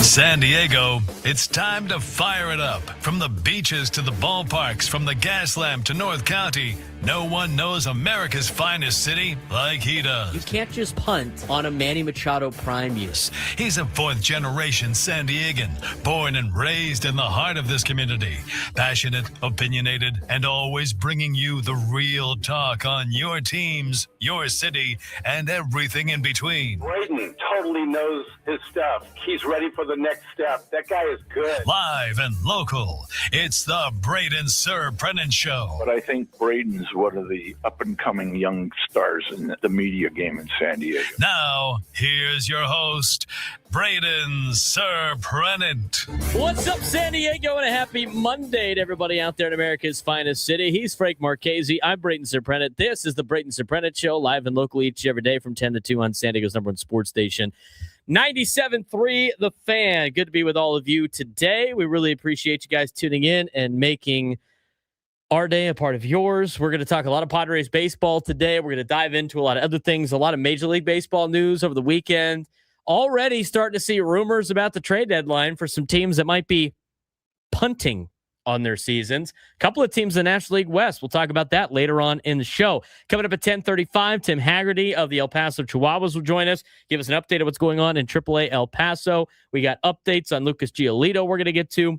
San Diego, it's time to fire it up. From the beaches to the ballparks, from the Gaslamp to North County, no one knows America's finest city like he does. You can't just punt on a Manny Machado prime year. He's a fourth-generation San Diegan, born and raised in the heart of this community. Passionate, opinionated, and always bringing you the real talk on your teams, your city, and everything in between. Braden totally knows his stuff. He's ready for the next step. That guy is good. Live and local, it's the Braden Surprenant Show. But I think Braden's one of the up-and-coming young stars in the media game in San Diego. Now, here's your host, Braden Surprenant. What's up, San Diego, and a happy Monday to everybody out there in America's finest city. He's Frank Marchese. I'm Braden Surprenant. This is the Braden Surprenant Show, live and local each and every day from 10 to 2 on San Diego's number one sports station. 97.3 The Fan. Good to be with all of you today. We really appreciate you guys tuning in and making our day a part of yours. We're going to talk a lot of Padres baseball today. We're going to dive into a lot of other things, a lot of Major League Baseball news over the weekend. Already starting to see rumors about the trade deadline for some teams that might be punting on their seasons. A couple of teams in the National League West. We'll talk about that later on in the show. Coming up at 10:35, Tim Hagerty of the El Paso Chihuahuas will join us, give us an update of what's going on in AAA El Paso. We got updates on Lucas Giolito we're going to get to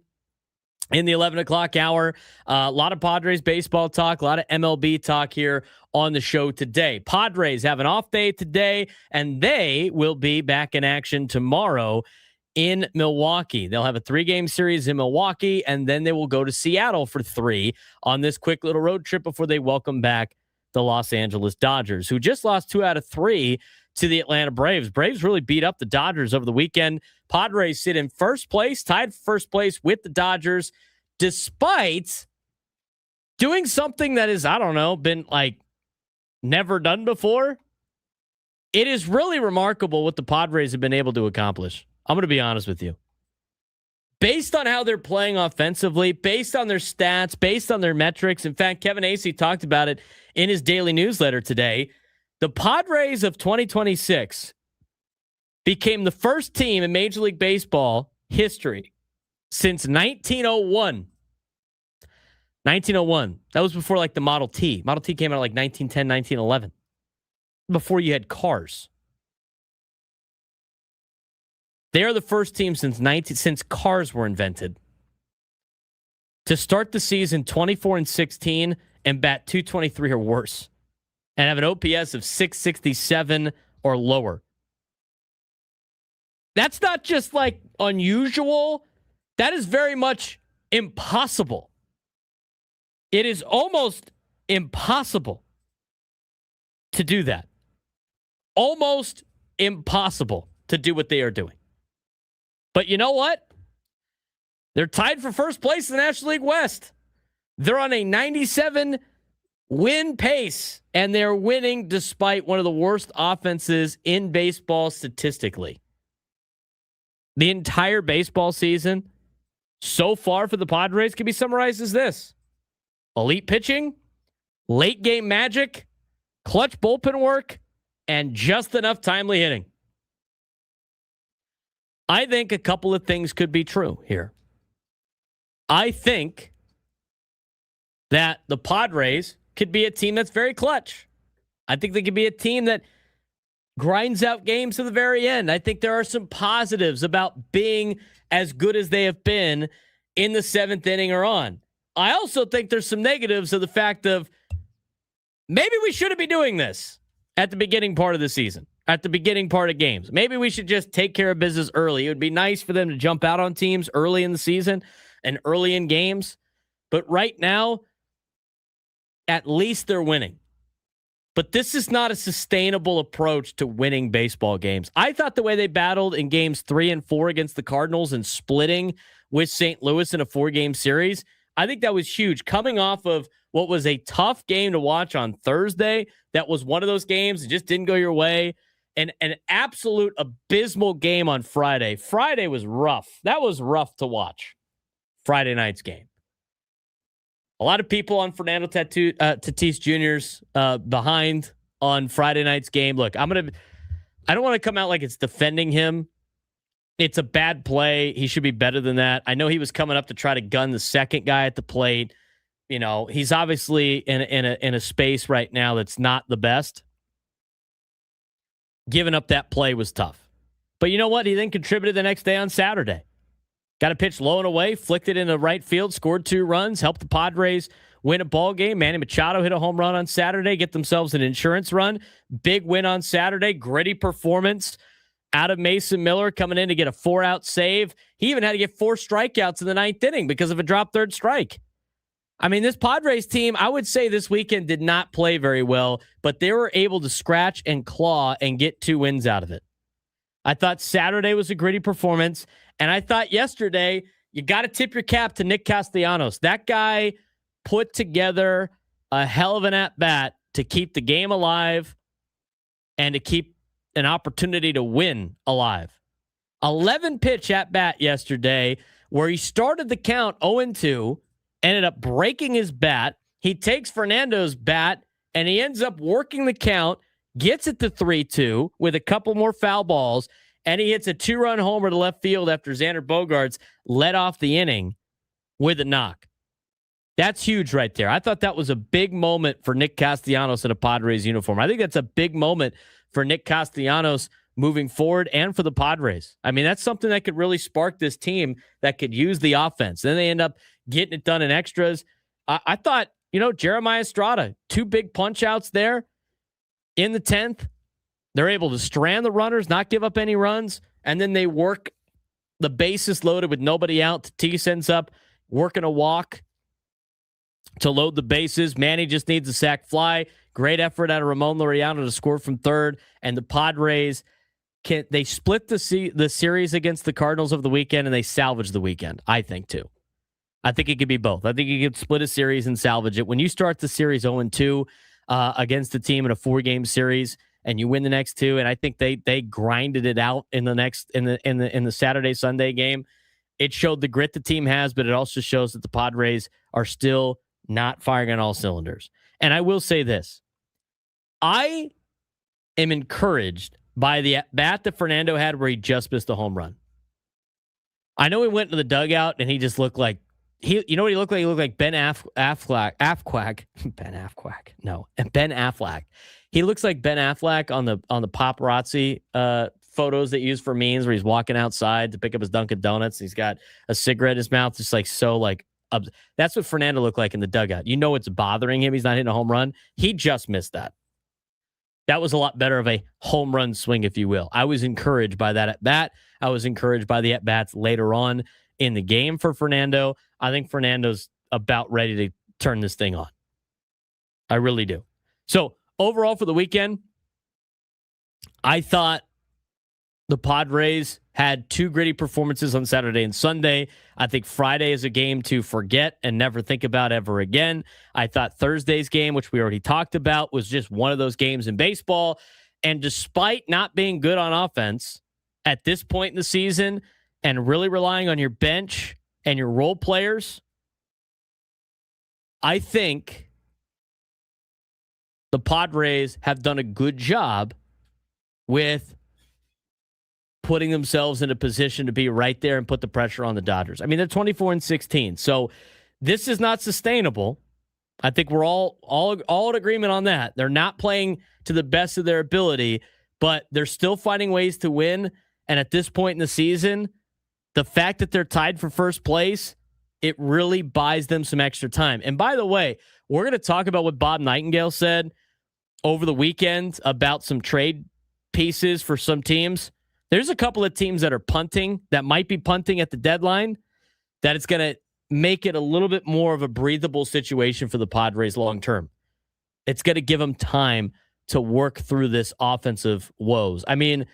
in the 11 o'clock hour. A lot of Padres baseball talk, a lot of MLB talk here on the show today. Padres have an off day today, and they will be back in action tomorrow in Milwaukee. They'll have a 3-game series in Milwaukee, and then they will go to Seattle for 3 on this quick little road trip before they welcome back the Los Angeles Dodgers, who just lost 2 out of 3 to the Atlanta Braves. Braves really beat up the Dodgers over the weekend. Padres sit in first place, tied for first place with the Dodgers, despite doing something that is, I don't know, been like never done before. It is really remarkable what the Padres have been able to accomplish. I'm going to be honest with you. Based on how they're playing offensively, based on their stats, based on their metrics. In fact, Kevin Acee talked about it in his daily newsletter today. The Padres of 2026 became the first team in Major League Baseball history since 1901. 1901. That was before like the Model T. Model T came out like 1910, 1911. Before you had cars. They are the first team since cars were invented to start the season 24-16 and bat .223 or worse, and have an OPS of 667 or lower. That's not just like unusual. That is very much impossible. It is almost impossible to do that. Almost impossible to do what they are doing. But you know what? They're tied for first place in the National League West. They're on a 97 win pace, and they're winning despite one of the worst offenses in baseball statistically. The entire baseball season so far for the Padres can be summarized as this: elite pitching, late game magic, clutch bullpen work, and just enough timely hitting. I think a couple of things could be true here. I think that the Padres could be a team that's very clutch. I think they could be a team that grinds out games to the very end. I think there are some positives about being as good as they have been in the 7th inning or on. I also think there's some negatives of the fact of maybe we shouldn't be doing this at the beginning part of the season, at the beginning part of games. Maybe we should just take care of business early. It would be nice for them to jump out on teams early in the season and early in games. But right now, at least they're winning. But this is not a sustainable approach to winning baseball games. I thought the way they battled in games 3 and 4 against the Cardinals and splitting with St. Louis in a 4-game series, I think that was huge. Coming off of what was a tough game to watch on Thursday, that was one of those games that just didn't go your way. And an absolute abysmal game on Friday. Friday was rough. That was rough to watch. Friday night's game. A lot of people on Fernando Tatis Jr.'s behind on Friday night's game. Look, I don't want to come out like it's defending him It's a bad play. He should be better than that. I know he was coming up to try to gun the second guy at the plate. You know, he's obviously in a space right now that's not the best. Giving up that play was tough. But you know what? He then contributed the next day on Saturday. Got a pitch low and away, flicked it into right field, scored 2 runs, helped the Padres win a ball game. Manny Machado hit a home run on Saturday, get themselves an insurance run. Big win on Saturday, gritty performance out of Mason Miller coming in to get a 4-out save. He even had to get 4 strikeouts in the 9th inning because of a dropped third strike. I mean, this Padres team, I would say this weekend did not play very well, but they were able to scratch and claw and get 2 wins out of it. I thought Saturday was a gritty performance, and I thought yesterday you got to tip your cap to Nick Castellanos. That guy put together a hell of an at-bat to keep the game alive and to keep an opportunity to win alive. 11-pitch at-bat yesterday where he started the count 0-2, ended up breaking his bat. He takes Fernando's bat, and he ends up working the count, gets it to 3-2 with a couple more foul balls, and he hits a 2-run homer to left field after Xander Bogaerts led off the inning with a knock. That's huge right there. I thought that was a big moment for Nick Castellanos in a Padres uniform. I think that's a big moment for Nick Castellanos moving forward and for the Padres. I mean, that's something that could really spark this team that could use the offense. Then they end up getting it done in extras. I thought, Jeremiah Estrada, 2 big punch outs there in the 10th. They're able to strand the runners, not give up any runs, and then they work the bases loaded with nobody out. Tatis ends up working a walk to load the bases. Manny just needs a sac fly. Great effort out of Ramon Laureano to score from third, and the Padres they split the series against the Cardinals over the weekend, and they salvaged the weekend, I think, too. I think it could be both. I think you could split a series and salvage it. When you start the series 0-2 against a team in a 4-game series, and you win the next 2, and I think they grinded it out in the Saturday Sunday game. It showed the grit the team has, but it also shows that the Padres are still not firing on all cylinders. And I will say this: I am encouraged by the at-bat that Fernando had where he just missed a home run. I know he went into the dugout and he just looked like you know what he looked like? He looked like Ben Affleck. Ben Affleck. He looks like Ben Affleck on the paparazzi photos that use for memes where he's walking outside to pick up his Dunkin' Donuts. He's got a cigarette in his mouth, just like so like. That's what Fernando looked like in the dugout. You know it's bothering him. He's not hitting a home run. He just missed that. That was a lot better of a home run swing, if you will. I was encouraged by that at-bat. I was encouraged by the at-bats later on in the game for Fernando. I think Fernando's about ready to turn this thing on. I really do. So overall for the weekend, I thought the Padres had 2 gritty performances on Saturday and Sunday. I think Friday is a game to forget and never think about ever again. I thought Thursday's game, which we already talked about, was just one of those games in baseball. And despite not being good on offense at this point in the season and really relying on your bench and your role players, I think the Padres have done a good job with putting themselves in a position to be right there and put the pressure on the Dodgers. I mean, they're 24-16. So this is not sustainable. I think we're all in agreement on that. They're not playing to the best of their ability, but they're still finding ways to win. And at this point in the season, the fact that they're tied for first place, it really buys them some extra time. And by the way, we're going to talk about what Bob Nightingale said over the weekend about some trade pieces for some teams. There's a couple of teams that are punting, that might be punting at the deadline, that it's going to make it a little bit more of a breathable situation for the Padres long term. It's going to give them time to work through this offensive woes. I mean,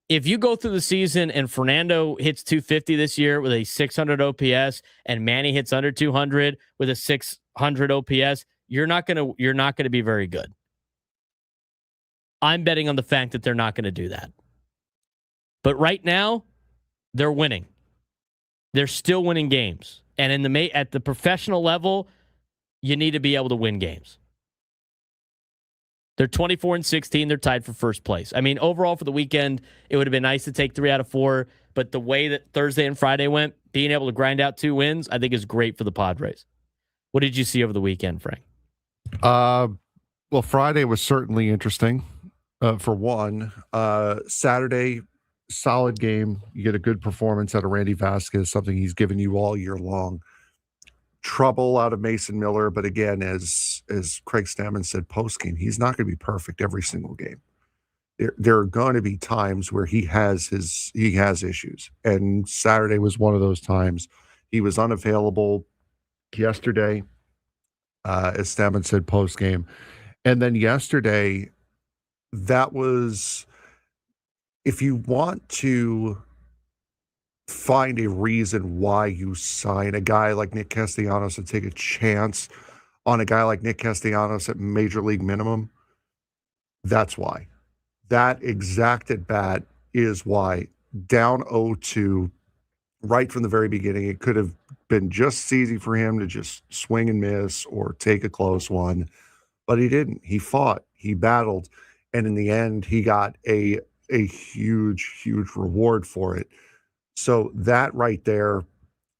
if you go through the season and Fernando hits 250 this year with a 600 OPS and Manny hits under 200 with a 600 OPS, you're not going to be very good. I'm betting on the fact that they're not going to do that. But right now, they're winning. They're still winning games. And at the professional level, you need to be able to win games. They're 24-16. They're tied for first place. I mean, overall for the weekend, it would have been nice to take 3 out of 4, but the way that Thursday and Friday went, being able to grind out 2 wins, I think is great for the Padres. What did you see over the weekend, Frank? Well, Friday was certainly interesting. For one, Saturday, solid game. You get a good performance out of Randy Vasquez, something he's given you all year long. Trouble out of Mason Miller, but again, as Craig Stammen said post-game, he's not going to be perfect every single game. There are going to be times where he has issues, and Saturday was one of those times. He was unavailable yesterday, as Stammen said post-game, and then yesterday, that was, if you want to find a reason why you sign a guy like Nick Castellanos and take a chance on a guy like Nick Castellanos at major league minimum, that's why. That exact at bat is why. Down 0-2 right from the very beginning. It could have been just easy for him to just swing and miss or take a close one, but he didn't. He fought, he battled, and in the end, he got a huge, huge reward for it. So that right there,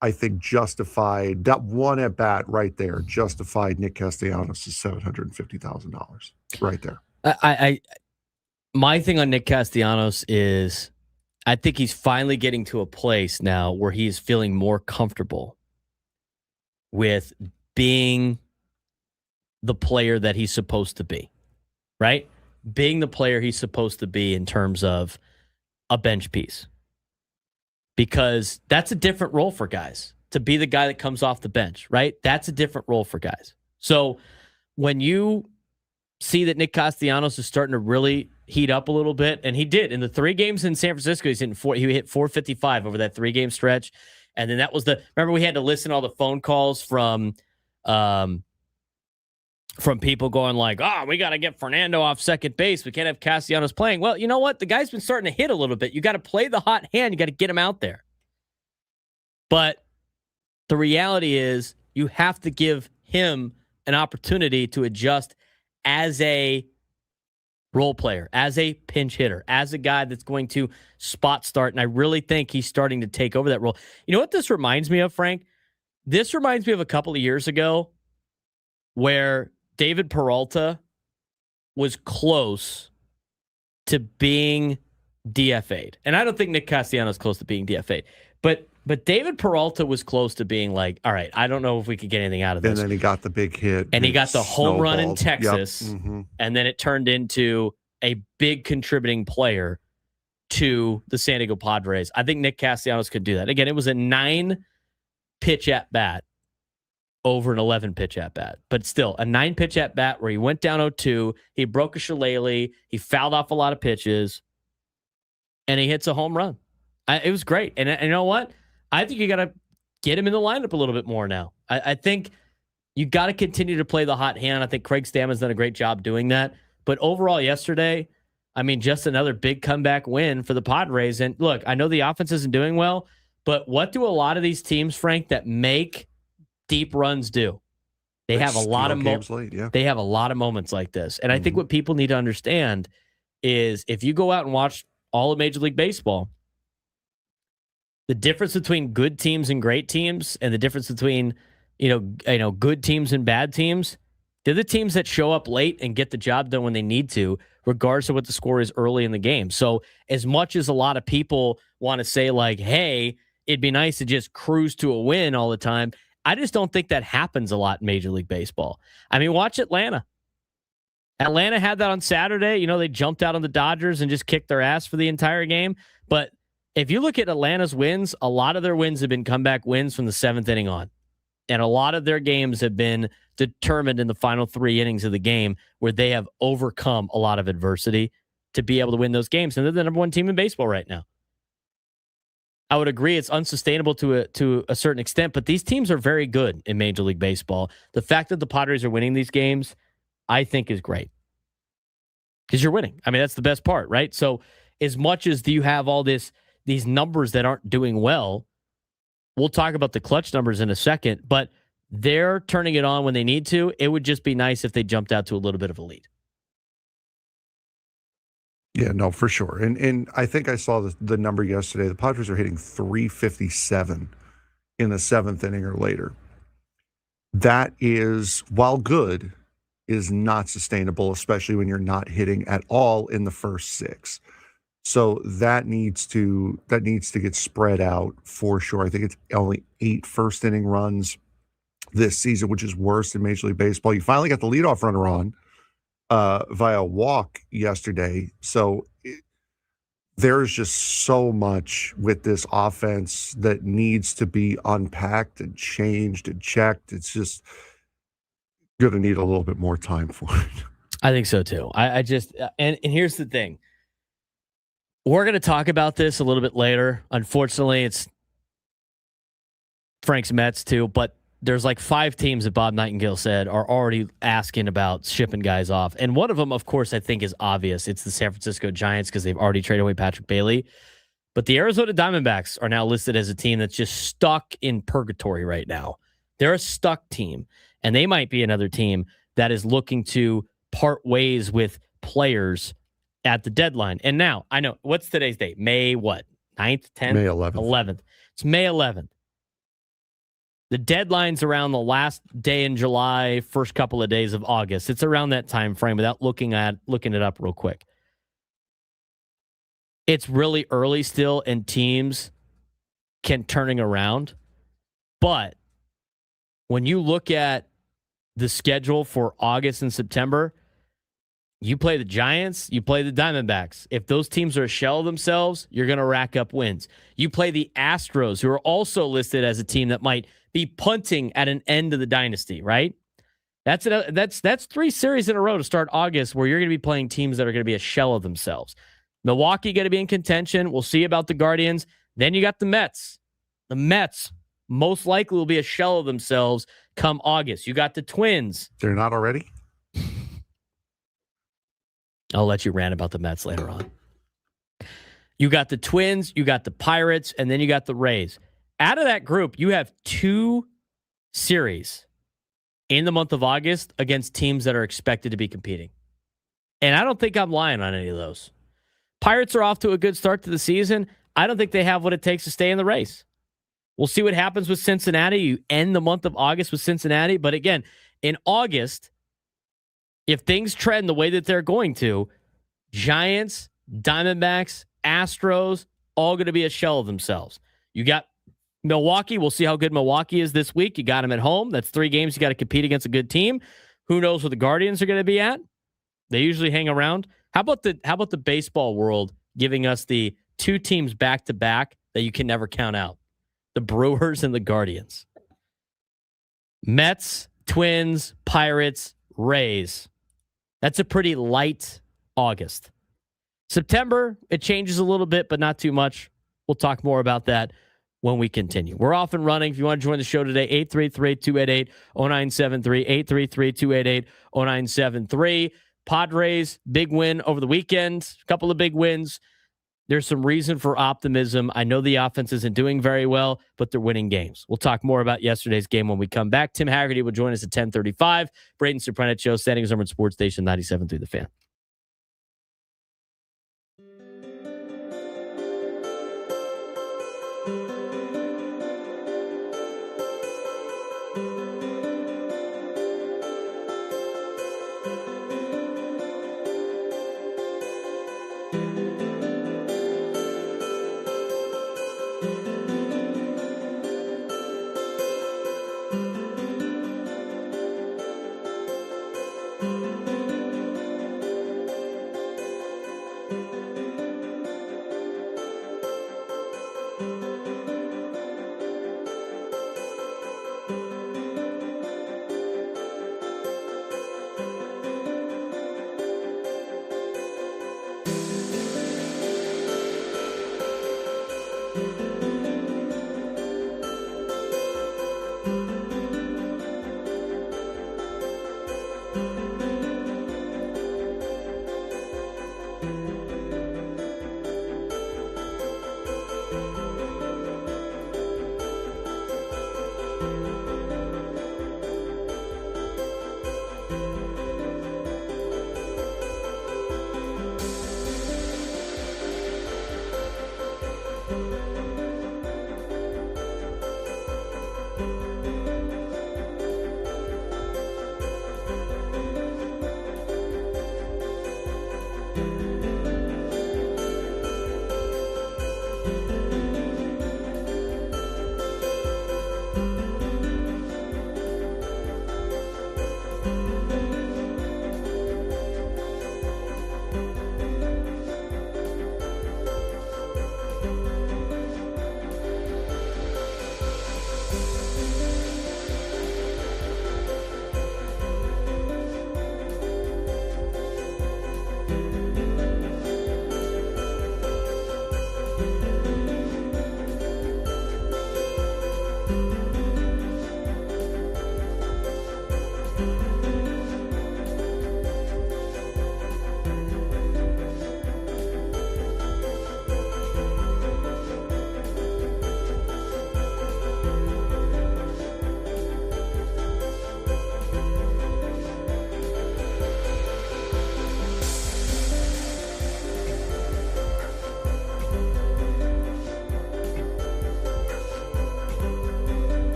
I think justified, that one at bat right there justified Nick Castellanos' $750,000 right there. My thing on Nick Castellanos is I think he's finally getting to a place now where he's feeling more comfortable with being the player that he's supposed to be, right? Being the player he's supposed to be in terms of a bench piece. Because that's a different role for guys, to be the guy that comes off the bench, right? That's a different role for guys. So when you see that Nick Castellanos is starting to really heat up a little bit, and he did in the 3 games in San Francisco, he hit 455 over that 3-game stretch. And then that was remember we had to listen to all the phone calls from people going like, we got to get Fernando off second base. We can't have Castellanos playing. Well, you know what? The guy's been starting to hit a little bit. You got to play the hot hand. You got to get him out there. But the reality is you have to give him an opportunity to adjust as a role player, as a pinch hitter, as a guy that's going to spot start. And I really think he's starting to take over that role. You know what this reminds me of, Frank? This reminds me of a couple of years ago where David Peralta was close to being DFA'd. And I don't think Nick Castellanos is close to being DFA'd. But David Peralta was close to being like, all right, I don't know if we could get anything out of this. And then he got the big hit. And he got the home run in Texas. Yep. Mm-hmm. And then it turned into a big contributing player to the San Diego Padres. I think Nick Castellanos could do that. Again, it was a 9-pitch at-bat over an 11-pitch at-bat. But still, a 9-pitch at-bat where he went down 0-2, he broke a shillelagh, he fouled off a lot of pitches, and he hits a home run. It was great. And you know what? I think you got to get him in the lineup a little bit more now. I think you got to continue to play the hot hand. I think Craig Stammen's done a great job doing that. But overall yesterday, I mean, just another big comeback win for the Padres. And look, I know the offense isn't doing well, but what do a lot of these teams, Frank, that make deep runs do? They have a lot of They have a lot of moments like this. And I think what people need to understand is if you go out and watch all of Major League Baseball, the difference between good teams and great teams, and the difference between good teams and bad teams, they're the teams that show up late and get the job done when they need to, regardless of what the score is early in the game. So as much as a lot of people want to say like, hey, it'd be nice to just cruise to a win all the time, I just don't think that happens a lot in Major League Baseball. I mean, watch Atlanta. Atlanta had that on Saturday. They jumped out on the Dodgers and just kicked their ass for the entire game. But if you look at Atlanta's wins, a lot of their wins have been comeback wins from the 7th inning on. And a lot of their games have been determined in the final 3 innings of the game where they have overcome a lot of adversity to be able to win those games. And they're the number 1 team in baseball right now. I would agree it's unsustainable to a certain extent, but these teams are very good in Major League Baseball. The fact that the Padres are winning these games, I think is great. Because you're winning. I mean, that's the best part, right? So as much as you have all these numbers that aren't doing well, we'll talk about the clutch numbers in a second, but they're turning it on when they need to. It would just be nice if they jumped out to a little bit of a lead. Yeah, no, for sure. And I think I saw the number yesterday. The Padres are hitting 357 in the seventh inning or later. That is, while good, is not sustainable, especially when you're not hitting at all in the first six. So that needs to get spread out for sure. I think it's only 8 first inning runs this season, which is worse than Major League Baseball. You finally got the leadoff runner on via walk yesterday. So there's just so much with this offense that needs to be unpacked and changed and checked. It's just going to need a little bit more time for it. I think so too. I just, and here's the thing. We're going to talk about this a little bit later. Unfortunately, it's Frank's Mets too, but there's like 5 teams that Bob Nightingale said are already asking about shipping guys off. And one of them, of course, I think is obvious. It's the San Francisco Giants because they've already traded away Patrick Bailey. But the Arizona Diamondbacks are now listed as a team that's just stuck in purgatory right now. They're a stuck team, and they might be another team that is looking to part ways with players at the deadline. And now, I know, what's today's date? May what? 9th, 10th? May 11th. 11th. It's May 11th. The deadline's around the last day in July, first couple of days of August. It's around that time frame without looking it up real quick. It's really early still, and teams can turning around. But when you look at the schedule for August and September, you play the Giants, you play the Diamondbacks. If those teams are a shell of themselves, you're going to rack up wins. You play the Astros, who are also listed as a team that might be punting at an end of the dynasty, right? That's 3 series in a row to start August where you're going to be playing teams that are going to be a shell of themselves. Milwaukee going to be in contention. We'll see about the Guardians. Then you got the Mets. The Mets most likely will be a shell of themselves come August. You got the Twins. They're not already? I'll let you rant about the Mets later on. You got the Twins, you got the Pirates, and then you got the Rays. Out of that group, you have 2 series in the month of August against teams that are expected to be competing. And I don't think I'm lying on any of those. Pirates are off to a good start to the season. I don't think they have what it takes to stay in the race. We'll see what happens with Cincinnati. You end the month of August with Cincinnati. But again, in August, if things trend the way that they're going to, Giants, Diamondbacks, Astros, all going to be a shell of themselves. You got Milwaukee. We'll see how good Milwaukee is this week. You got them at home. That's 3 games. You got to compete against a good team. Who knows where the Guardians are going to be at? They usually hang around. How about the baseball world giving us the 2 teams back to back that you can never count out? The Brewers and the Guardians. Mets, Twins, Pirates, Rays. That's a pretty light August. September, it changes a little bit, but not too much. We'll talk more about that when we continue. We're off and running. If you want to join the show today, 833-288-0973, 833-288-0973. Padres, big win over the weekend. A couple of big wins. There's some reason for optimism. I know the offense isn't doing very well, but they're winning games. We'll talk more about yesterday's game when we come back. Tim Hagerty will join us at 10:35. Braden Surprenant Show, Standings Number Sports Station 97.3 The Fan.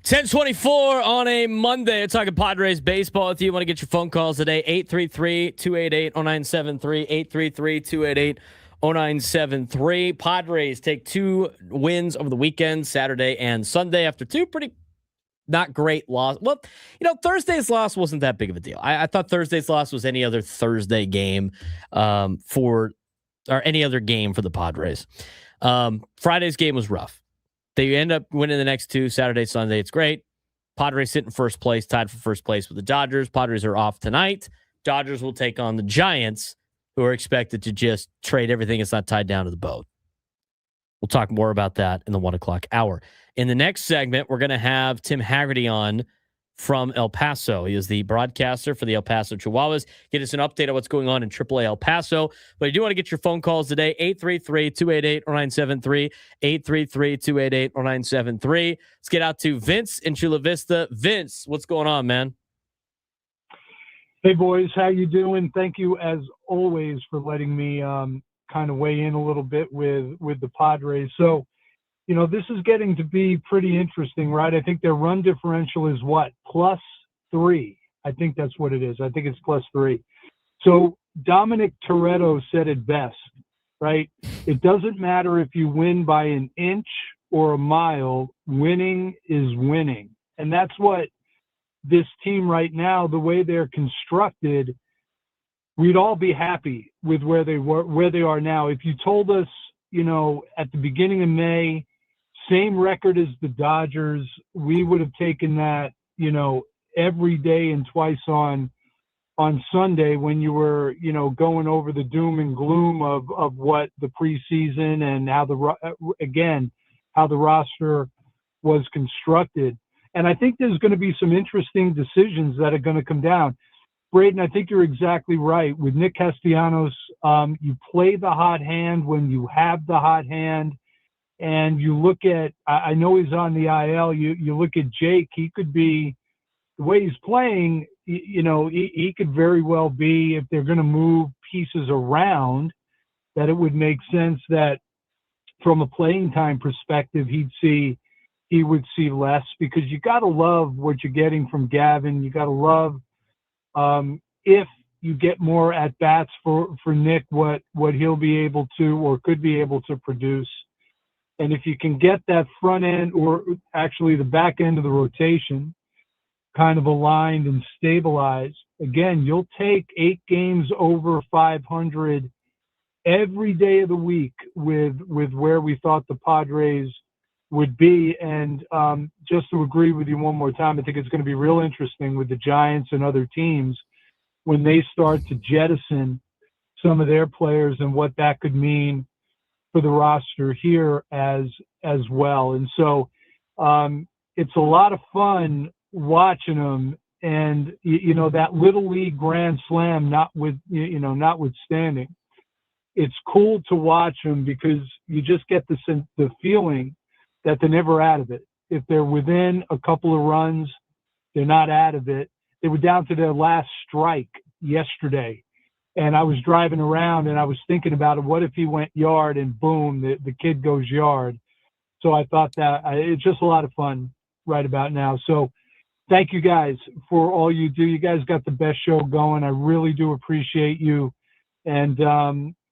10:24 on a Monday. We're talking Padres baseball with you. Want to get your phone calls today? 833-288-0973. 833-288-0973. Padres take 2 wins over the weekend, Saturday and Sunday, after 2 pretty not great loss. Well, Thursday's loss wasn't that big of a deal. I thought Thursday's loss was any other Thursday game or any other game for the Padres. Friday's game was rough. They end up winning the next 2, Saturday, Sunday. It's great. Padres sit in first place, tied for first place with the Dodgers. Padres are off tonight. Dodgers will take on the Giants, who are expected to just trade everything that's not tied down to the boat. We'll talk more about that in the 1 o'clock hour. In the next segment, we're going to have Tim Hagerty on from El Paso. He is the broadcaster for the El Paso Chihuahuas. Get us an update on what's going on in AAA El Paso. But I do want to get your phone calls today, 833-288-0973, 833-288-0973. Let's get out to Vince in Chula Vista. Vince, what's going on, man? Hey, boys. How you doing? Thank you, as always, for letting me kind of weigh in a little bit with the Padres. So, you know, this is getting to be pretty interesting, right? I think their run differential is what? +3. I think that's what it is. I think it's +3. So Dominic Toretto said it best, right? It doesn't matter if you win by an inch or a mile, winning is winning. And that's what this team right now, the way they're constructed, we'd all be happy with where they are now. If you told us, you know, at the beginning of May, same record as the Dodgers, we would have taken that, you know, every day and twice on Sunday when you were, you know, going over the doom and gloom of what the preseason and how the roster was constructed. And I think there's going to be some interesting decisions that are going to come down. Braden, I think you're exactly right. With Nick Castellanos, you play the hot hand when you have the hot hand. And you look at, I know he's on the IL, you look at Jake, he could be, the way he's playing, you know, he could very well be, if they're going to move pieces around, that it would make sense that from a playing time perspective, he would see less, because you got to love what you're getting from Gavin. You got to love, if you get more at bats for Nick, what he'll be able to, or could be able to produce. And if you can get that front end, or actually the back end of the rotation, kind of aligned and stabilized, again, you'll take 8 games over 500 every day of the week with where we thought the Padres would be. And just to agree with you one more time, I think it's going to be real interesting with the Giants and other teams when they start to jettison some of their players and what that could mean for the roster here as well. And so it's a lot of fun watching them, and you know, that little league grand slam notwithstanding, it's cool to watch them because you just get the feeling that they're never out of it. If they're within a couple of runs, they're not out of it. They were down to their last strike yesterday. And I was driving around and I was thinking about it. What if he went yard and boom, the kid goes yard? So I thought that it's just a lot of fun right about now. So thank you guys for all you do. You guys got the best show going. I really do appreciate you. And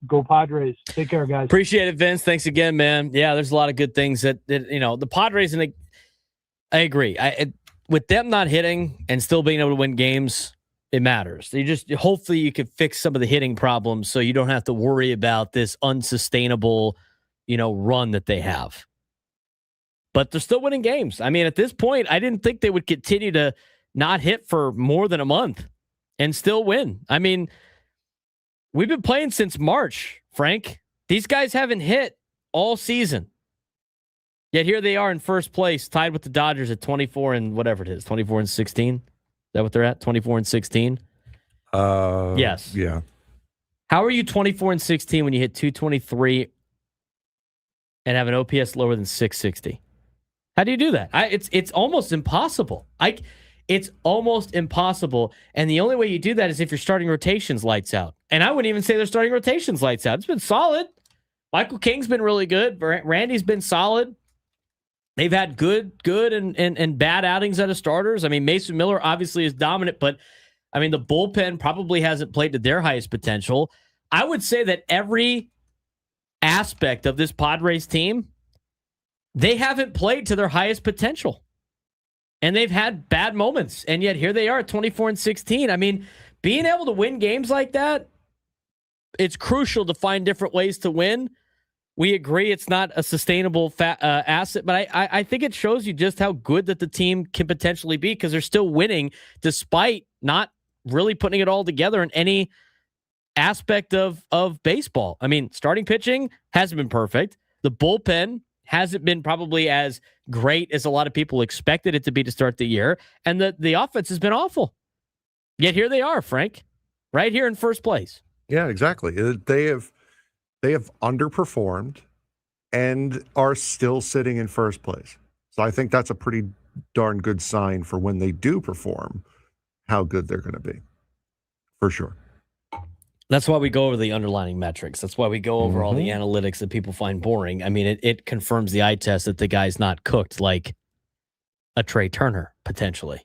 go Padres. Take care, guys. Appreciate it, Vince. Thanks again, man. Yeah, there's a lot of good things that you know, the Padres, and I agree. With them not hitting and still being able to win games, it matters. Hopefully you can fix some of the hitting problems so you don't have to worry about this unsustainable, you know, run that they have. But they're still winning games. I mean, at this point, I didn't think they would continue to not hit for more than a month and still win. I mean, we've been playing since March, Frank. These guys haven't hit all season. Yet here they are in first place, tied with the Dodgers at 24 and whatever it is, 24-16. Is that what they're at? 24-16? Yes. Yeah. How are you 24-16 when you hit 223 and have an OPS lower than 660? How do you do that? It's almost impossible. It's almost impossible. And the only way you do that is if your starting rotation's lights out. And I wouldn't even say their starting rotation's lights out. It's been solid. Michael King's been really good. Randy's been solid. They've had good and bad outings out of starters. I mean, Mason Miller obviously is dominant, but I mean, the bullpen probably hasn't played to their highest potential. I would say that every aspect of this Padres team, they haven't played to their highest potential. And they've had bad moments. And yet here they are at 24-16. I mean, being able to win games like that, it's crucial to find different ways to win. We agree it's not a sustainable asset, but I think it shows you just how good that the team can potentially be because they're still winning despite not really putting it all together in any aspect of baseball. I mean, starting pitching hasn't been perfect. The bullpen Hasn't been probably as great as a lot of people expected it to be to start the year. And the offense has been awful. Yet here they are, Frank, right here in first place. Yeah, exactly. They have underperformed and are still sitting in first place. So I think that's a pretty darn good sign for when they do perform, how good they're going to be, for sure. That's why we go over the underlying metrics. That's why we go over all the analytics that people find boring. I mean, it confirms the eye test that the guy's not cooked like a Trey Turner, potentially.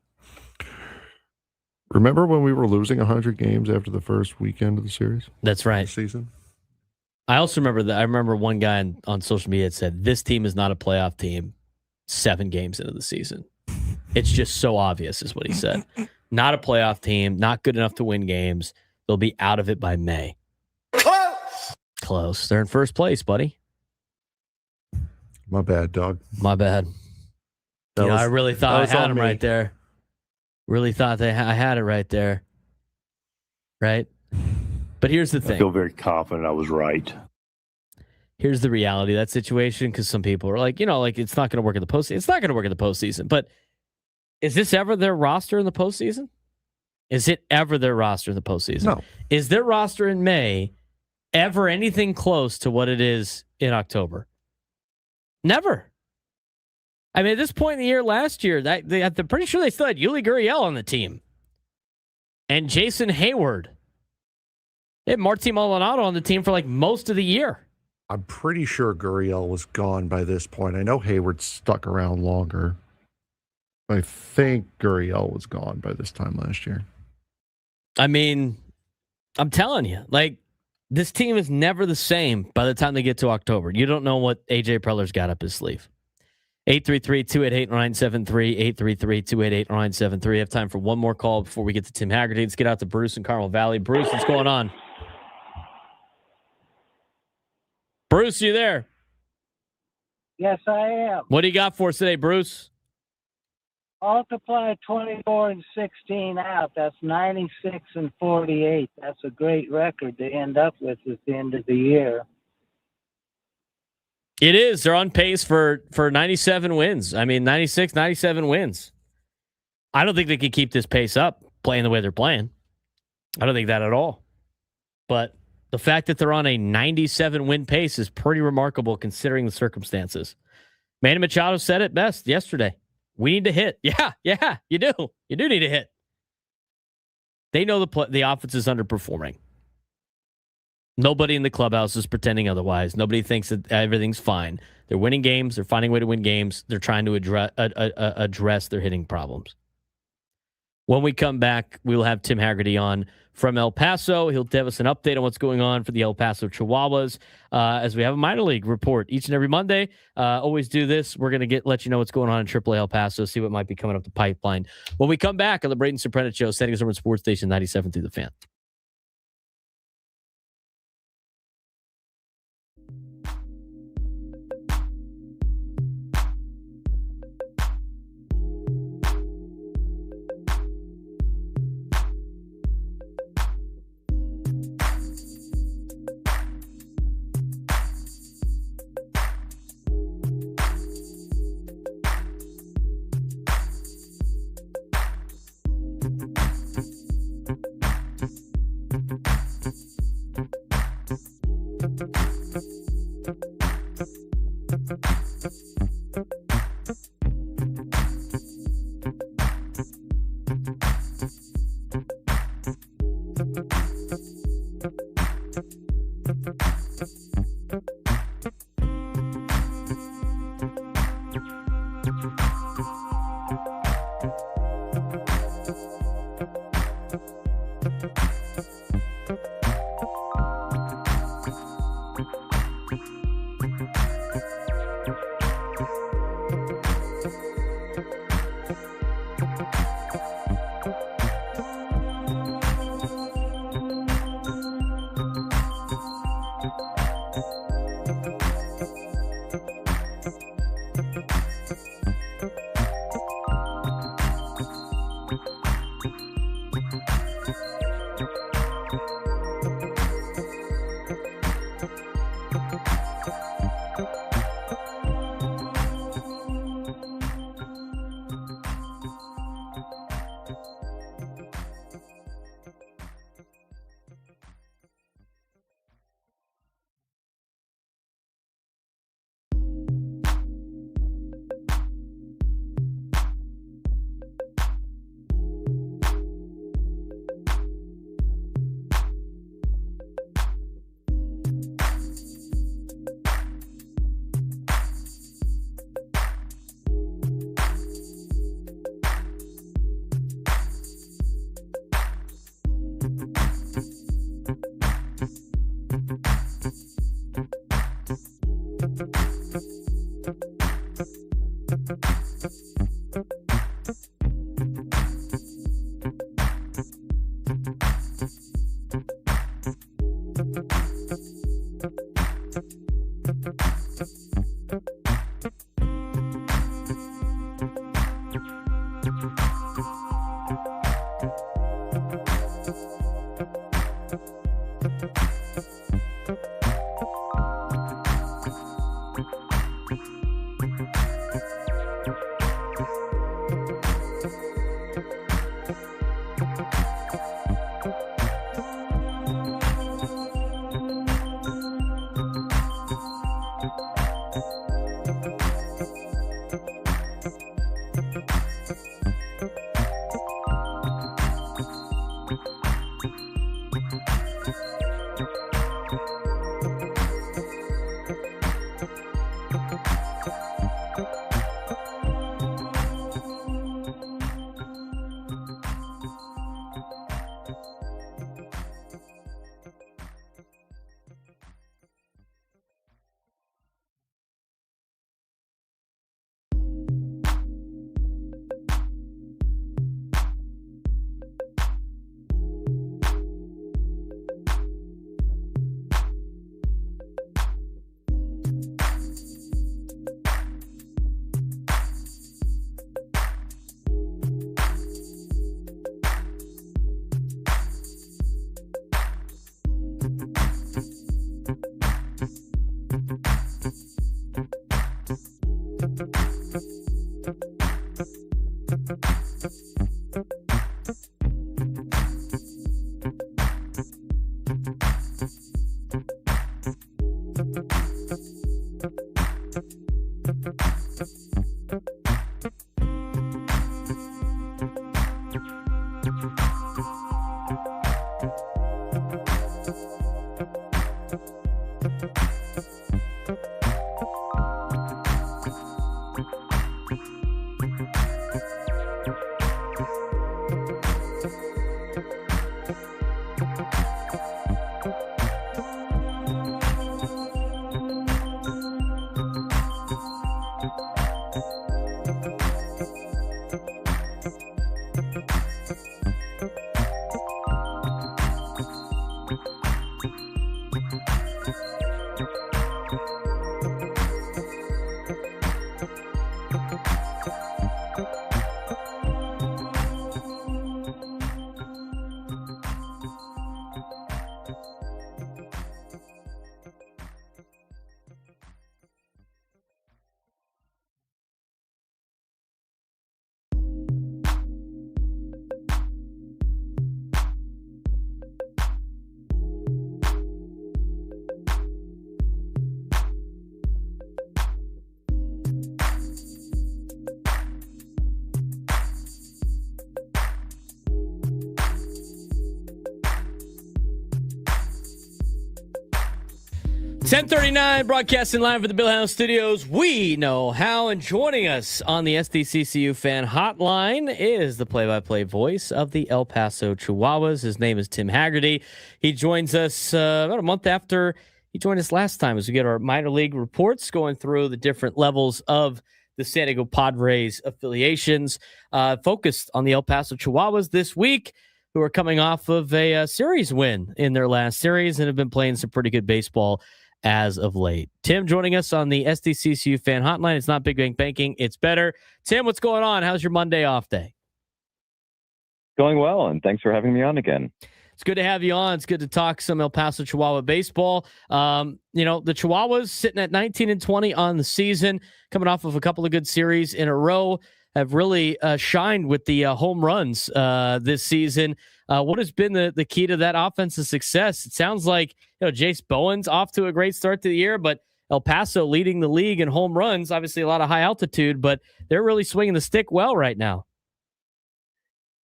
Remember when we were losing 100 games after the first weekend of the series? That's right. Season. I also remember that. I remember one guy on social media had said, "This team is not a playoff team 7 games into the season." It's just so obvious, is what he said. Not a playoff team, not good enough to win games. They'll be out of it by May. Close. They're in first place, buddy. My bad, dog. My bad. I really thought I had him right there. Really thought I had it right there. Right? But here's the thing. I feel very confident I was right. Here's the reality of that situation, because some people are like, it's not going to work in the postseason. It's not going to work in the postseason. But is this ever their roster in the postseason? Is it ever their roster in the postseason? No. Is their roster in May ever anything close to what it is in October? Never. I mean, at this point in the year last year, I'm pretty sure they still had Yuli Gurriel on the team. And Jason Hayward. They had Martin Maldonado on the team for like most of the year. I'm pretty sure Gurriel was gone by this point. I know Hayward stuck around longer. I think Gurriel was gone by this time last year. I mean, I'm telling you, like, this team is never the same by the time they get to October. You don't know what A.J. Preller's got up his sleeve. 833-288-0973, 833-288-0973. Have time for one more call before we get to Tim Hagerty. Let's get out to Bruce in Carmel Valley. Bruce, what's going on? Bruce, you there? Yes, I am. What do you got for us today, Bruce? Multiply 24 and 16 out. That's 96 and 48. That's a great record to end up with at the end of the year. It is. They're on pace for 97 wins. I mean, 96, 97 wins. I don't think they can keep this pace up playing the way they're playing. I don't think that at all. But the fact that they're on a 97 win pace is pretty remarkable considering the circumstances. Manny Machado said it best yesterday. We need to hit. Yeah, you do. You do need to hit. They know the offense is underperforming. Nobody in the clubhouse is pretending otherwise. Nobody thinks that everything's fine. They're winning games. They're finding a way to win games. They're trying to address their hitting problems. When we come back, we'll have Tim Hagerty on from El Paso. He'll give us an update on what's going on for the El Paso Chihuahuas as we have a minor league report each and every Monday. Always do this. We're going to let you know what's going on in AAA El Paso, see what might be coming up the pipeline. When we come back on the Braden Surprenant Show, San Diego Sports Station 97 through the Fan. (10:39) broadcasting live from the Bill House Studios. We know how, and joining us on the SDCCU fan hotline is the play-by-play voice of the El Paso Chihuahuas. His name is Tim Hagerty. He joins us about a month after he joined us last time as we get our minor league reports going through the different levels of the San Diego Padres affiliations, focused on the El Paso Chihuahuas this week, who are coming off of a series win in their last series and have been playing some pretty good baseball as of late. Tim joining us on the SDCCU fan hotline. It's not Big Bang Banking, it's better. Tim, what's going on? How's your Monday off day? Going well, and thanks for having me on again. It's good to have you on. It's good to talk some El Paso Chihuahua baseball. The Chihuahuas sitting at 19-20 on the season, coming off of a couple of good series in a row, have really shined with the home runs this season. What has been the key to that offensive success? It sounds like Jace Bowen's off to a great start to the year, but El Paso leading the league in home runs. Obviously, a lot of high altitude, but they're really swinging the stick well right now.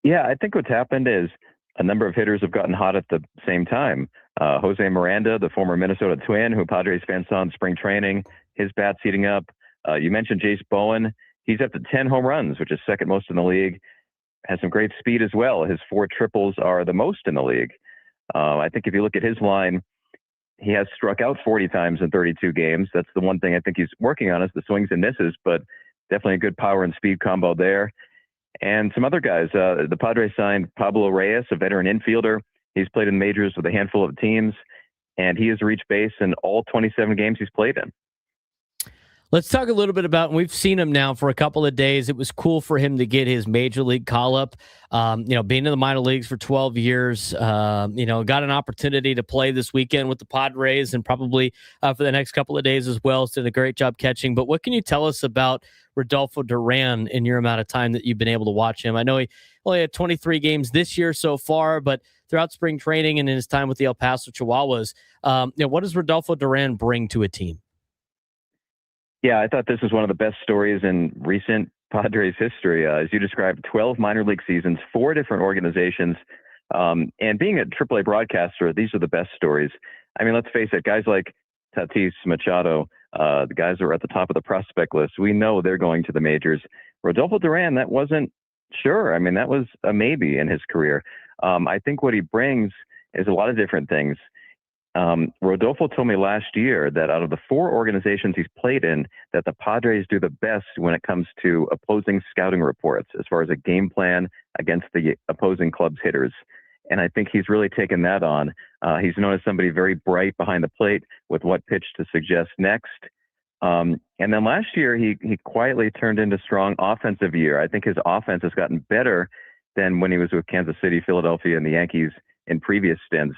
Yeah, I think what's happened is a number of hitters have gotten hot at the same time. Jose Miranda, the former Minnesota Twin, who Padres fans saw in spring training, his bat's heating up. You mentioned Jace Bowen. He's up to 10 home runs, which is second most in the league. Has some great speed as well. His 4 triples are the most in the league. I think if you look at his line, he has struck out 40 times in 32 games. That's the one thing I think he's working on is the swings and misses, but definitely a good power and speed combo there. And some other guys. The Padres signed Pablo Reyes, a veteran infielder. He's played in majors with a handful of teams, and he has reached base in all 27 games he's played in. Let's talk a little bit about, and we've seen him now for a couple of days. It was cool for him to get his major league call up. Being in the minor leagues for 12 years, got an opportunity to play this weekend with the Padres and probably for the next couple of days as well. He's done a great job catching. But what can you tell us about Rodolfo Duran in your amount of time that you've been able to watch him? I know he only had 23 games this year so far, but throughout spring training and in his time with the El Paso Chihuahuas, what does Rodolfo Duran bring to a team? Yeah, I thought this was one of the best stories in recent Padres history. As you described, 12 minor league seasons, 4 different organizations. And being a AAA broadcaster, these are the best stories. I mean, let's face it, guys like Tatis Machado, the guys that are at the top of the prospect list, we know they're going to the majors. Rodolfo Duran, that wasn't sure. I mean, that was a maybe in his career. I think what he brings is a lot of different things. Rodolfo told me last year that out of the 4 organizations he's played in, that the Padres do the best when it comes to opposing scouting reports as far as a game plan against the opposing club's hitters. And I think he's really taken that on. He's known as somebody very bright behind the plate with what pitch to suggest next. And then last year, he quietly turned into strong offensive year. I think his offense has gotten better than when he was with Kansas City, Philadelphia, and the Yankees in previous stints.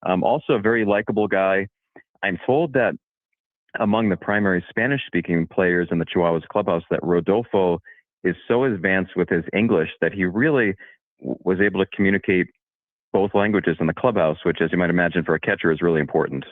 Also a very likable guy. I'm told that among the primary Spanish-speaking players in the Chihuahuas clubhouse that Rodolfo is so advanced with his English that he really was able to communicate both languages in the clubhouse, which, as you might imagine, for a catcher is really important.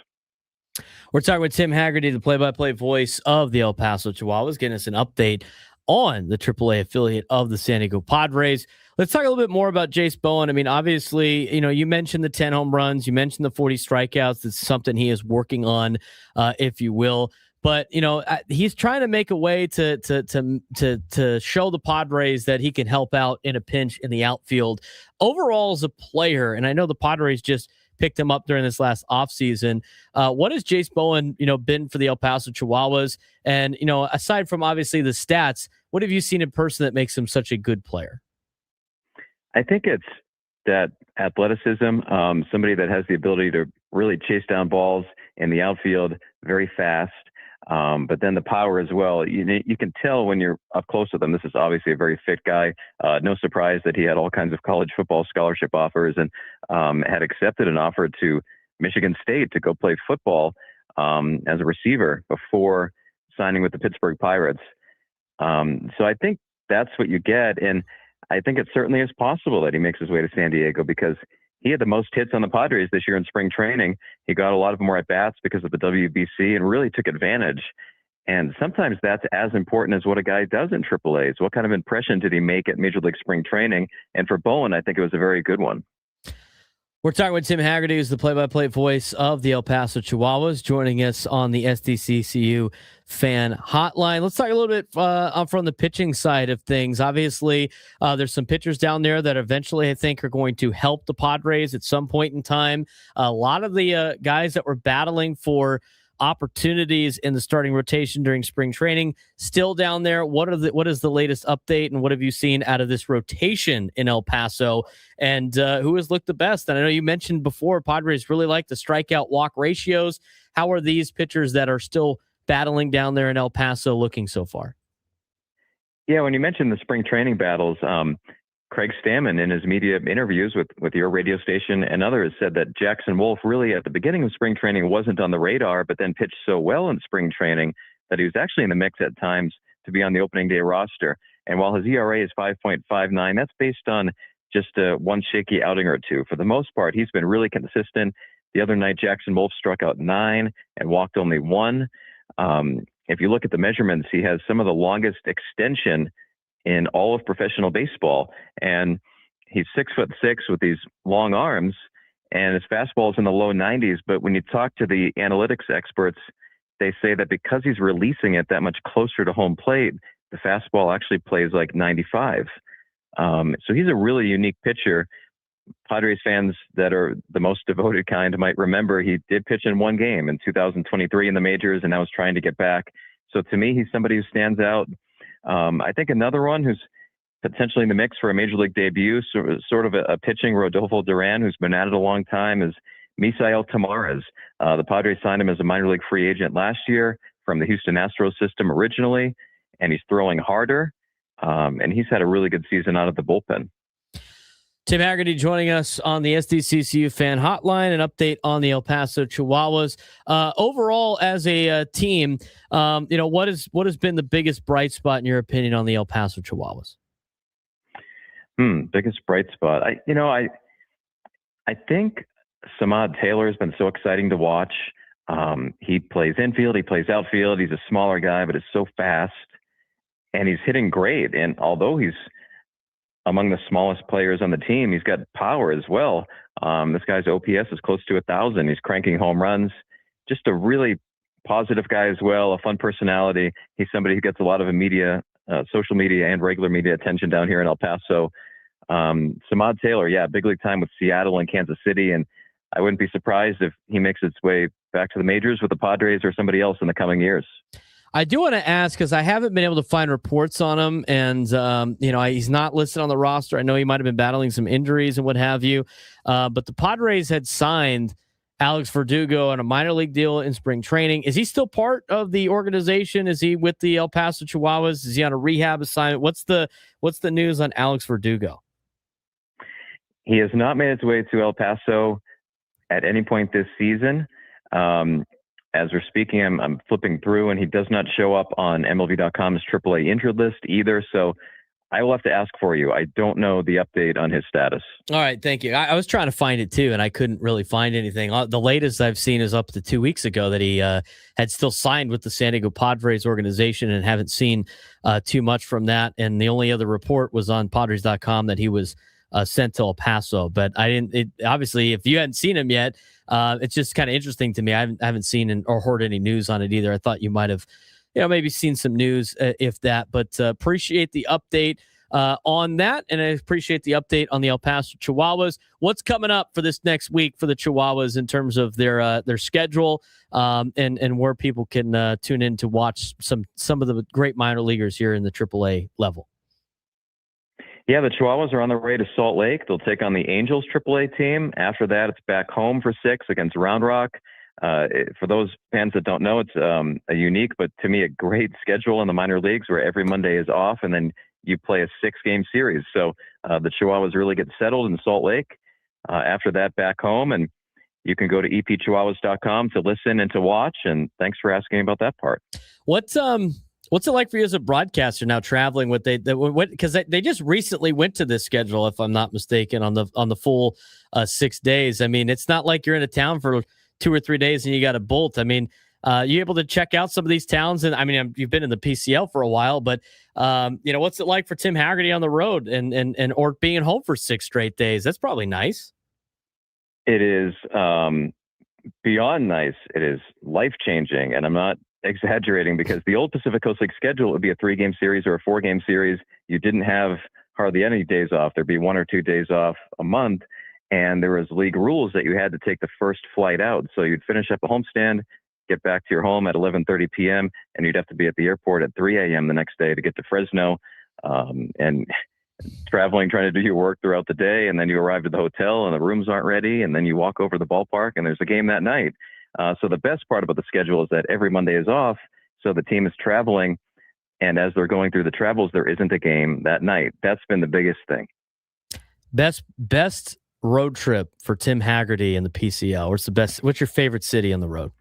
We're talking with Tim Hagerty, the play-by-play voice of the El Paso Chihuahuas, getting us an update on the AAA affiliate of the San Diego Padres. Let's talk a little bit more about Jace Bowen. I mean, obviously, you mentioned the 10 home runs, you mentioned the 40 strikeouts. It's something he is working on, if you will. But he's trying to make a way to show the Padres that he can help out in a pinch in the outfield. Overall, as a player, and I know the Padres just picked him up during this last offseason. What has Jace Bowen, been for the El Paso Chihuahuas? And aside from obviously the stats, what have you seen in person that makes him such a good player? I think it's that athleticism, somebody that has the ability to really chase down balls in the outfield very fast. But then the power as well. You can tell when you're up close with him. This is obviously a very fit guy. No surprise that he had all kinds of college football scholarship offers and had accepted an offer to Michigan State to go play football as a receiver before signing with the Pittsburgh Pirates. So I think that's what you get. And I think it certainly is possible that he makes his way to San Diego because he had the most hits on the Padres this year in spring training. He got a lot of more at-bats because of the WBC and really took advantage. And sometimes that's as important as what a guy does in AAA. What kind of impression did he make at Major League Spring Training? And for Bowen, I think it was a very good one. We're talking with Tim Hagerty, who's the play-by-play voice of the El Paso Chihuahuas, joining us on the SDCCU fan hotline. Let's talk a little bit from the pitching side of things. Obviously, there's some pitchers down there that eventually I think are going to help the Padres at some point in time. A lot of the guys that were battling for opportunities in the starting rotation during spring training still down there. What is the latest update, and what have you seen out of this rotation in El Paso, and who has looked the best? And I know you mentioned before Padres really like the strikeout walk ratios. How are these pitchers that are still battling down there in El Paso looking so far? Yeah, when you mentioned the spring training battles, Craig Stammen in his media interviews with your radio station and others said that Jackson Wolf really at the beginning of spring training wasn't on the radar, but then pitched so well in spring training that he was actually in the mix at times to be on the opening day roster. And while his ERA is 5.59, that's based on just one shaky outing or two. For the most part, he's been really consistent. The other night, Jackson Wolf struck out 9 and walked only 1. If you look at the measurements, he has some of the longest extension in all of professional baseball. And he's 6'6" with these long arms, and his fastball is in the low 90s. But when you talk to the analytics experts, they say that because he's releasing it that much closer to home plate, the fastball actually plays like 95. So he's a really unique pitcher. Padres fans that are the most devoted kind might remember he did pitch in one game in 2023 in the majors, and now is trying to get back. So to me, he's somebody who stands out. I think another one who's potentially in the mix for a major league debut, sort of a pitching Rodolfo Duran, who's been at it a long time, is Misael Tamarez. The Padres signed him as a minor league free agent last year from the Houston Astros system originally, and he's throwing harder, and he's had a really good season out of the bullpen. Tim Hagerty joining us on the SDCCU fan hotline, an update on the El Paso Chihuahuas. Overall, as a team, what has been the biggest bright spot in your opinion on the El Paso Chihuahuas? Biggest bright spot. I think Samad Taylor has been so exciting to watch. He plays infield, he plays outfield. He's a smaller guy, but is so fast, and he's hitting great. And although he's among the smallest players on the team, he's got power as well. This guy's OPS is close to 1,000. He's cranking home runs. Just a really positive guy as well, a fun personality. He's somebody who gets a lot of media, social media and regular media attention down here in El Paso. Samad Taylor, big league time with Seattle and Kansas City, and I wouldn't be surprised if he makes its way back to the majors with the Padres or somebody else in the coming years. I do want to ask, because I haven't been able to find reports on him, and he's not listed on the roster. I know he might have been battling some injuries and what have you, but the Padres had signed Alex Verdugo on a minor league deal in spring training. Is he still part of the organization? Is he with the El Paso Chihuahuas? Is he on a rehab assignment? What's the news on Alex Verdugo? He has not made his way to El Paso at any point this season. As we're speaking, I'm flipping through, and he does not show up on MLB.com's AAA injured list either. So I will have to ask for you. I don't know the update on his status. All right, thank you. I was trying to find it too, and I couldn't really find anything. The latest I've seen is up to 2 weeks ago that he had still signed with the San Diego Padres organization, and haven't seen too much from that. And the only other report was on Padres.com that he was sent to El Paso. But I didn't. Obviously, if you hadn't seen him yet, it's just kind of interesting to me. I haven't seen or heard any news on it either. I thought you might have, maybe seen some news if that. But appreciate the update on that, and I appreciate the update on the El Paso Chihuahuas. What's coming up for this next week for the Chihuahuas in terms of their schedule, and where people can tune in to watch some of the great minor leaguers here in the AAA level? Yeah, the Chihuahuas are on their way to Salt Lake. They'll take on the Angels AAA team. After that, it's back home for 6 against Round Rock. For those fans that don't know, it's a unique, but to me, a great schedule in the minor leagues where every Monday is off, and then you play a 6-game series. So the Chihuahuas really get settled in Salt Lake. After that, back home, and you can go to epchihuahuas.com to listen and to watch. And thanks for asking about that part. What's it like for you as a broadcaster now traveling with because they just recently went to this schedule, if I'm not mistaken, on the full 6 days. I mean, it's not like you're in a town for 2 or 3 days and you got to bolt. I mean, you able to check out some of these towns? And I mean, you've been in the PCL for a while, but what's it like for Tim Hagerty on the road and or being at home for 6 straight days? That's probably nice. It is beyond nice. It is life-changing, and I'm not exaggerating, because the old Pacific Coast League schedule would be a 3-game series or a 4-game series. You didn't have hardly any days off. There'd be 1 or 2 days off a month, and there was league rules that you had to take the first flight out. So you'd finish up a homestand, get back to your home at 11:30 p.m., and you'd have to be at the airport at 3 a.m. the next day to get to Fresno, and traveling, trying to do your work throughout the day, and then you arrive at the hotel and the rooms aren't ready, and then you walk over to the ballpark and there's a game that night. So the best part about the schedule is that every Monday is off, so the team is traveling, and as they're going through the travels, there isn't a game that night. That's been the biggest thing. Best road trip for Tim Hagerty in the PCL. What's your favorite city on the road?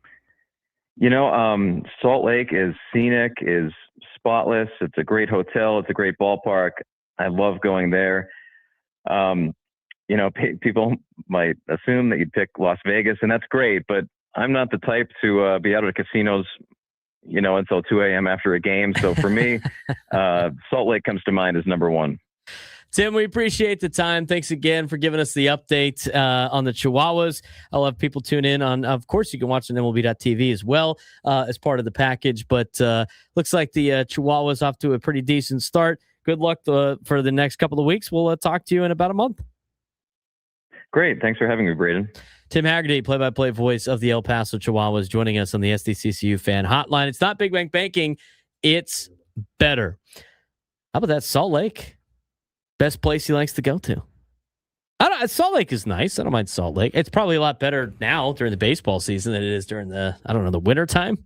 Salt Lake is scenic, is spotless. It's a great hotel. It's a great ballpark. I love going there. People might assume that you'd pick Las Vegas, and that's great, but I'm not the type to be out at casinos, until 2 a.m. after a game. So for me, Salt Lake comes to mind as number one. Tim, we appreciate the time. Thanks again for giving us the update on the Chihuahuas. I'll have people tune in on, of course, you can watch on MLB.tv as well as part of the package. But looks like the Chihuahuas off to a pretty decent start. Good luck for the next couple of weeks. We'll talk to you in about a month. Great. Thanks for having me, Braden. Tim Hagerty, play-by-play voice of the El Paso Chihuahuas, joining us on the SDCCU fan hotline. It's not Big Bank Banking. It's better. How about that? Salt Lake. Best place he likes to go to. Salt Lake is nice. I don't mind Salt Lake. It's probably a lot better now during the baseball season than it is during the winter time.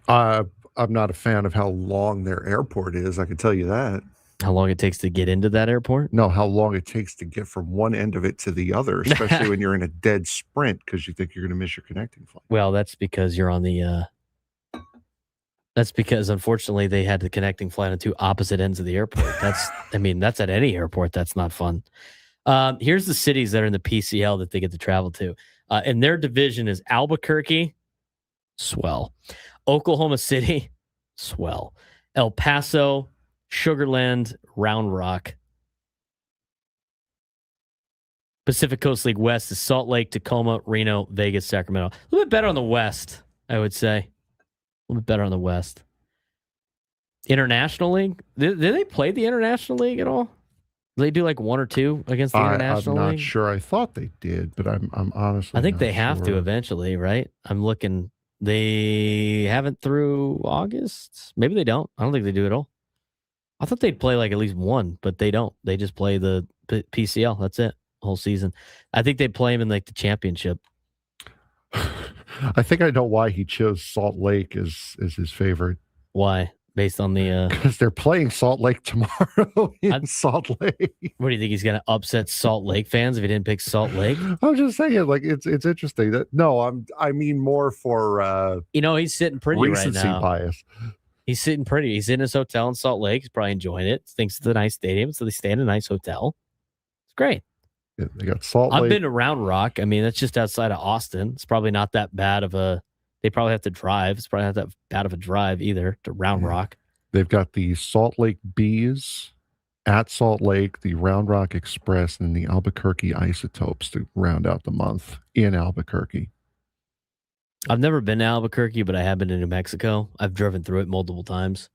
I'm not a fan of how long their airport is. I can tell you that. How long it takes to get into that airport? No, how long it takes to get from one end of it to the other, especially when you're in a dead sprint because you think you're going to miss your connecting flight. Well, that's because you're on the that's because, unfortunately, they had the connecting flight on 2 opposite ends of the airport. That's at any airport. That's not fun. Here's the cities that are in the PCL that they get to travel to. And their division is Albuquerque, swell. Oklahoma City, swell. El Paso, Sugarland, Round Rock. Pacific Coast League West is Salt Lake, Tacoma, Reno, Vegas, Sacramento. A little bit better on the West, I would say. A little bit better on the West. International League? Did they play the International League at all? Do they do like 1 or 2 against the International League? I'm not sure. I thought they did, but I'm honestly I think they have sure. to eventually, right? I'm looking. They haven't through August. Maybe they don't. I don't think they do at all. I thought they'd play like at least 1, but they don't. They just play the PCL. That's it. Whole season. I think they play him in like the championship. I think I know why he chose Salt Lake as his favorite. Why? Based on the because they're playing Salt Lake tomorrow in Salt Lake. What do you think, he's going to upset Salt Lake fans if he didn't pick Salt Lake? I'm just saying, like it's interesting that I mean more for he's sitting pretty recency right now. bias. He's sitting pretty. He's in his hotel in Salt Lake. He's probably enjoying it. Thinks it's a nice stadium, so they stay in a nice hotel. It's great. Yeah, they got Salt Lake. I've been to Round Rock. I mean, that's just outside of Austin. It's probably not that bad of a. They probably have to drive. It's probably not that bad of a drive either to Round Rock. They've got the Salt Lake Bees at Salt Lake, the Round Rock Express, and the Albuquerque Isotopes to round out the month in Albuquerque. I've never been to Albuquerque, but I have been to New Mexico. I've driven through it multiple times.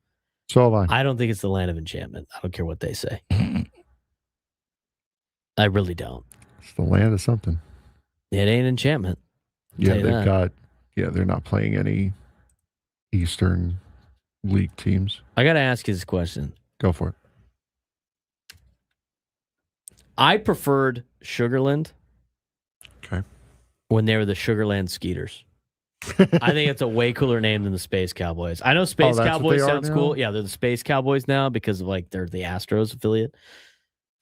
So have I. I don't think it's the land of enchantment. I don't care what they say. I really don't. It's the land of something. It ain't enchantment. Yeah, they've got. Yeah, they're not playing any Eastern League teams. I got to ask you this question. Go for it. I preferred Sugarland. Okay. When they were the Sugarland Skeeters. I think it's a way cooler name than the Space Cowboys. I know Space Cowboys sounds cool. Yeah, they're the Space Cowboys now because of like they're the Astros affiliate.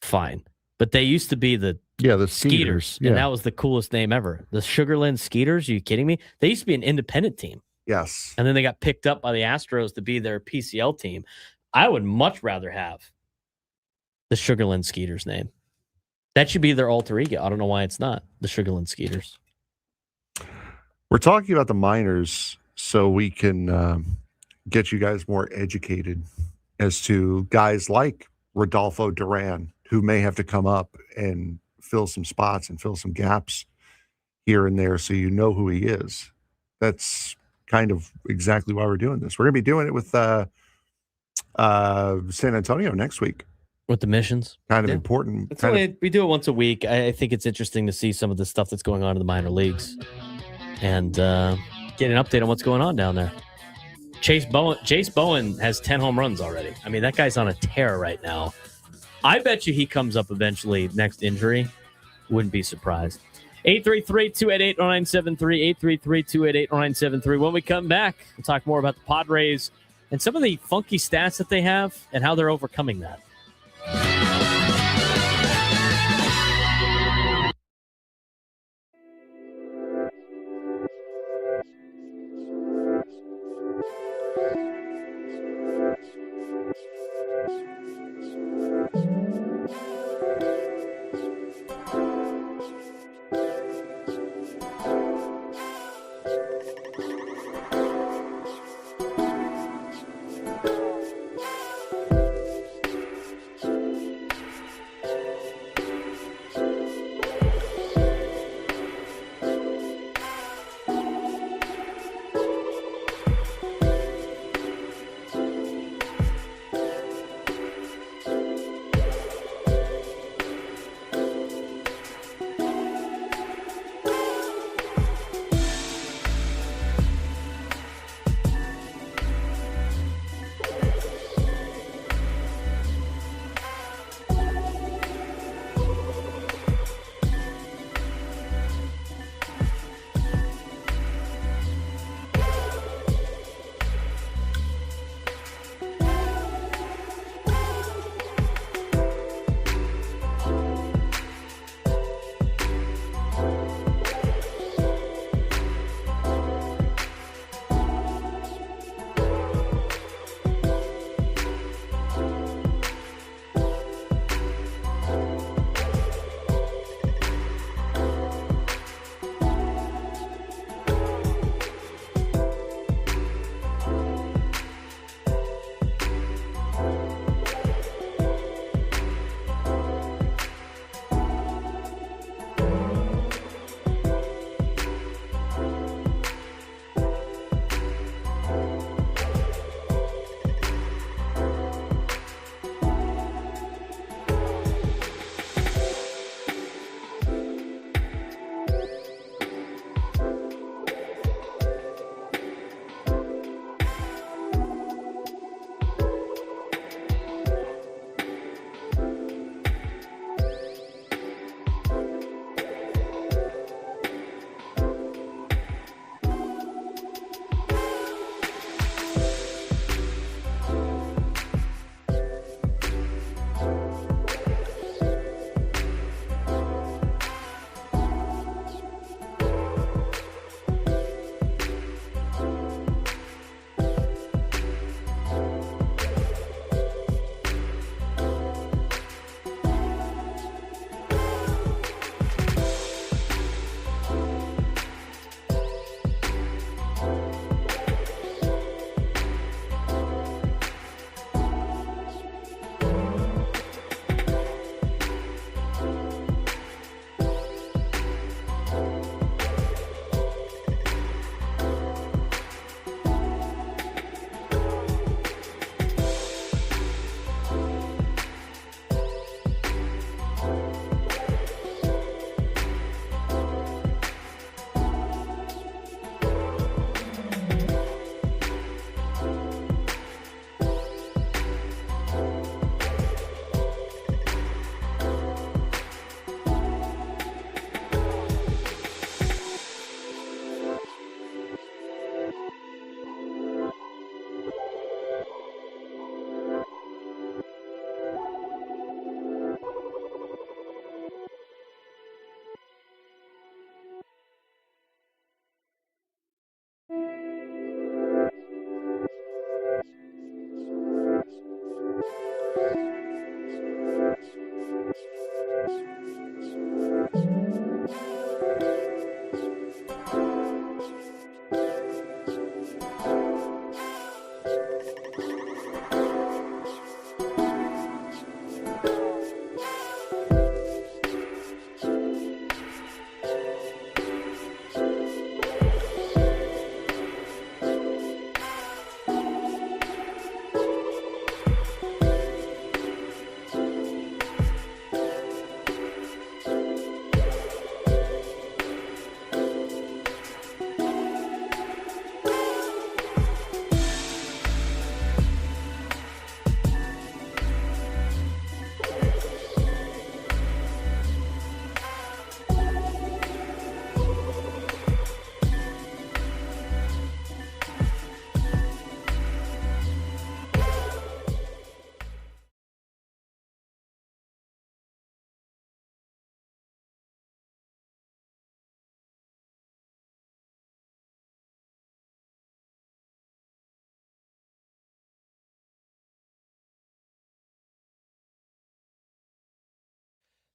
Fine. But they used to be the Skeeters. Yeah. And that was the coolest name ever. The Sugarland Skeeters, are you kidding me? They used to be an independent team. Yes. And then they got picked up by the Astros to be their PCL team. I would much rather have the Sugarland Skeeters name. That should be their alter ego. I don't know why it's not the Sugarland Skeeters. We're talking about the minors so we can get you guys more educated as to guys like Rodolfo Duran, who may have to come up and fill some spots and fill some gaps here and there so you know who he is. That's kind of exactly why we're doing this. We're going to be doing it with San Antonio next week. With the missions. Kind of important. We do it once a week. I think it's interesting to see some of the stuff that's going on in the minor leagues and get an update on what's going on down there. Chase Bowen has 10 home runs already. I mean, that guy's on a tear right now. I bet you he comes up eventually next injury. Wouldn't be surprised. 833-288-0973, 833-288-0973. When we come back, we'll talk more about the Padres and some of the funky stats that they have and how they're overcoming that.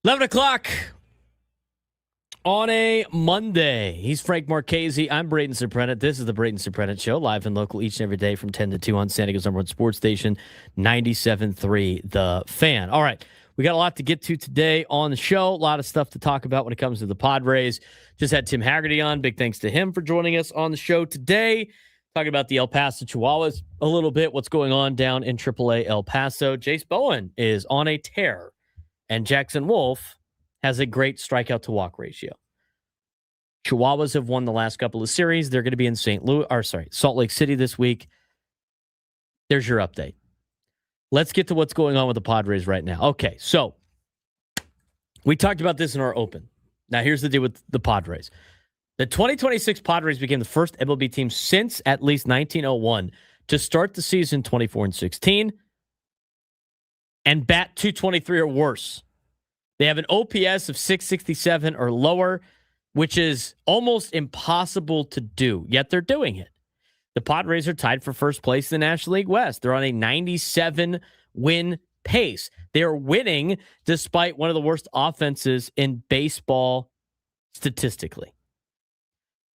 11 o'clock on a Monday. He's Frank Marchese. I'm Braden Surprenant. This is the Braden Surprenant Show, live and local each and every day from 10 to 2 on San Diego's number one sports station, 97.3 The Fan. All right, we got a lot to get to today on the show. A lot of stuff to talk about when it comes to the Padres. Just had Tim Hagerty on. Big thanks to him for joining us on the show today. Talking about the El Paso Chihuahuas a little bit, what's going on down in AAA El Paso. Jace Bowen is on a tear, and Jackson Wolf has a great strikeout to walk ratio. Chihuahuas have won the last couple of series. They're going to be in Salt Lake City this week. There's your update. Let's get to what's going on with the Padres right now. Okay, so we talked about this in our open. Now here's the deal with the Padres. The 2026 Padres became the first MLB team since at least 1901 to start the season 24-16 and bat .223 or worse. They have an OPS of 667 or lower, which is almost impossible to do, yet they're doing it. The Padres are tied for first place in the National League West. They're on a 97-win pace. They're winning despite one of the worst offenses in baseball statistically.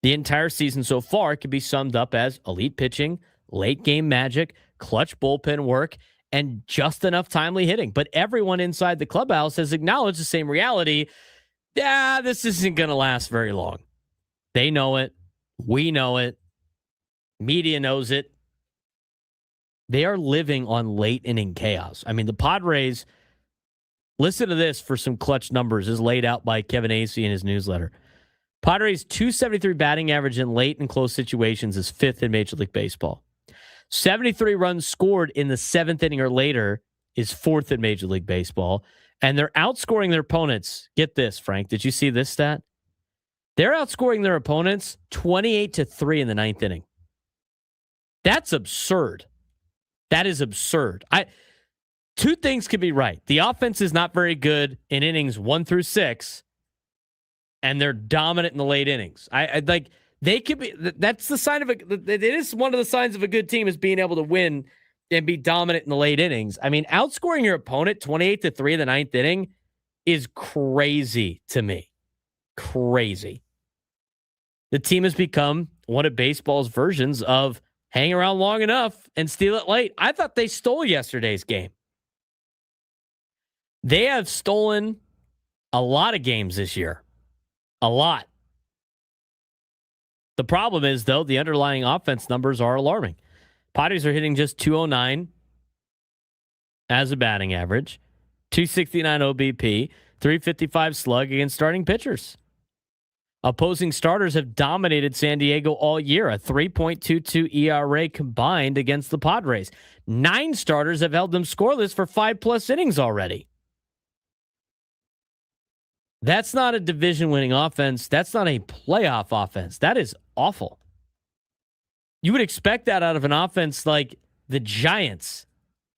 The entire season so far can be summed up as elite pitching, late game magic, clutch bullpen work, and just enough timely hitting. But everyone inside the clubhouse has acknowledged the same reality. Yeah, this isn't going to last very long. They know it. We know it. Media knows it. They are living on late inning chaos. I mean, the Padres, listen to this for some clutch numbers, is laid out by Kevin Acee in his newsletter. Padres' .273 batting average in late and close situations is fifth in Major League Baseball. 73 runs scored in the seventh inning or later is fourth in Major League Baseball. And they're outscoring their opponents. Get this, Frank. Did you see this stat? They're outscoring their opponents 28-3 in the ninth inning. That's absurd. That is absurd. Two things could be right. The offense is not very good in innings 1 through 6, and they're dominant in the late innings. I like they could be. That's the sign of it is one of the signs of a good team is being able to win and be dominant in the late innings. I mean, outscoring your opponent 28-3 in the ninth inning is crazy to me. Crazy. The team has become one of baseball's versions of hang around long enough and steal it late. I thought they stole yesterday's game. They have stolen a lot of games this year. A lot. The problem is, though, the underlying offense numbers are alarming. Padres are hitting just .209 as a batting average, .269 OBP, .355 slug against starting pitchers. Opposing starters have dominated San Diego all year, a 3.22 ERA combined against the Padres. 9 starters have held them scoreless for 5+ innings already. That's not a division-winning offense. That's not a playoff offense. That is awful. You would expect that out of an offense like the Giants,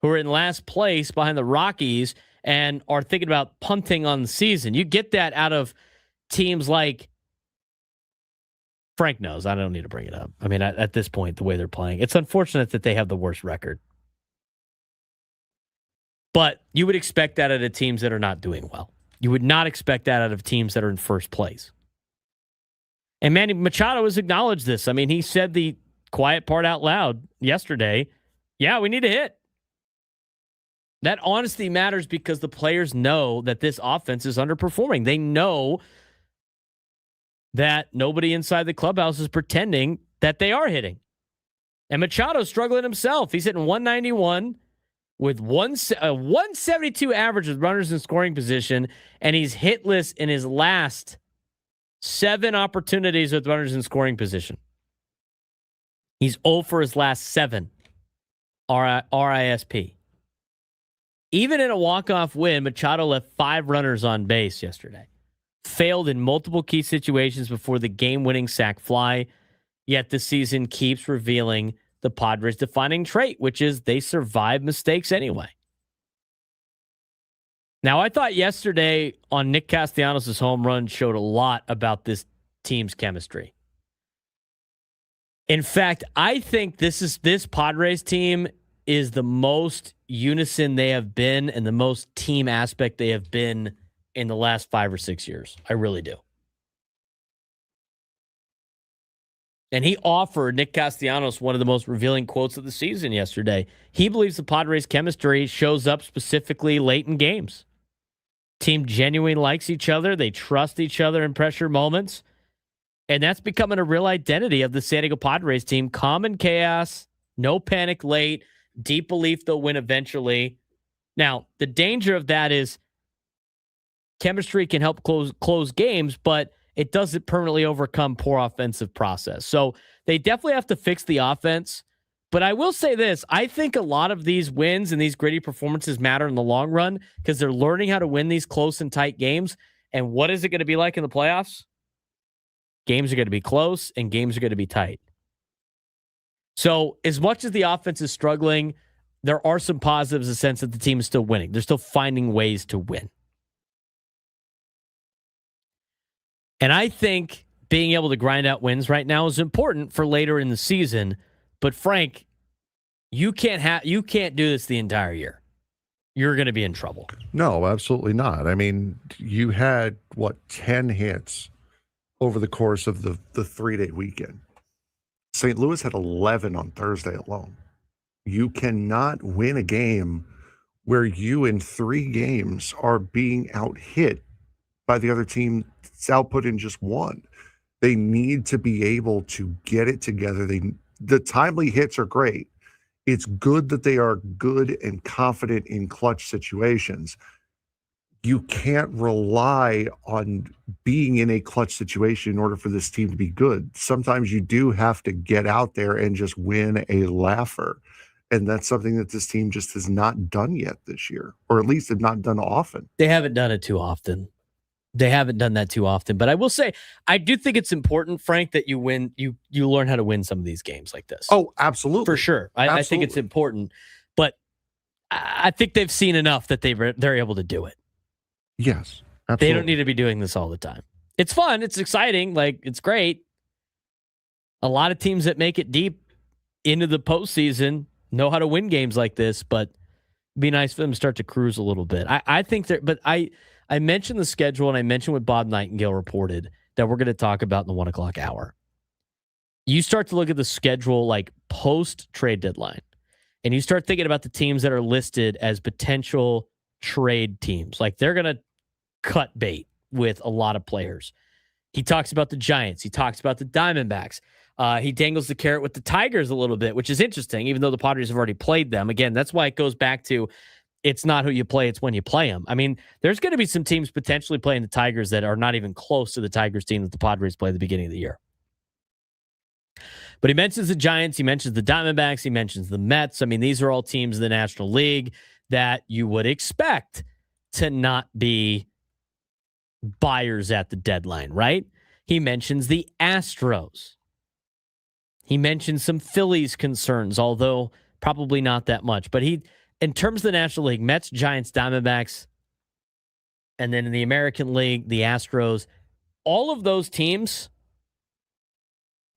who are in last place behind the Rockies and are thinking about punting on the season. You get that out of teams like Frank knows. I don't need to bring it up. I mean, at this point, the way they're playing, it's unfortunate that they have the worst record. But you would expect that out of teams that are not doing well. You would not expect that out of teams that are in first place. And Manny Machado has acknowledged this. I mean, he said the quiet part out loud yesterday. Yeah, we need to hit. That honesty matters because the players know that this offense is underperforming. They know that nobody inside the clubhouse is pretending that they are hitting. And Machado's struggling himself. He's hitting 191 with 172 average with runners in scoring position, and he's hitless in his last 7 opportunities with runners in scoring position. He's 0 for his last 7 RISP. Even in a walk-off win, Machado left 5 runners on base yesterday. Failed in multiple key situations before the game-winning sac fly, yet the season keeps revealing the Padres' defining trait, which is they survive mistakes anyway. Now, I thought yesterday on Nick Castellanos' home run showed a lot about this team's chemistry. In fact, I think this Padres team is the most unison they have been and the most team aspect they have been in the last 5 or 6 years. I really do. And he offered Nick Castellanos one of the most revealing quotes of the season yesterday. He believes the Padres' chemistry shows up specifically late in games. Team genuinely likes each other. They trust each other in pressure moments. And that's becoming a real identity of the San Diego Padres team. Calm in chaos, no panic late, deep belief they'll win eventually. Now, the danger of that is chemistry can help close games, but it doesn't permanently overcome poor offensive process. So they definitely have to fix the offense. But I will say this, I think a lot of these wins and these gritty performances matter in the long run because they're learning how to win these close and tight games. And what is it going to be like in the playoffs? Games are going to be close and games are going to be tight. So as much as the offense is struggling, there are some positives in the sense that the team is still winning. They're still finding ways to win. And I think being able to grind out wins right now is important for later in the season. But Frank, you can't do this the entire year. You're going to be in trouble. No, absolutely not. I mean, you had 10 hits over the course of the 3-day weekend. St. Louis had 11 on Thursday alone. You cannot win a game where you in 3 games are being out-hit by the other team's output in just 1. They need to be able to get it together. The timely hits are great. It's good that they are good and confident in clutch situations. You can't rely on being in a clutch situation in order for this team to be good. Sometimes you do have to get out there and just win a laugher. And that's something that this team just has not done yet this year, or at least have not done often. They haven't done it too often. They haven't done that too often. But I will say, I do think it's important, Frank, that you win. You learn how to win some of these games like this. Oh, absolutely. For sure. I think it's important. But I think they've seen enough that they're able to do it. Yes, absolutely. They don't need to be doing this all the time. It's fun. It's exciting. Like, it's great. A lot of teams that make it deep into the postseason know how to win games like this, but it'd be nice for them to start to cruise a little bit. I think but I mentioned the schedule, and I mentioned what Bob Nightingale reported that we're going to talk about in the 1 o'clock hour. You start to look at the schedule like post-trade deadline, and you start thinking about the teams that are listed as potential trade teams. Like, they're going to cut bait with a lot of players. He talks about the Giants. He talks about the Diamondbacks. He dangles the carrot with the Tigers a little bit, which is interesting, even though the Padres have already played them. Again, that's why it goes back to it's not who you play, it's when you play them. I mean, there's going to be some teams potentially playing the Tigers that are not even close to the Tigers team that the Padres play at the beginning of the year. But he mentions the Giants, he mentions the Diamondbacks, he mentions the Mets. I mean, these are all teams in the National League that you would expect to not be buyers at the deadline, right? He mentions the Astros. He mentions some Phillies concerns, although probably not that much. But in terms of the National League, Mets, Giants, Diamondbacks, and then in the American League, the Astros, all of those teams,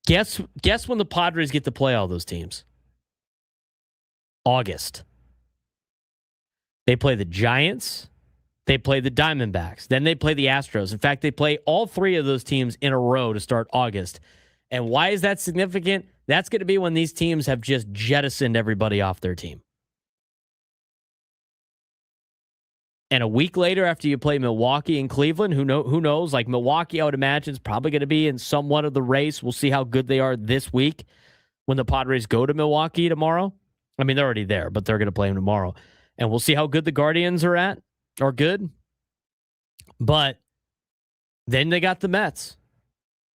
guess when the Padres get to play all those teams? August. They play the Giants, they play the Diamondbacks, then they play the Astros. In fact, they play all 3 of those teams in a row to start August. And why is that significant? That's going to be when these teams have just jettisoned everybody off their team. And a week later, after you play Milwaukee and Cleveland, who knows? Like, Milwaukee, I would imagine, is probably going to be in somewhat of the race. We'll see how good they are this week when the Padres go to Milwaukee tomorrow. I mean, they're already there, but they're going to play them tomorrow. And we'll see how good the Guardians are good. But then they got the Mets.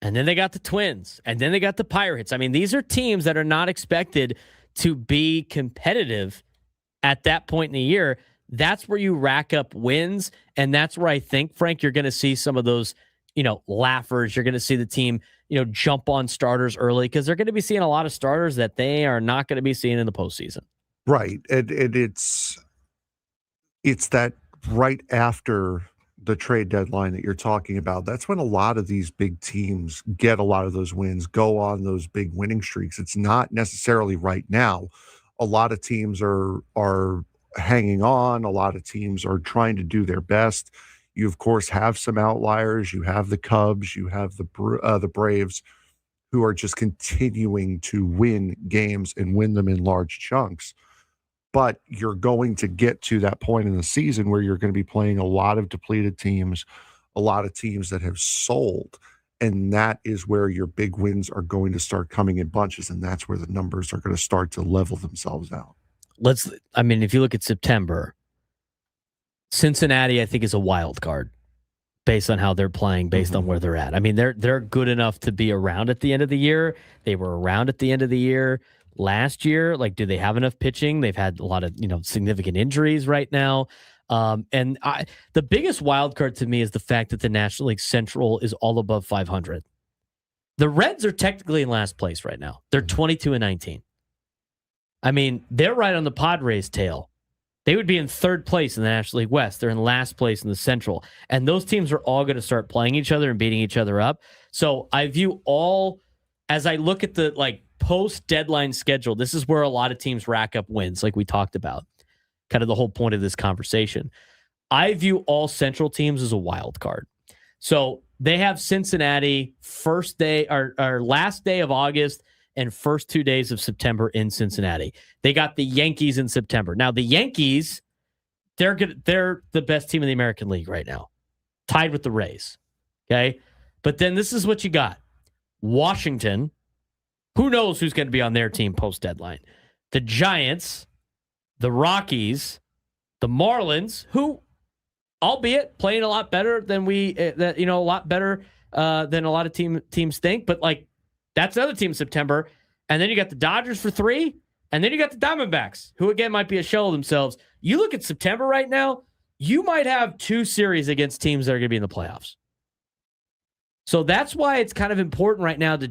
And then they got the Twins. And then they got the Pirates. I mean, these are teams that are not expected to be competitive at that point in the year. That's where you rack up wins. And that's where I think, Frank, you're going to see some of those, laughers. You're going to see the team, jump on starters early because they're going to be seeing a lot of starters that they are not going to be seeing in the postseason. Right. And it's that right after the trade deadline that you're talking about. That's when a lot of these big teams get a lot of those wins, go on those big winning streaks. It's not necessarily right now. A lot of teams are hanging on. A lot of teams are trying to do their best. You, of course, have some outliers. You have the Cubs. You have the Braves, who are just continuing to win games and win them in large chunks. But you're going to get to that point in the season where you're going to be playing a lot of depleted teams, a lot of teams that have sold. And that is where your big wins are going to start coming in bunches. And that's where the numbers are going to start to level themselves out. If you look at September, Cincinnati, I think, is a wild card based on how they're playing, based on where they're at. I mean, they're good enough to be around at the end of the year. They were around at the end of the year last year. Like, do they have enough pitching? They've had a lot of, significant injuries right now. The biggest wild card to me is the fact that the National League Central is all above 500. The Reds are technically in last place right now. They're 22-19. I mean, they're right on the Padres' tail. They would be in third place in the National League West. They're in last place in the Central. And those teams are all going to start playing each other and beating each other up. So I view as I look at the post-deadline schedule, this is where a lot of teams rack up wins, like we talked about. Kind of the whole point of this conversation. I view all Central teams as a wild card. So they have Cincinnati first day or last day of August and first 2 days of September in Cincinnati. They got the Yankees in September. Now the Yankees, they're the best team in the American League right now, tied with the Rays. Okay, but then this is what you got: Washington. Who knows who's going to be on their team post deadline? The Giants, the Rockies, the Marlins, who, albeit playing a lot better than a lot better than a lot of teams think, but that's another team in September. And then you got the Dodgers for 3, and then you got the Diamondbacks, who again might be a shell of themselves. You look at September right now, you might have 2 series against teams that are going to be in the playoffs. So that's why it's kind of important right now to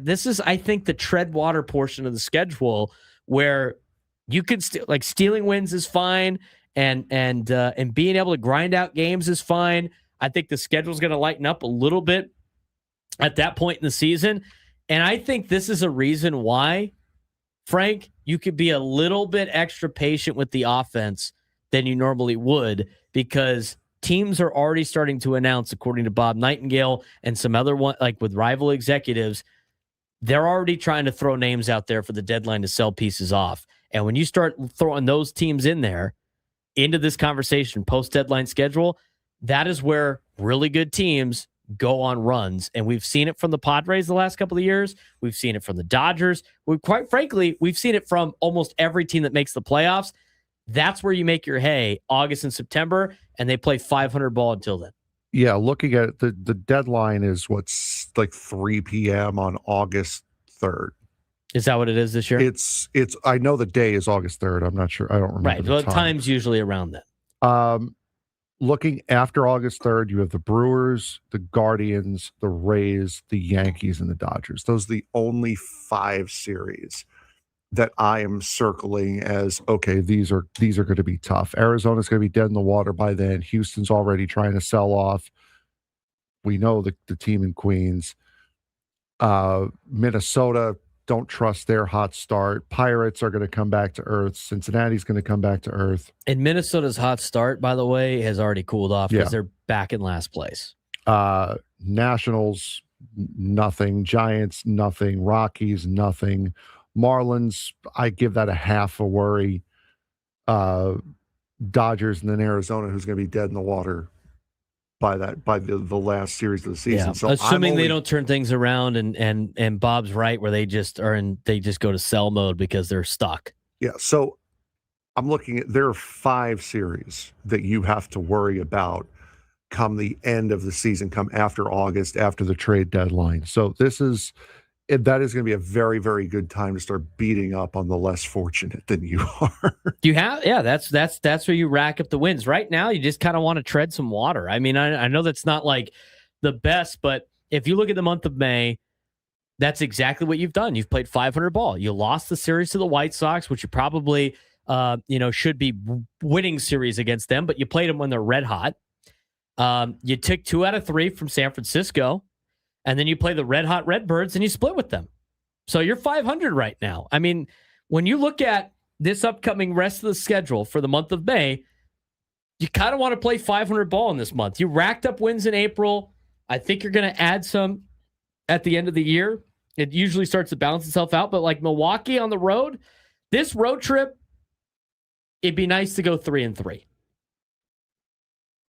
this is, I think, the tread water portion of the schedule where you can stealing wins is fine, and being able to grind out games is fine. I think the schedule's going to lighten up a little bit at that point in the season. And I think this is a reason why, Frank, you could be a little bit extra patient with the offense than you normally would, because teams are already starting to announce, according to Bob Nightingale and some other one, with rival executives, they're already trying to throw names out there for the deadline to sell pieces off. And when you start throwing those teams in there into this conversation, post-deadline schedule, that is where really good teams go on runs. And we've seen it from the Padres the last couple of years. We've seen it from the Dodgers. Quite frankly, we've seen it from almost every team that makes the playoffs. That's where you make your hay, August and September, and they play 500 ball until then. Yeah, looking at it, the deadline is 3 p.m. on August 3rd. Is that what it is this year? It's. I know the day is August 3rd. I'm not sure. I don't remember. Right. Well, the time's usually around then. Looking after August 3rd, you have the Brewers, the Guardians, the Rays, the Yankees, and the Dodgers. Those are the only 5 series that I am circling as, okay, these are going to be tough. Arizona's going to be dead in the water by then. Houston's already trying to sell off. We know the team in Queens. Minnesota, don't trust their hot start. Pirates are going to come back to earth. Cincinnati's going to come back to earth. And Minnesota's hot start, by the way, has already cooled off because they're back in last place. Nationals, nothing. Giants, nothing. Rockies, nothing. Marlins, I give that a half a worry. Dodgers, and then Arizona, who's going to be dead in the water by the last series of the season. Yeah. So assuming they don't turn things around, and Bob's right where they just go to sell mode because they're stuck. Yeah. So I'm looking at, there are 5 series that you have to worry about come the end of the season, come after August, after the trade deadline. So that is going to be a very, very good time to start beating up on the less fortunate than you are. That's where you rack up the wins. Right now, you just kind of want to tread some water. I mean, I know that's not the best, but if you look at the month of May, that's exactly what you've done. You've played 500 ball. You lost the series to the White Sox, which you probably, should be winning series against them, but you played them when they're red hot. You took 2 out of 3 from San Francisco. And then you play the red-hot Redbirds, and you split with them. So you're 500 right now. I mean, when you look at this upcoming rest of the schedule for the month of May, you kind of want to play 500 ball in this month. You racked up wins in April. I think you're going to add some at the end of the year. It usually starts to balance itself out, but like Milwaukee on the road, this road trip, it'd be nice to go 3-3.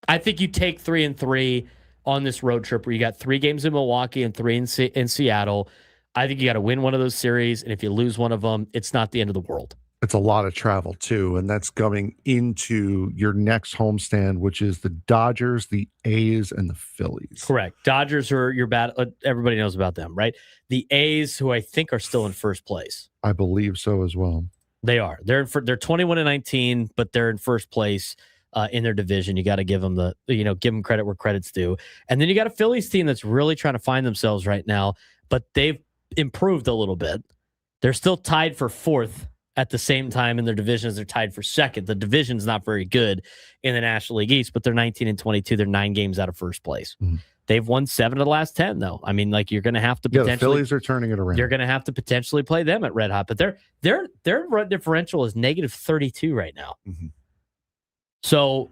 I think you take 3-3 on this road trip where you got 3 games in Milwaukee and 3 in Seattle. I think you got to win one of those series, and if you lose one of them, it's not the end of the world. It's a lot of travel, too, and that's going into your next homestand, which is the Dodgers, the A's, and the Phillies. Correct. Dodgers are your bad. Everybody knows about them, right? The A's, who I think are still in first place. I believe so as well. They are. They're 21-19, but they're in first place in their division. You got to give them give them credit where credit's due. And then you got a Phillies team that's really trying to find themselves right now, but they've improved a little bit. They're still tied for 4th. At the same time in their divisions, they're tied for 2nd. The division's not very good in the National League East, but they're 19-22. They're 9 games out of first place. Mm-hmm. They've won 7 of the last 10, though. I mean, like, you're going to have to potentially. The Phillies are turning it around. You're going to have to potentially play them at red hot, but their run differential is -32 right now. Mm-hmm. So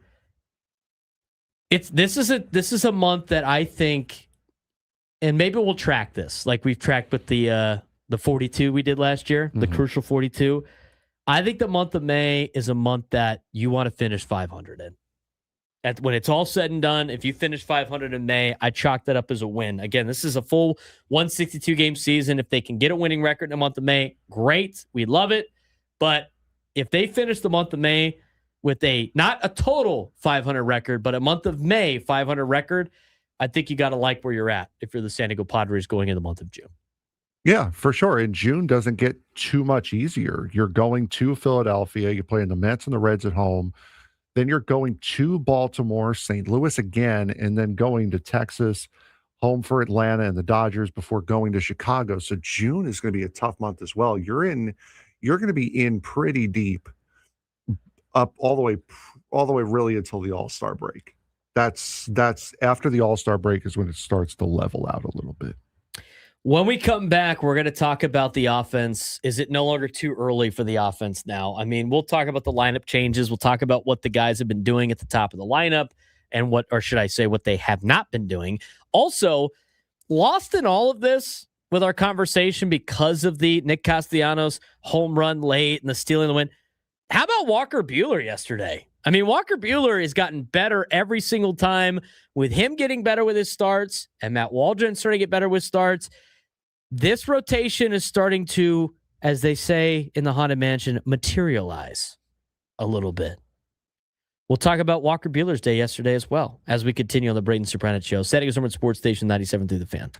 this is a month that I think, and maybe we'll track this like we've tracked with the 42 we did last year, the crucial 42. I think the month of May is a month that you want to finish 500 in. When it's all said and done, if you finish 500 in May, I chalk that up as a win. Again, this is a full 162-game season. If they can get a winning record in the month of May, great. We love it. But if they finish the month of May with not a total 500 record, but a month of May 500 record, I think you got to like where you're at if you're the San Diego Padres going in the month of June. Yeah, for sure. And June doesn't get too much easier. You're going to Philadelphia. You're playing the Mets and the Reds at home. Then you're going to Baltimore, St. Louis again, and then going to Texas, home for Atlanta and the Dodgers before going to Chicago. So June is going to be a tough month as well. You're going to be in pretty deep up all the way really until the All-Star break. That's after the All-Star break is when it starts to level out a little bit. When we come back, we're going to talk about the offense. Is it no longer too early for the offense now? I mean, we'll talk about the lineup changes. We'll talk about what the guys have been doing at the top of the lineup and what they have not been doing. Also, lost in all of this with our conversation because of the Nick Castellanos home run late and the stealing the win. How about Walker Buehler yesterday? I mean, Walker Buehler has gotten better every single time with him getting better with his starts and Matt Waldron starting to get better with starts. This rotation is starting to, as they say in the Haunted Mansion, materialize a little bit. We'll talk about Walker Buehler's day yesterday as well as we continue on the Braden Surprenant Show. San Diego's number one sports station, 97 through the Fan.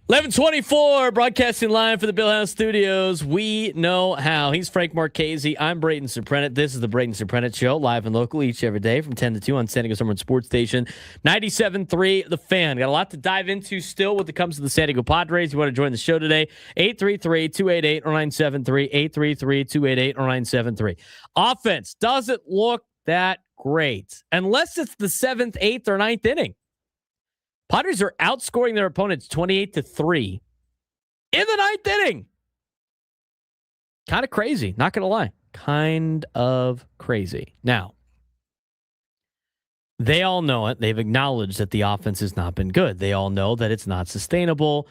.1124, broadcasting live for the Bill House Studios. We know how. He's Frank Marchese. I'm Braden Surprenant. This is the Braden Surprenant Show, live and local each every day from 10 to 2 on San Diego's number one sports station, 97.3 The Fan. Got a lot to dive into still when it comes to the San Diego Padres. You want to join the show today, 833-288-0973, 833-288-0973. Offense doesn't look that great unless it's the 7th, 8th, or 9th inning. Padres are outscoring their opponents 28-3 in the 9th inning. Kind of crazy, not going to lie. Kind of crazy. Now, they all know it. They've acknowledged that the offense has not been good. They all know that it's not sustainable,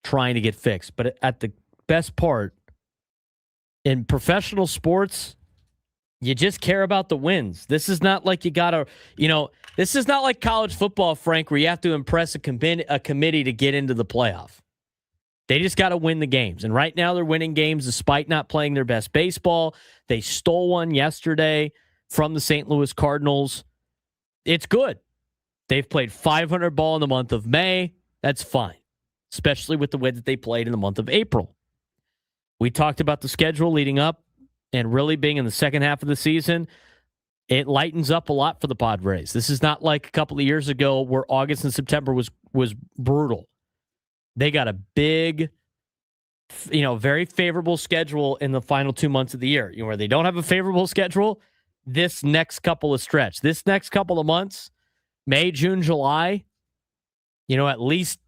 trying to get fixed. But at the best part, in professional sports, you just care about the wins. This is not like you got to, this is not like college football, Frank, where you have to impress a committee to get into the playoff. They just got to win the games. And right now they're winning games despite not playing their best baseball. They stole one yesterday from the St. Louis Cardinals. It's good. They've played .500 ball in the month of May. That's fine, especially with the way that they played in the month of April. We talked about the schedule leading up and really being in the second half of the season. It lightens up a lot for the Padres. This is not like a couple of years ago where August and September was brutal. They got a big, very favorable schedule in the final 2 months of the year. Where they don't have a favorable schedule, this next couple of stretch, this next couple of months, May, June, July, at least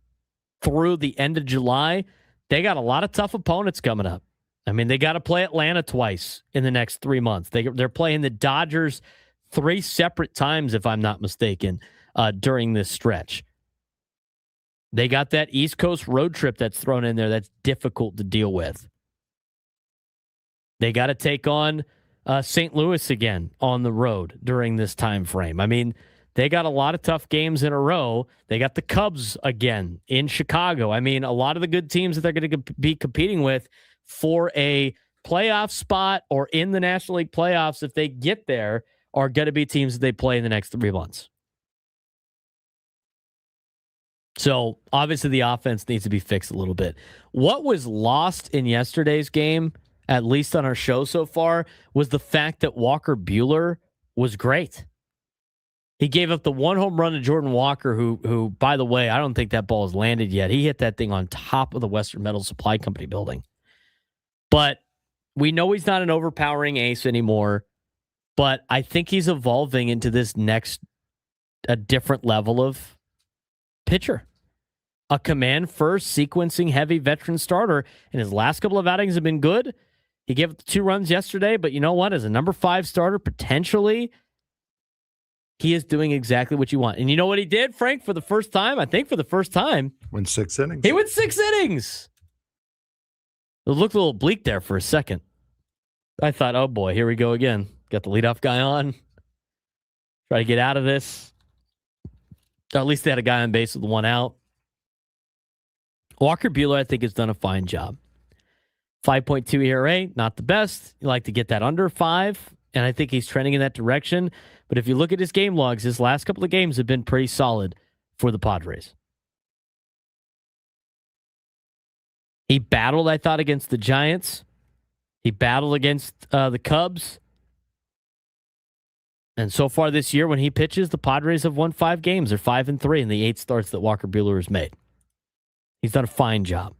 through the end of July, they got a lot of tough opponents coming up. I mean, they got to play Atlanta twice in the next 3 months. They're playing the Dodgers 3 separate times, if I'm not mistaken, during this stretch. They got that East Coast road trip that's thrown in there that's difficult to deal with. They got to take on St. Louis again on the road during this time frame. I mean, they got a lot of tough games in a row. They got the Cubs again in Chicago. I mean, a lot of the good teams that they're going to be competing with for a playoff spot or in the National League playoffs, if they get there, are going to be teams that they play in the next 3 months. So, obviously, the offense needs to be fixed a little bit. What was lost in yesterday's game, at least on our show so far, was the fact that Walker Buehler was great. He gave up the 1 home run to Jordan Walker, who, by the way, I don't think that ball has landed yet. He hit that thing on top of the Western Metal Supply Company building. But we know he's not an overpowering ace anymore. But I think he's evolving into this a different level of pitcher. A command first, sequencing heavy veteran starter. And his last couple of outings have been good. He gave up the 2 runs yesterday, but you know what? As a number 5 starter, potentially, he is doing exactly what you want. And you know what he did, Frank, for the first time? I think for the first time. Went 6 innings. He went 6 innings. It looked a little bleak there for a second. I thought, oh boy, here we go again. Got the leadoff guy on. Try to get out of this. At least they had a guy on base with one out. Walker Buehler, I think, has done a fine job. 5.2 ERA, not the best. You like to get that under 5, and I think he's trending in that direction. But if you look at his game logs, his last couple of games have been pretty solid for the Padres. He battled, I thought, against the Giants. He battled against the Cubs. And so far this year, when he pitches, the Padres have won 5 games. They're 5-3 in the 8 starts that Walker Buehler has made. He's done a fine job.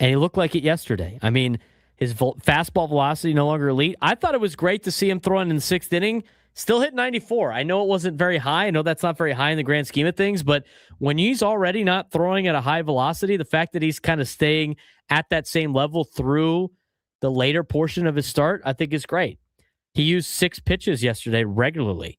And he looked like it yesterday. I mean, his fastball velocity no longer elite. I thought it was great to see him throwing in the 6th inning. Still hit 94. I know it wasn't very high. I know that's not very high in the grand scheme of things. But when he's already not throwing at a high velocity, the fact that he's kind of staying at that same level through the later portion of his start, I think is great. He used 6 pitches yesterday regularly.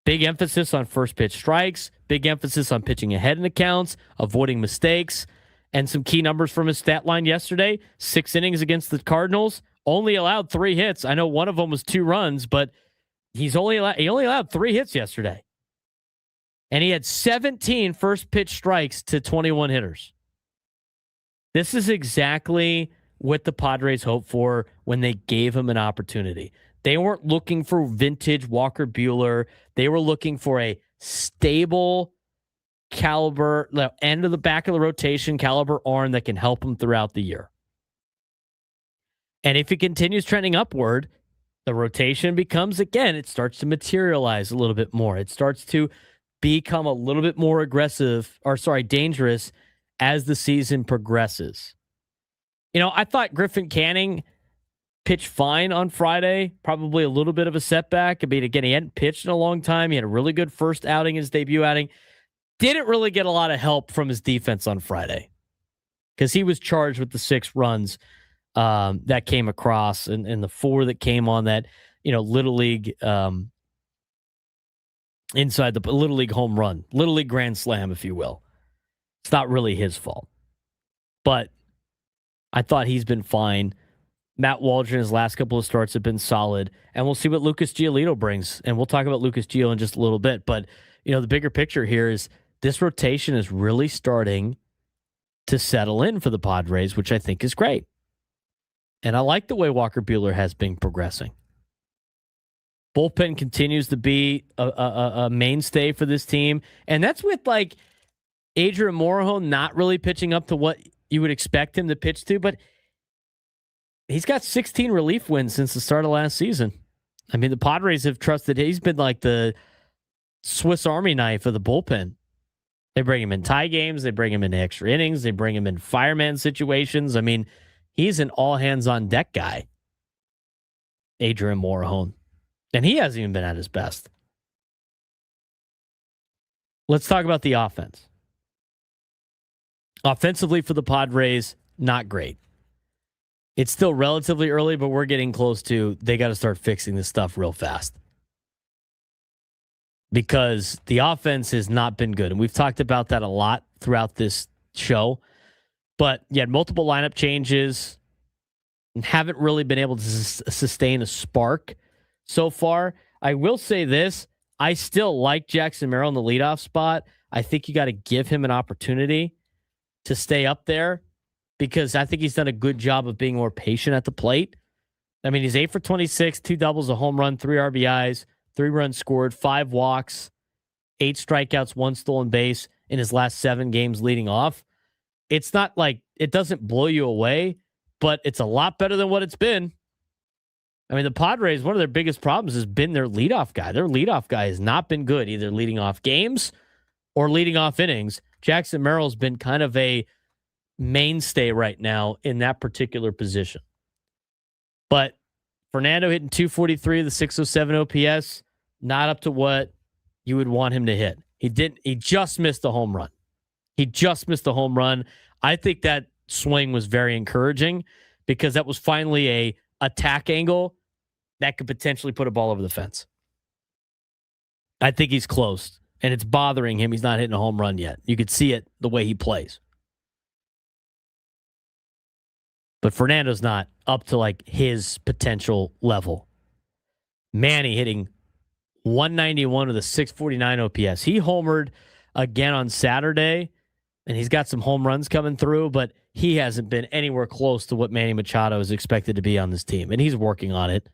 Big emphasis on first pitch strikes, big emphasis on pitching ahead in accounts, avoiding mistakes, and some key numbers from his stat line yesterday. 6 innings against the Cardinals, only allowed 3 hits. I know one of them was 2 runs, but he only allowed 3 hits yesterday. And he had 17 first pitch strikes to 21 hitters. This is exactly what the Padres hoped for when they gave him an opportunity. They weren't looking for vintage Walker Buehler. They were looking for a stable caliber, end of the back of the rotation caliber arm that can help him throughout the year. And if he continues trending upward, the rotation becomes, again, it starts to materialize a little bit more. It starts to become a little bit more dangerous as the season progresses. You know, I thought Griffin Canning pitched fine on Friday, probably a little bit of a setback. I mean, again, he hadn't pitched in a long time. He had a really good first outing, his debut outing. Didn't really get a lot of help from his defense on Friday because he was charged with the 6 runs that came across and the 4 that came on that, Little League inside the Little League home run, Little League grand slam, if you will. It's not really his fault, but I thought he's been fine. Matt Waldron, his last couple of starts have been solid, and we'll see what Lucas Giolito brings. And we'll talk about Lucas Gio in just a little bit. But, the bigger picture here is this rotation is really starting to settle in for the Padres, which I think is great. And I like the way Walker Buehler has been progressing. Bullpen continues to be a mainstay for this team. And that's with, Adrian Morejon not really pitching up to what you would expect him to pitch to, but he's got 16 relief wins since the start of last season. I mean, the Padres have trusted. He's been like the Swiss Army knife of the bullpen. They bring him in tie games. They bring him in extra innings. They bring him in fireman situations. I mean, he's an all-hands-on-deck guy, Adrian Morejon. And he hasn't even been at his best. Let's talk about the offense. Offensively for the Padres, not great. It's still relatively early, but we're getting close to they got to start fixing this stuff real fast. Because the offense has not been good. And we've talked about that a lot throughout this show. But you had multiple lineup changes and haven't really been able to sustain a spark so far. I will say this. I still like Jackson Merrill in the leadoff spot. I think you got to give him an opportunity to stay up there because I think he's done a good job of being more patient at the plate. I mean, he's 8 for 26, 2 doubles, a home run, 3 RBIs, 3 runs scored, 5 walks, 8 strikeouts, 1 stolen base in his last 7 games leading off. It's not like it doesn't blow you away, but it's a lot better than what it's been. I mean, the Padres, one of their biggest problems has been their leadoff guy. Their leadoff guy has not been good, either leading off games or leading off innings. Jackson Merrill's been kind of a mainstay right now in that particular position. But Fernando hitting 243, the 607 OPS, not up to what you would want him to hit. He just missed the home run. I think that swing was very encouraging because that was finally a attack angle that could potentially put a ball over the fence. I think he's close. And it's bothering him. He's not hitting a home run yet. You could see it the way he plays. But Fernando's not up to his potential level. Manny hitting 191 with a 649 OPS. He homered again on Saturday, and he's got some home runs coming through, but he hasn't been anywhere close to what Manny Machado is expected to be on this team, and he's working on it.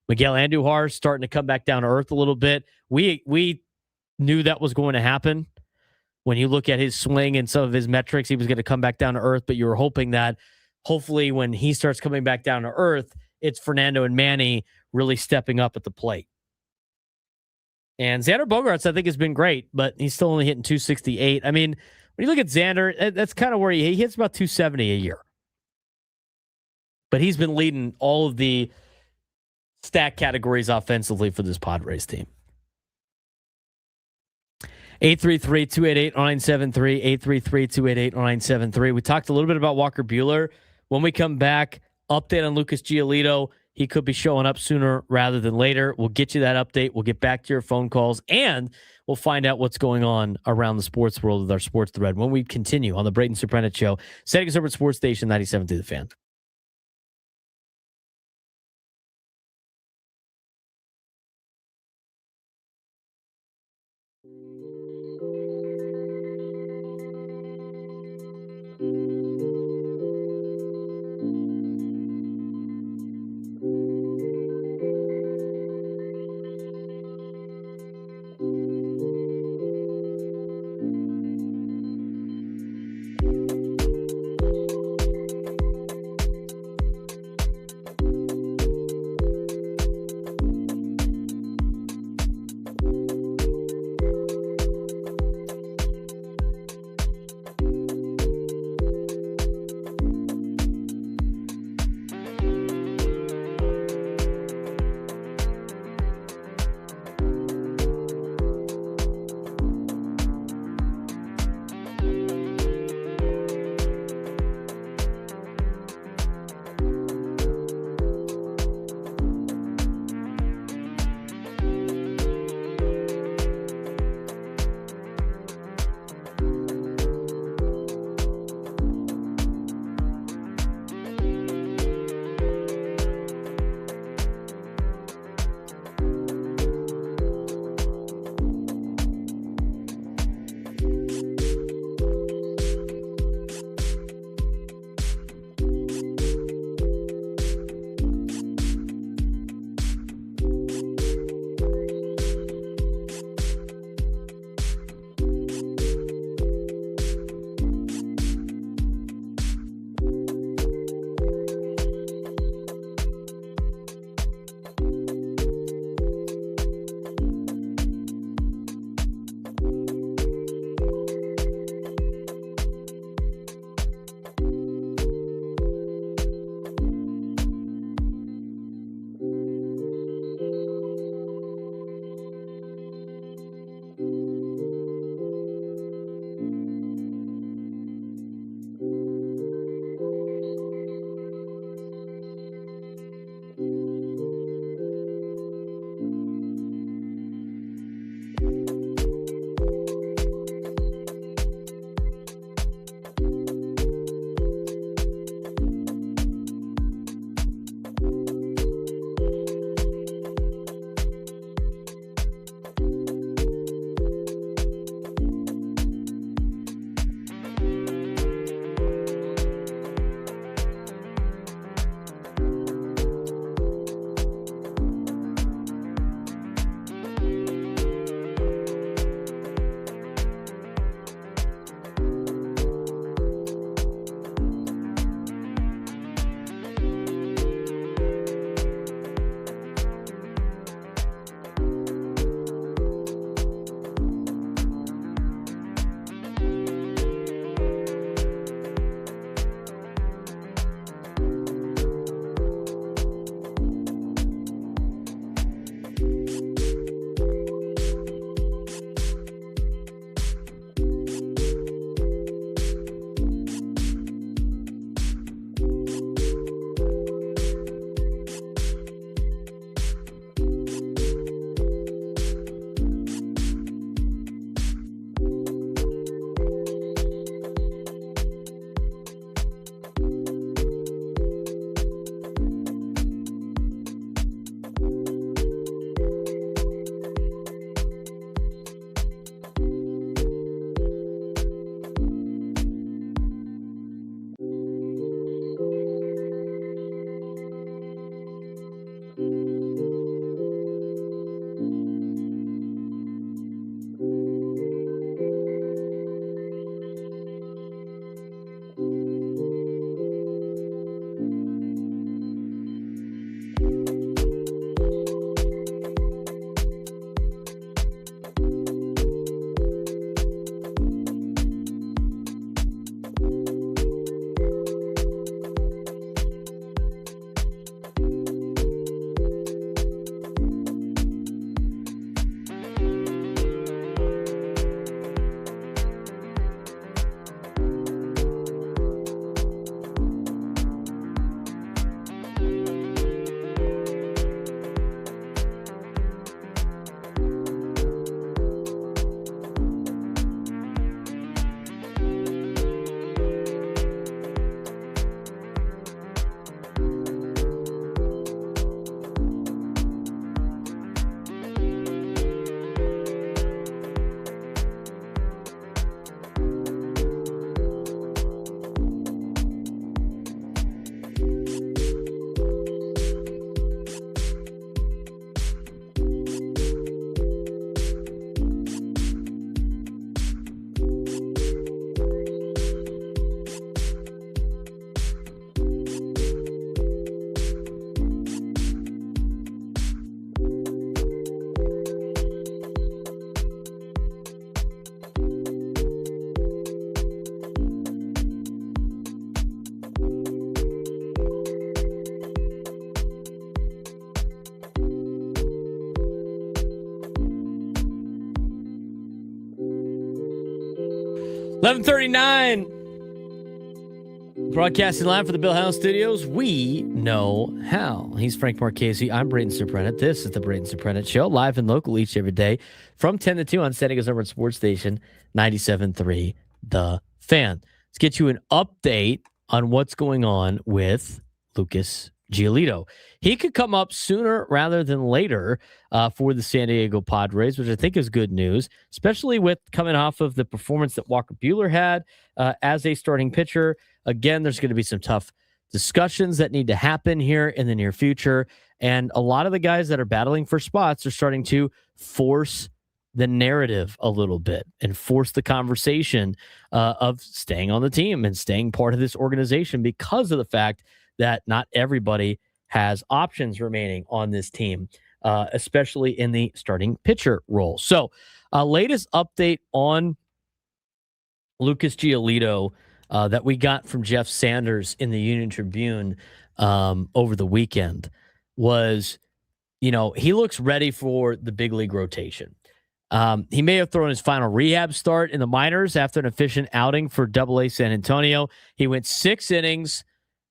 Miguel Andujar starting to come back down to earth a little bit. We knew that was going to happen. When you look at his swing and some of his metrics, he was going to come back down to earth, but you were hoping that hopefully when he starts coming back down to earth, it's Fernando and Manny really stepping up at the plate. And Xander Bogaerts, I think, has been great, but he's still only hitting 268. I mean, when you look at Xander, that's kind of where he hits about 270 a year. But he's been leading all of the stat categories offensively for this Padres team. 833-288-0973, 833-288-0973. We talked a little bit about Walker Buehler. When we come back, update on Lucas Giolito. He could be showing up sooner rather than later. We'll get you that update. We'll get back to your phone calls, and we'll find out what's going on around the sports world with our sports thread when we continue on the Braden Surprenant Show. San Diego Sports Station 97.3 The Fan. 11:39. Broadcasting live for the Bill House Studios. We know how. He's Frank Marchese. I'm Braden Surprenant. This is the Braden Surprenant Show, live and local each every day from 10 to 2 on San Diego's number one sports station, 97.3 The Fan. Let's get you an update on what's going on with Lucas Giolito. He could come up sooner rather than later for the San Diego Padres, which I think is good news, especially with coming off of the performance that Walker Buehler had as a starting pitcher. Again, there's going to be some tough discussions that need to happen here in the near future. And a lot of the guys that are battling for spots are starting to force the narrative a little bit and force the conversation of staying on the team and staying part of this organization because of the fact that not everybody has options remaining on this team, especially in the starting pitcher role. So, latest update on Lucas Giolito that we got from Jeff Sanders in the Union Tribune over the weekend was, he looks ready for the big league rotation. He may have thrown his final rehab start in the minors after an efficient outing for AA San Antonio. He went 6 innings,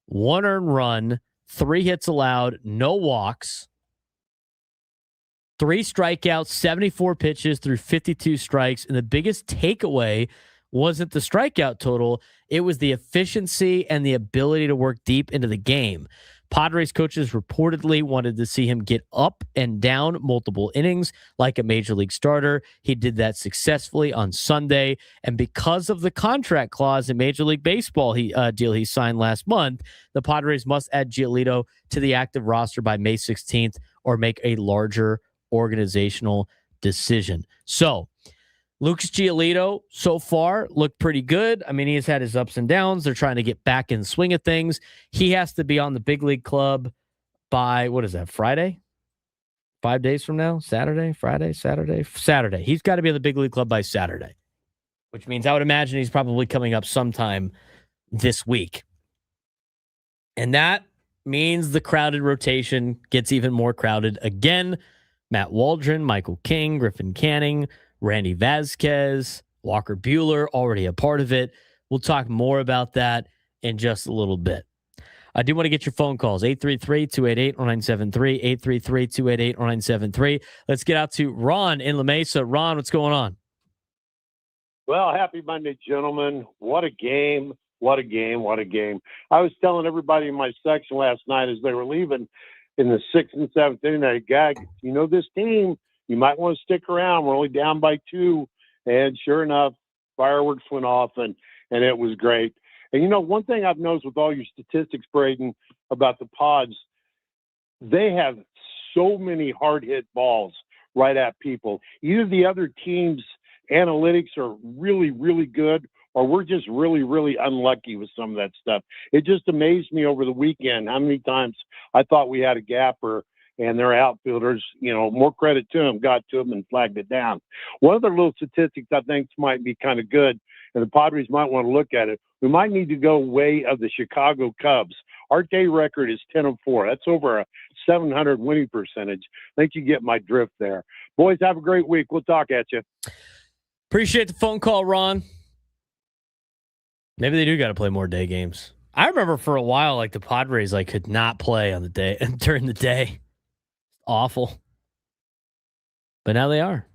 1 earned run, 3 hits allowed, no walks, 3 strikeouts, 74 pitches through 52 strikes. And the biggest takeaway wasn't the strikeout total. It was the efficiency and the ability to work deep into the game. Padres coaches reportedly wanted to see him get up and down multiple innings like a major league starter. He did that successfully on Sunday. And because of the contract clause in Major League Baseball deal he signed last month, the Padres must add Giolito to the active roster by May 16th or make a larger organizational decision. So, Lucas Giolito so far looked pretty good. I mean, he has had his ups and downs. They're trying to get back in the swing of things. He has to be on the big league club by, Friday? 5 days from now? Saturday? Friday? Saturday? Saturday. He's got to be on the big league club by Saturday, which means I would imagine he's probably coming up sometime this week. And that means the crowded rotation gets even more crowded again. Matt Waldron, Michael King, Griffin Canning, Randy Vasquez, Walker Buehler, already a part of it. We'll talk more about that in just a little bit. I do want to get your phone calls, 833-288-0973, 833-288-0973. Let's get out to Ron in La Mesa. Ron, what's going on? Well, happy Monday, gentlemen. What a game. What a game. What a game. I was telling everybody in my section last night as they were leaving in the 6th and 7th inning, guys, this team, you might want to stick around. We're only down by 2. And sure enough, fireworks went off, and it was great. And, one thing I've noticed with all your statistics, Braden, about the Pods, they have so many hard-hit balls right at people. Either the other team's analytics are really, really good, or we're just really, really unlucky with some of that stuff. It just amazed me over the weekend how many times I thought we had a gapper, and their outfielders, more credit to them, got to them and flagged it down. One other little statistics I think might be kind of good, and the Padres might want to look at it. We might need to go way of the Chicago Cubs. Our day record is 10-4. That's over a 700 winning percentage. I think you get my drift there. Boys, have a great week. We'll talk at you. Appreciate the phone call, Ron. Maybe they do got to play more day games. I remember for a while, the Padres could not play on the day during the day. Awful. But now they are.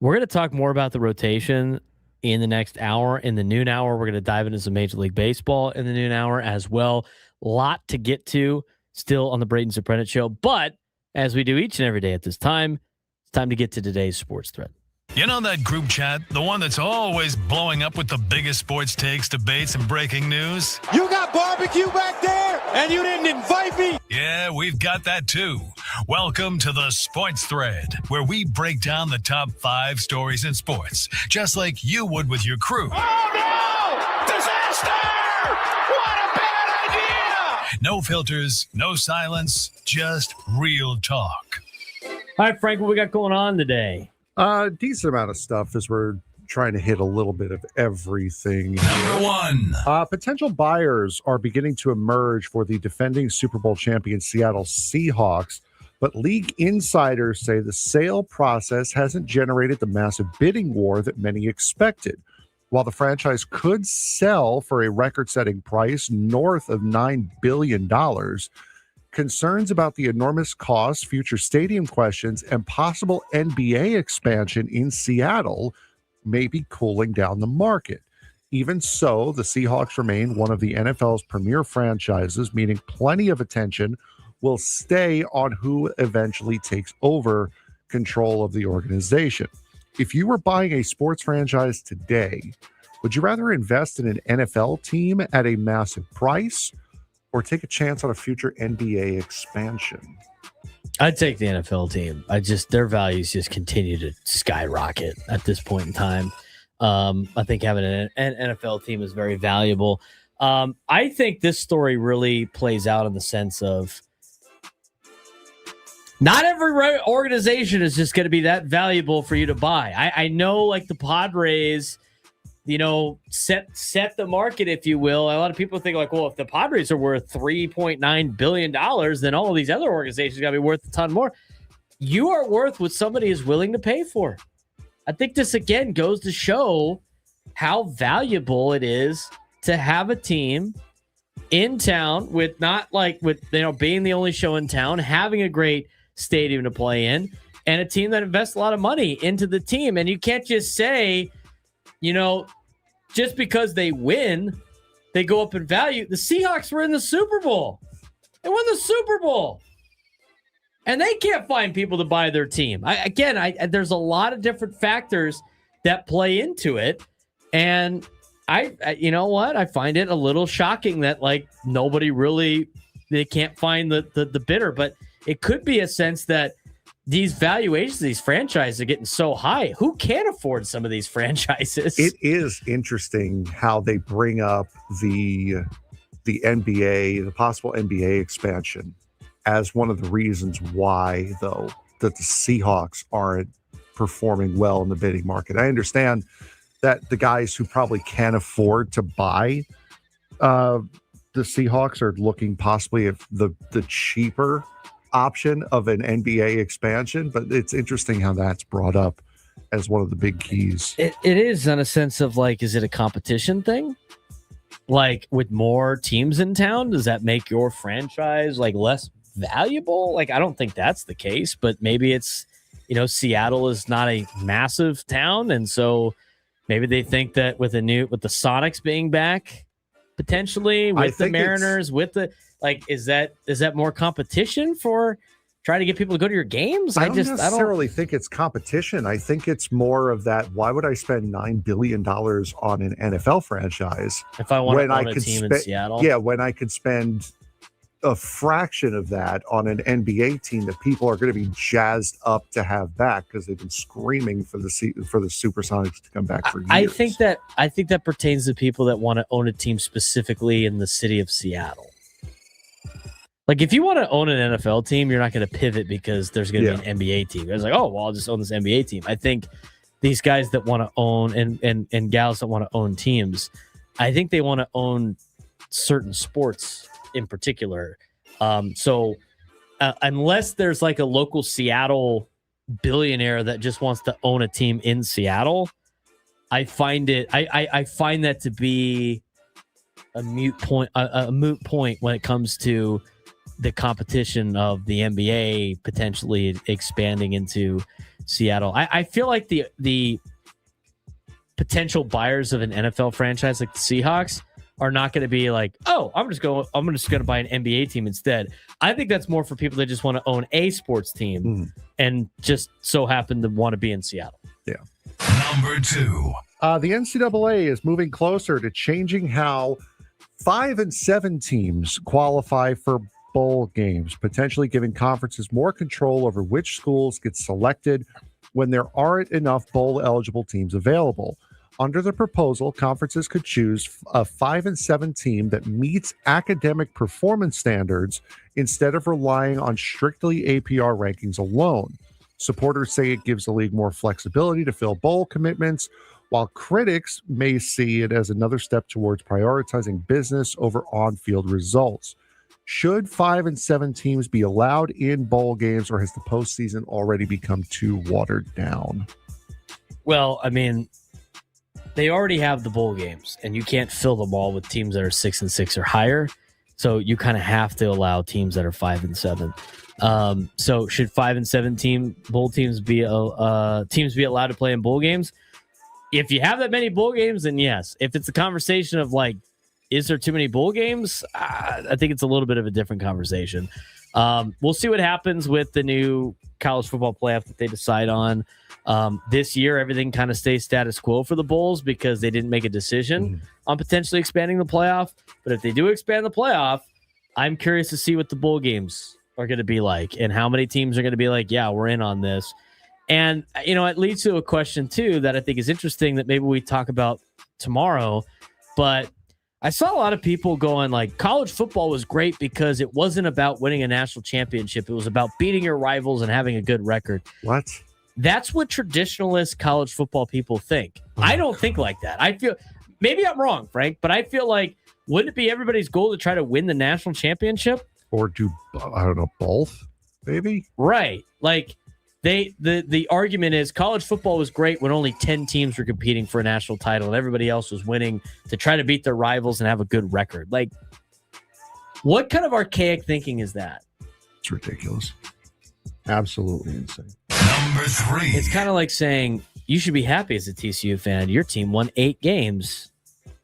We're going to talk more about the rotation in the next hour. In the noon hour, we're going to dive into some Major League Baseball in the noon hour as well. A lot to get to still on the Braden Surprenant Show. But as we do each and every day at this time, it's time to get to today's sports thread. You know that group chat? The one that's always blowing up with the biggest sports takes, debates, and breaking news? You got barbecue back there, and you didn't invite me? Yeah, we've got that too. Welcome to the Sports Thread, where we break down the top 5 stories in sports, just like you would with your crew. Oh, no! Disaster! What a bad idea! No filters, no silence, just real talk. All right, Frank, what we got going on today? Decent amount of stuff as we're trying to hit a little bit of everything. Number 1. Potential buyers are beginning to emerge for the defending Super Bowl champion Seattle Seahawks, but league insiders say the sale process hasn't generated the massive bidding war that many expected. While the franchise could sell for a record-setting price north of $9 billion, concerns about the enormous cost, future stadium questions, and possible NBA expansion in Seattle may be cooling down the market. Even so, the Seahawks remain one of the NFL's premier franchises, meaning plenty of attention will stay on who eventually takes over control of the organization. If you were buying a sports franchise today, would you rather invest in an NFL team at a massive price or take a chance on a future NBA expansion? I'd take the NFL team. Their values just continue to skyrocket at this point in time. I think having an NFL team is very valuable. I think this story really plays out in the sense of not every organization is just going to be that valuable for you to buy. I know, like the Padres, set the market, if you will. A lot of people think like, well, if the Padres are worth $3.9 billion, then all of these other organizations got to be worth a ton more. You are worth what somebody is willing to pay for. I think this, again, goes to show how valuable it is to have a team in town with being the only show in town, having a great stadium to play in, and a team that invests a lot of money into the team. And you can't just say, just because they win, they go up in value. The Seahawks were in the Super Bowl. They won the Super Bowl. And they can't find people to buy their team. There's a lot of different factors that play into it. And you know what? I find it a little shocking that they can't find the bidder. But it could be a sense that these valuations, these franchises are getting so high. Who can afford some of these franchises? It is interesting how they bring up the NBA, the possible NBA expansion, as one of the reasons why, though, that the Seahawks aren't performing well in the bidding market. I understand that the guys who probably can't afford to buy the Seahawks are looking possibly at the cheaper option of an NBA expansion, but it's interesting how that's brought up as one of the big keys. It is, in a sense of is it a competition thing? Like, with more teams in town, does that make your franchise less valuable? I don't think that's the case, but maybe it's, Seattle is not a massive town, and so maybe they think that with the Sonics being back, potentially with the Mariners, with the is that more competition for trying to get people to go to your games? I don't necessarily think it's competition. I think it's more of that. Why would I spend $9 billion on an NFL franchise if I want to own a team in Seattle? Yeah, when I could spend a fraction of that on an NBA team that people are going to be jazzed up to have back because they've been screaming for the Supersonics to come back for years. I think that pertains to people that want to own a team specifically in the city of Seattle. If you want to own an NFL team, you're not going to pivot because there's going to be an NBA team. It's I'll just own this NBA team. I think these guys that want to own and gals that want to own teams, I think they want to own certain sports in particular. So unless there's a local Seattle billionaire that just wants to own a team in Seattle, I find that to be a moot point when it comes to the competition of the NBA potentially expanding into Seattle. I feel like the potential buyers of an NFL franchise like the Seahawks are not going to be I'm just going to buy an NBA team instead. I think that's more for people that just want to own a sports team and just so happen to want to be in Seattle. Yeah. Number 2. The NCAA is moving closer to changing how 5 and 7 teams qualify for bowl games, potentially giving conferences more control over which schools get selected when there aren't enough bowl-eligible teams available. Under the proposal, conferences could choose a 5 and 7 team that meets academic performance standards instead of relying on strictly APR rankings alone. Supporters say it gives the league more flexibility to fill bowl commitments, while critics may see it as another step towards prioritizing business over on-field results. Should 5 and 7 teams be allowed in bowl games, or has the postseason already become too watered down? Well, I mean, they already have the bowl games, and you can't fill them all with teams that are 6-6 or higher. So you kind of have to allow teams that are 5-7. So should 5-7 bowl teams be allowed to play in bowl games? If you have that many bowl games, then yes. If it's a conversation of like, is there too many bowl games? I think it's a little bit of a different conversation. We'll see what happens with the new college football playoff that they decide on. This year, everything kind of stays status quo for the bowls because they didn't make a decision on potentially expanding the playoff. But if they do expand the playoff, I'm curious to see what the bowl games are going to be like and how many teams are going to be like, yeah, we're in on this. And, it leads to a question, too, that I think is interesting that maybe we talk about tomorrow. But I saw a lot of people going like college football was great because it wasn't about winning a national championship. It was about beating your rivals and having a good record. What? That's what traditionalist college football people think. I don't think like that. I feel maybe I'm wrong, Frank, but I feel like wouldn't it be everybody's goal to try to win the national championship? Or do, I don't know, both, maybe? Right. Like the argument is college football was great when only 10 teams were competing for a national title and everybody else was winning to try to beat their rivals and have a good record. Like, what kind of archaic thinking is that? It's ridiculous. Absolutely insane. Number 3. It's kind of like saying you should be happy as a TCU fan. Your team won 8 games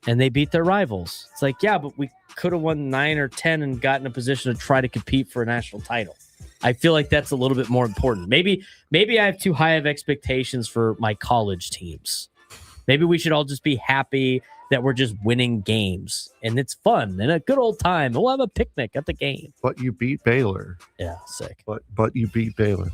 and they beat their rivals. It's like, yeah, but we could have won 9 or 10 and gotten a position to try to compete for a national title. I feel like that's a little bit more important. Maybe I have too high of expectations for my college teams. Maybe we should all just be happy that we're just winning games and it's fun and a good old time. We'll have a picnic at the game. But you beat Baylor. Yeah, sick. But you beat Baylor.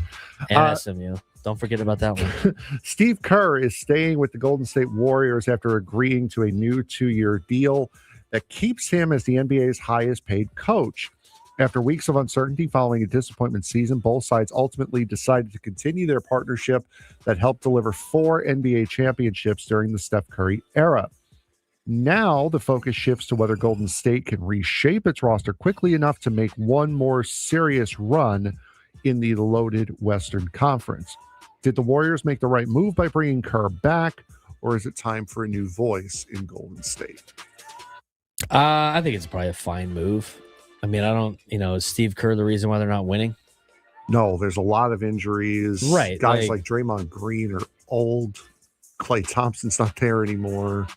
And SMU. Don't forget about that one. Steve Kerr is staying with the Golden State Warriors after agreeing to a new 2-year deal that keeps him as the NBA's highest paid coach. After weeks of uncertainty following a disappointment season, both sides ultimately decided to continue their partnership that helped deliver 4 NBA championships during the Steph Curry era. Now the focus shifts to whether Golden State can reshape its roster quickly enough to make one more serious run in the loaded Western Conference. Did the Warriors make the right move by bringing Kerr back, or is it time for a new voice in Golden State? I think it's probably a fine move. I mean, I don't, is Steve Kerr the reason why they're not winning? No, there's a lot of injuries. Right. Guys like Draymond Green are old. Klay Thompson's not there anymore.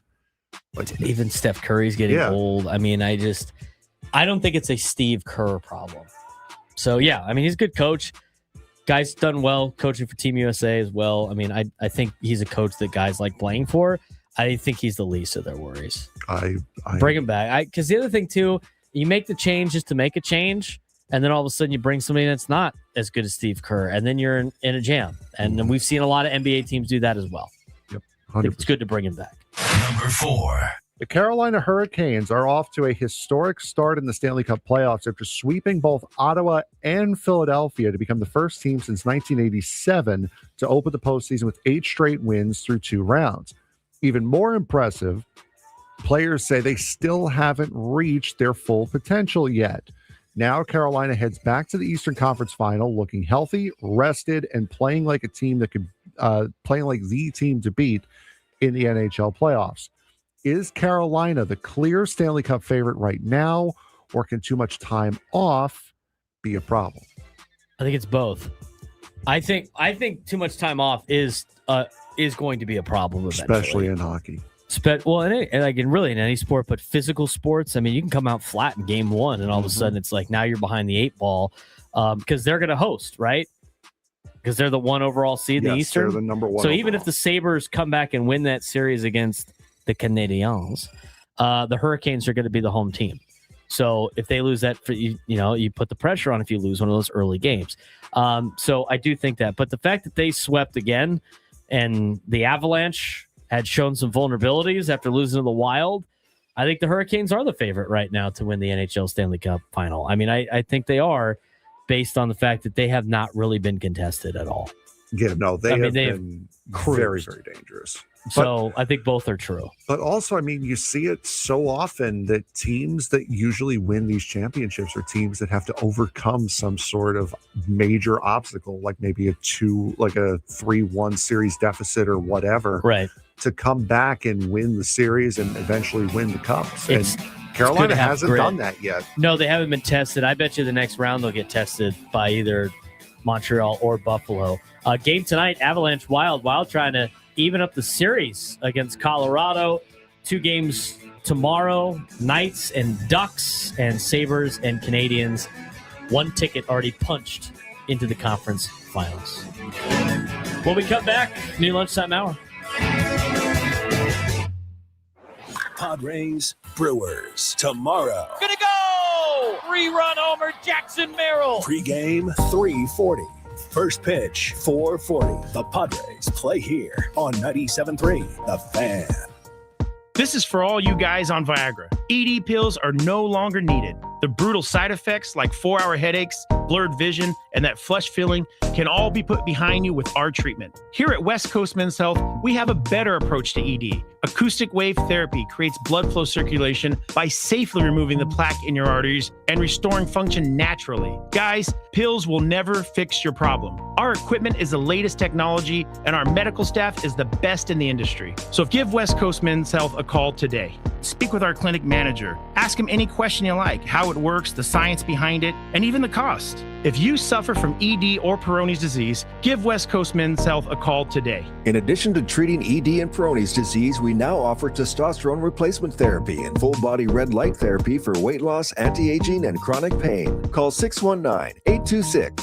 Like, even Steph Curry's getting old. I mean, I don't think it's a Steve Kerr problem. So, yeah, I mean, he's a good coach. Guy's done well coaching for Team USA as well. I mean, I think he's a coach that guys like playing for. I think he's the least of their worries. I bring him back. Because the other thing, too, you make the change just to make a change, and then all of a sudden you bring somebody that's not as good as Steve Kerr, and then you're in a jam. And then we've seen a lot of NBA teams do that as well. Yep, it's good to bring him back. Number 4. The Carolina Hurricanes are off to a historic start in the Stanley Cup playoffs after sweeping both Ottawa and Philadelphia to become the first team since 1987 to open the postseason with 8 straight wins through 2 rounds. Even more impressive, players say they still haven't reached their full potential yet. Now Carolina heads back to the Eastern Conference Final looking healthy, rested, and playing like a team that could playing like the team to beat in the NHL playoffs. Is Carolina the clear Stanley Cup favorite right now, or can too much time off be a problem? I think it's both. I think too much time off is going to be a problem eventually. Especially in hockey. Well, in any sport, but physical sports, I mean, you can come out flat in game 1 and all of a sudden it's like now you're behind the 8 ball because they're going to host, right? Because they're the 1 overall seed in the Eastern. They're the number 1 So overall. even if the Sabres come back and win that series against the Canadiens, the Hurricanes are going to be the home team. So if they lose that, you put the pressure on if you lose one of those early games. So I do think that. But the fact that they swept again and the Avalanche had shown some vulnerabilities after losing to the Wild, I think the Hurricanes are the favorite right now to win the NHL Stanley Cup final. I mean, I think they are based on the fact that they have not really been contested at all. Yeah, no, they have been very, very dangerous. So I think both are true. But also, I mean, you see it so often that teams that usually win these championships are teams that have to overcome some sort of major obstacle, like maybe a 3-1 series deficit or whatever. Right. to come back and win the series and eventually win the Cups. And Carolina good to have hasn't grit. done that yet. No, they haven't been tested. I bet you the next round they'll get tested by either Montreal or Buffalo. Game tonight, Avalanche Wild. Wild trying to even up the series against Colorado. 2 games tomorrow, Knights and Ducks and Sabres and Canadians. 1 ticket already punched into the conference finals. When we come back, new lunchtime hour. Padres, Brewers, tomorrow. Gonna go! 3-run homer, Jackson Merrill. Pre-game, 3:40. First pitch, 4:40. The Padres play here on 97.3 The Fan. This is for all you guys on Viagra. ED pills are no longer needed. The brutal side effects like 4-hour headaches, blurred vision, and that flush feeling can all be put behind you with our treatment. Here at West Coast Men's Health, we have a better approach to ED. Acoustic wave therapy creates blood flow circulation by safely removing the plaque in your arteries and restoring function naturally. Guys, pills will never fix your problem. Our equipment is the latest technology, and our medical staff is the best in the industry. So give West Coast Men's Health a call today. Speak with our clinic manager. Ask him any question you like, how it works, the science behind it, and even the cost. If you suffer from ED or Peyronie's disease, give West Coast Men's Health a call today. In addition to treating ED and Peyronie's disease, we now offer testosterone replacement therapy and full-body red light therapy for weight loss, anti-aging, and chronic pain. Call 619-826.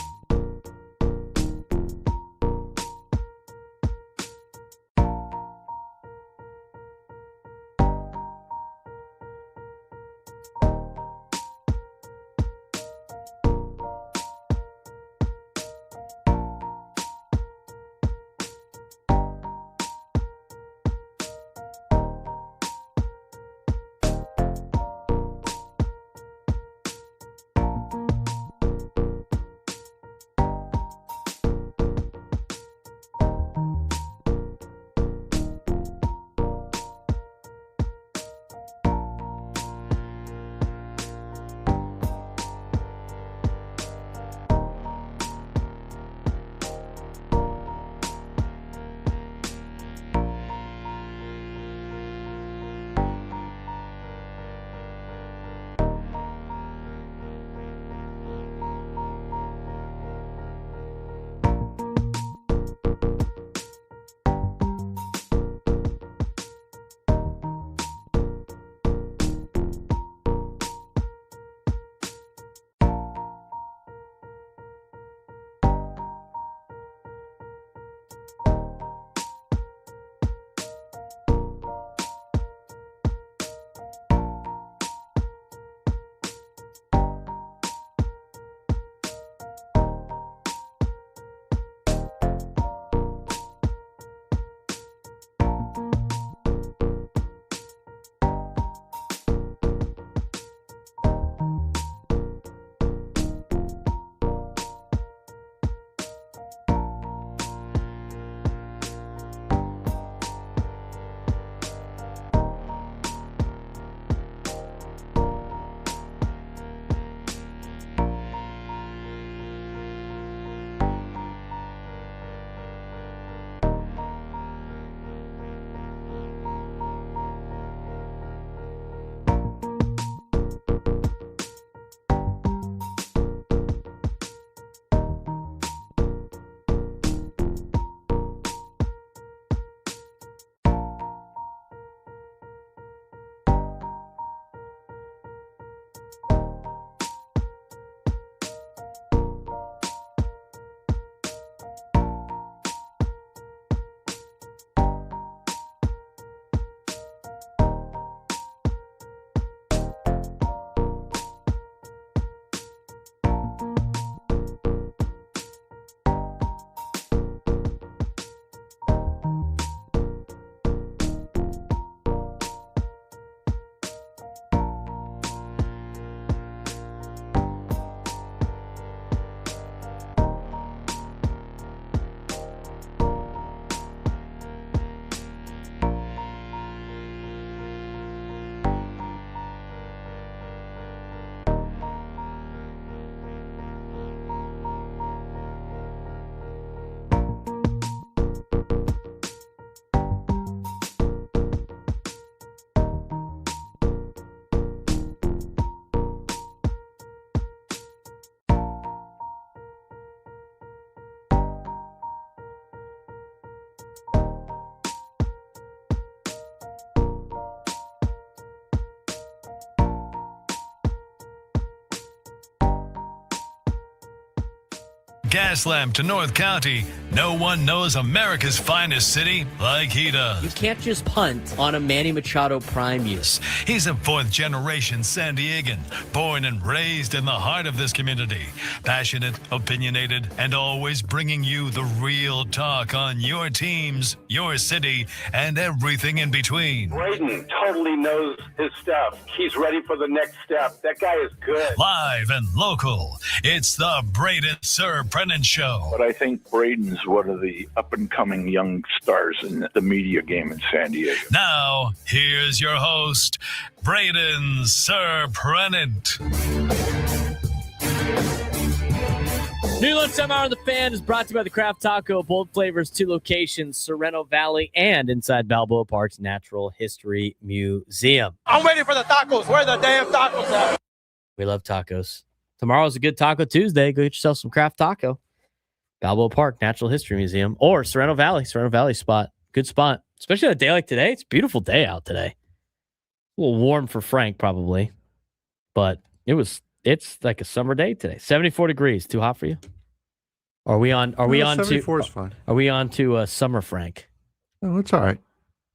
Gaslamp to North County, no one knows America's finest city like he does. You can't just punt on a Manny Machado prime use. He's a fourth-generation San Diegan, born and raised in the heart of this community. Passionate, opinionated, and always bringing you the real talk on your teams, your city, and everything in between. Braden totally knows his stuff. He's ready for the next step. That guy is good. Live and local, it's the Braden Surprenant Show. But I think Braden's one of the up-and-coming young stars in the media game in San Diego. Now, here's your host, Braden Surprenant. New Lunchtime Hour on the Fan is brought to you by the Craft Taco. Bold flavors, 2 locations, Sorrento Valley and inside Balboa Park's Natural History Museum. I'm waiting for the tacos. Where are the damn tacos at? We love tacos. Tomorrow's a good Taco Tuesday. Go get yourself some Craft Taco. Balboa Park, Natural History Museum, or Sorrento Valley spot. Good spot. Especially on a day like today. It's a beautiful day out today. A little warm for Frank, probably. But it's like a summer day today. 74 degrees. Too hot for you? Are we on 74 is fine. Are we on to summer Frank? Oh, it's all right.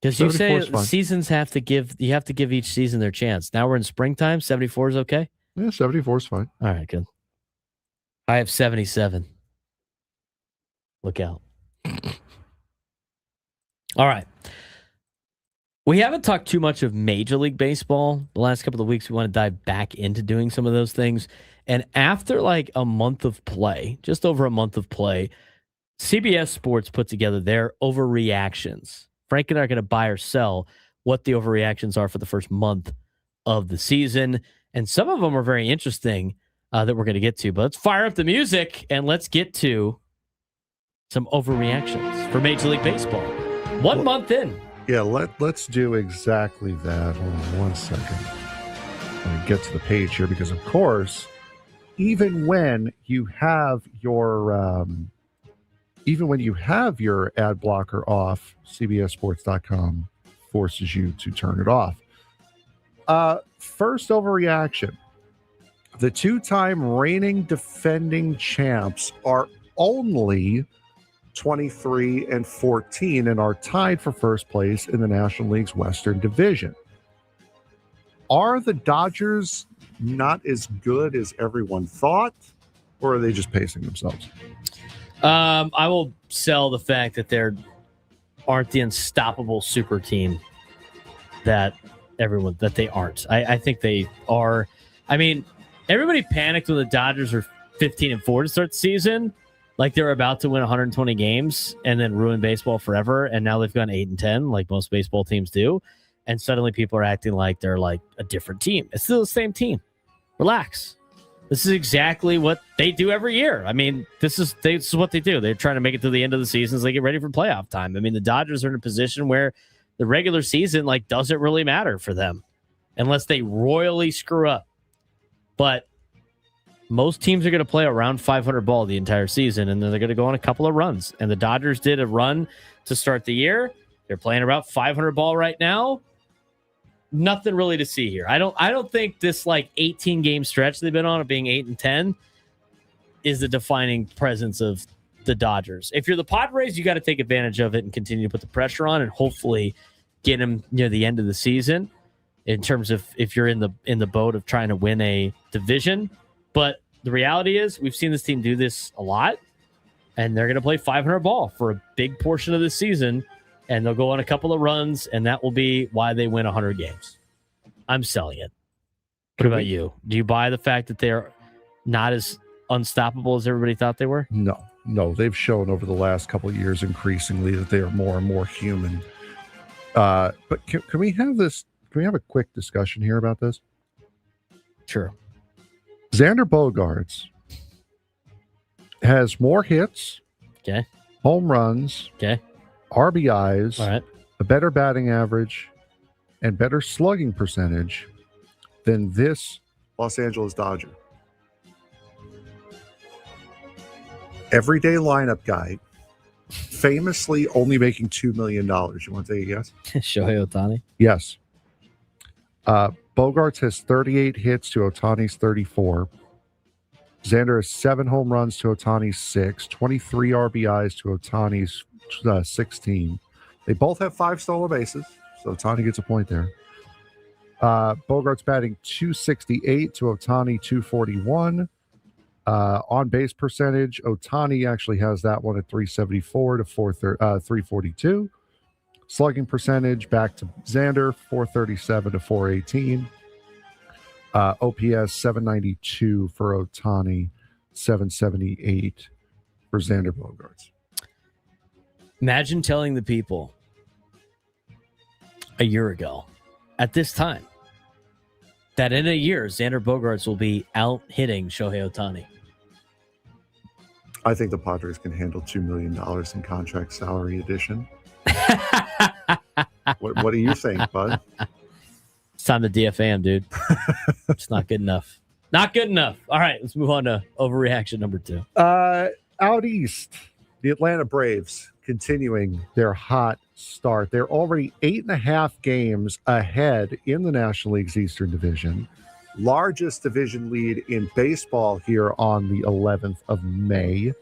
Because you say seasons have to give each season their chance. Now we're in springtime. 74 is okay? Yeah, 74 is fine. All right, good. I have 77. Look out. All right. We haven't talked too much of Major League Baseball the last couple of weeks. We want to dive back into doing some of those things. And after like a month of play, just over a month of play, CBS Sports put together their overreactions. Frank and I are going to buy or sell what the overreactions are for the first month of the season. And some of them are very interesting that we're going to get to. But let's fire up the music and let's get to some overreactions for Major League Baseball. One month in. Yeah, let's do exactly that. Hold on one second. Let me get to the page here because, of course, even when you have your ad blocker off, CBSSports.com forces you to turn it off. First overreaction. The 2-time reigning defending champs are only 23-14 and are tied for first place in the National League's Western Division. Are the Dodgers not as good as everyone thought, or are they just pacing themselves? I will sell the fact that they aren't the unstoppable super team that they aren't. I think they are. I mean, everybody panicked when the Dodgers were 15-4 to start the season. Like they were about to win 120 games and then ruin baseball forever. And now they've gone 8-10, like most baseball teams do. And suddenly people are acting like they're like a different team. It's still the same team. Relax. This is exactly what they do every year. I mean, this is what they do. They're trying to make it to the end of the season as they get ready for playoff time. I mean, the Dodgers are in a position where the regular season like doesn't really matter for them unless they royally screw up. But most teams are going to play around 500 ball the entire season, and then they're going to go on a couple of runs. And the Dodgers did a run to start the year. They're playing about 500 ball right now. Nothing really to see here. I don't think this like 18 game stretch they've been on of being 8-10 is the defining presence of the Dodgers. If you're the Padres, you got to take advantage of it and continue to put the pressure on and hopefully get them near the end of the season in terms of if you're in the boat of trying to win a division. But the reality is we've seen this team do this a lot, and they're going to play 500 ball for a big portion of this season, and they'll go on a couple of runs, and that will be why they win 100 games. I'm selling it. What about you? Do you buy the fact that they're not as unstoppable as everybody thought they were? No. They've shown over the last couple of years increasingly that they are more and more human. But can we have this? Can we have a quick discussion here about this? Sure. Xander Bogaerts has more hits, okay, home runs, okay, RBIs, all right, a better batting average, and better slugging percentage than this Los Angeles Dodger. Everyday lineup guy, famously only making $2 million. You want to take a guess? Shohei Otani? Yes. Bogaerts has 38 hits to Otani's 34. Xander has 7 home runs to Otani's 6, 23 RBIs to Otani's 16. They both have 5 stolen bases, so Otani gets a point there. Bogart's batting .268 to Otani .241. On base percentage, Otani actually has that one at .374 to 342. Slugging percentage back to Xander, .437 to .418. OPS 792 for Otani, 778 for Xander Bogaerts. Imagine telling the people a year ago at this time that in a year Xander Bogaerts will be out hitting Shohei Otani. I think the Padres can handle $2 million in contract salary addition. What do you think, bud? It's time to DFA him, dude. It's not good enough. Not good enough. All right, let's move on to overreaction number 2. Out east, the Atlanta Braves continuing their hot start. They're already 8.5 games ahead in the National League's Eastern Division. Largest division lead in baseball here on the 11th of May.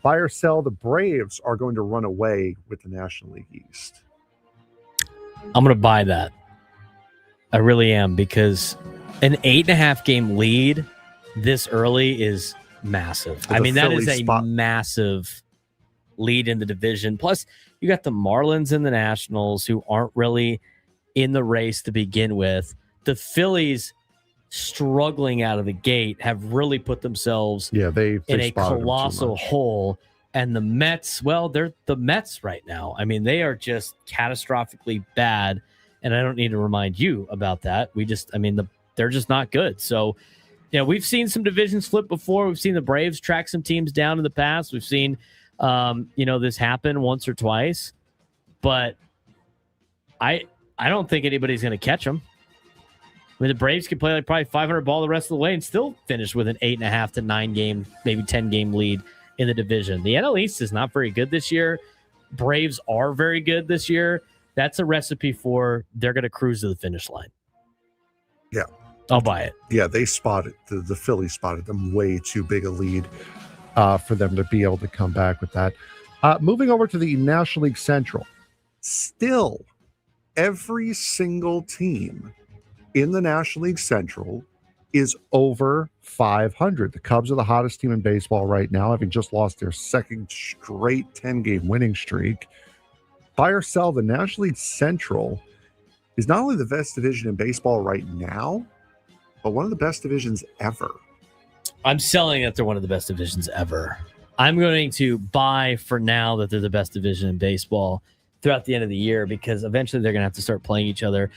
Buy or sell, the Braves are going to run away with the National League East. I'm going to buy that. I really am, because an 8.5 game lead this early is massive. I mean, that is a massive lead in the division. Plus, you got the Marlins and the Nationals, who aren't really in the race to begin with. The Phillies, struggling out of the gate, have really put themselves in a colossal hole. And the Mets, well, they're the Mets right now. I mean, they are just catastrophically bad. And I don't need to remind you about that. They're just not good. So, we've seen some divisions flip before. We've seen the Braves track some teams down in the past. We've seen, this happen once or twice. But I don't think anybody's going to catch them. I mean, the Braves could play like probably 500 ball the rest of the way and still finish with an 8.5 to 9 game, maybe 10 game lead in the division. The NL East is not very good this year. Braves are very good this year. That's a recipe for they're going to cruise to the finish line. Yeah. I'll buy it. Yeah, they spotted, the Phillies spotted them way too big a lead for them to be able to come back with that. Moving over to the National League Central. Still, every single team in the National League Central is over 500. The Cubs are the hottest team in baseball right now, having just lost their second straight 10-game winning streak. Buy or sell, the National League Central is not only the best division in baseball right now, but one of the best divisions ever. I'm selling that they're one of the best divisions ever. I'm going to buy for now that they're the best division in baseball throughout the end of the year, because eventually they're going to have to start playing each other.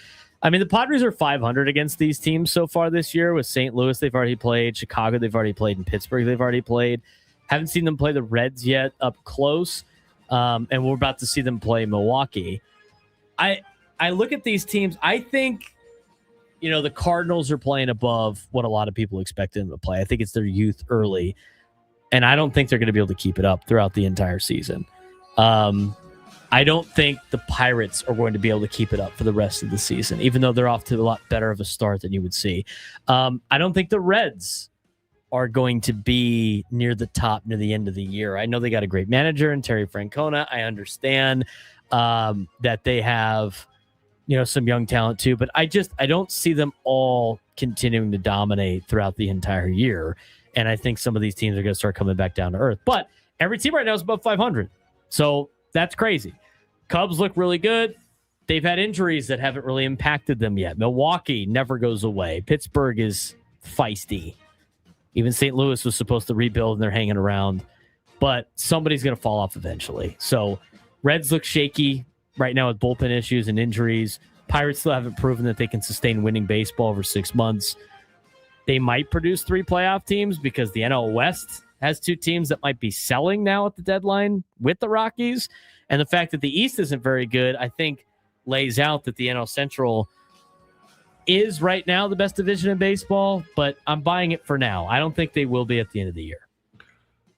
I mean, the Padres are 500 against these teams so far this year. With St. Louis, they've already played. Chicago, they've already played. And Pittsburgh, they've already played. Haven't seen them play the Reds yet up close. And we're about to see them play Milwaukee. I look at these teams. I think, the Cardinals are playing above what a lot of people expect them to play. I think it's their youth early. And I don't think they're going to be able to keep it up throughout the entire season. I don't think the Pirates are going to be able to keep it up for the rest of the season, even though they're off to a lot better of a start than you would see. I don't think the Reds are going to be near the top near the end of the year. I know they got a great manager in Terry Francona. I understand that they have, some young talent too, but I don't see them all continuing to dominate throughout the entire year. And I think some of these teams are going to start coming back down to earth. But every team right now is above 500. So that's crazy. Cubs look really good. They've had injuries that haven't really impacted them yet. Milwaukee never goes away. Pittsburgh is feisty. Even St. Louis was supposed to rebuild, and they're hanging around. But somebody's going to fall off eventually. So Reds look shaky right now with bullpen issues and injuries. Pirates still haven't proven that they can sustain winning baseball over 6 months. They might produce 3 playoff teams because the NL West has 2 teams that might be selling now at the deadline with the Rockies. And the fact that the East isn't very good, I think, lays out that the NL Central is right now the best division in baseball, but I'm buying it for now. I don't think they will be at the end of the year.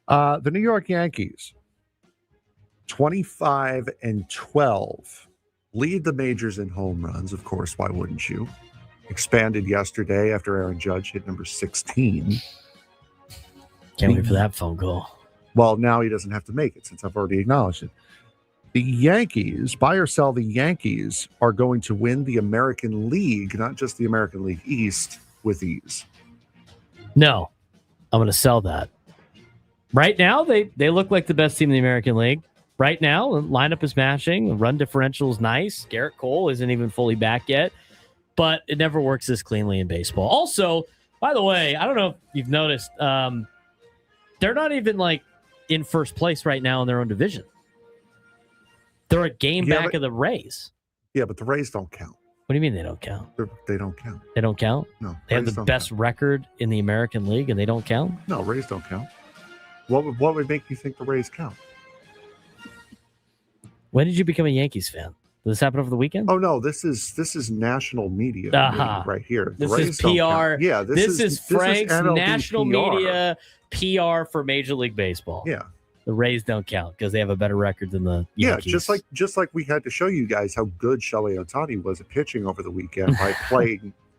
The New York Yankees, 25-12, lead the majors in home runs. Of course, why wouldn't you? Expanded yesterday after Aaron Judge hit number 16. Can't wait for that phone call. Well, now he doesn't have to make it since I've already acknowledged it. The Yankees, buy or sell, the Yankees are going to win the American League, not just the American League East, with ease. No, I'm going to sell that. Right now, they look like the best team in the American League. Right now, the lineup is mashing. The run differential is nice. Garrett Cole isn't even fully back yet. But it never works this cleanly in baseball. Also, by the way, I don't know if you've noticed, they're not even like in first place right now in their own division. They're a game back of the Rays. Yeah, but the Rays don't count. What do you mean they don't count? They don't count. They don't count? No. They have the best record in the American League and they don't count? No, Rays don't count. What would make you think the Rays count? When did you become a Yankees fan? Did this happen over the weekend? Oh no, this is national media right here. This is PR. Yeah, this is Frank's NLB national PR. Media PR for Major League Baseball. Yeah. The Rays don't count because they have a better record than the Yankees. Yeah, just like we had to show you guys how good Shohei Otani was at pitching over the weekend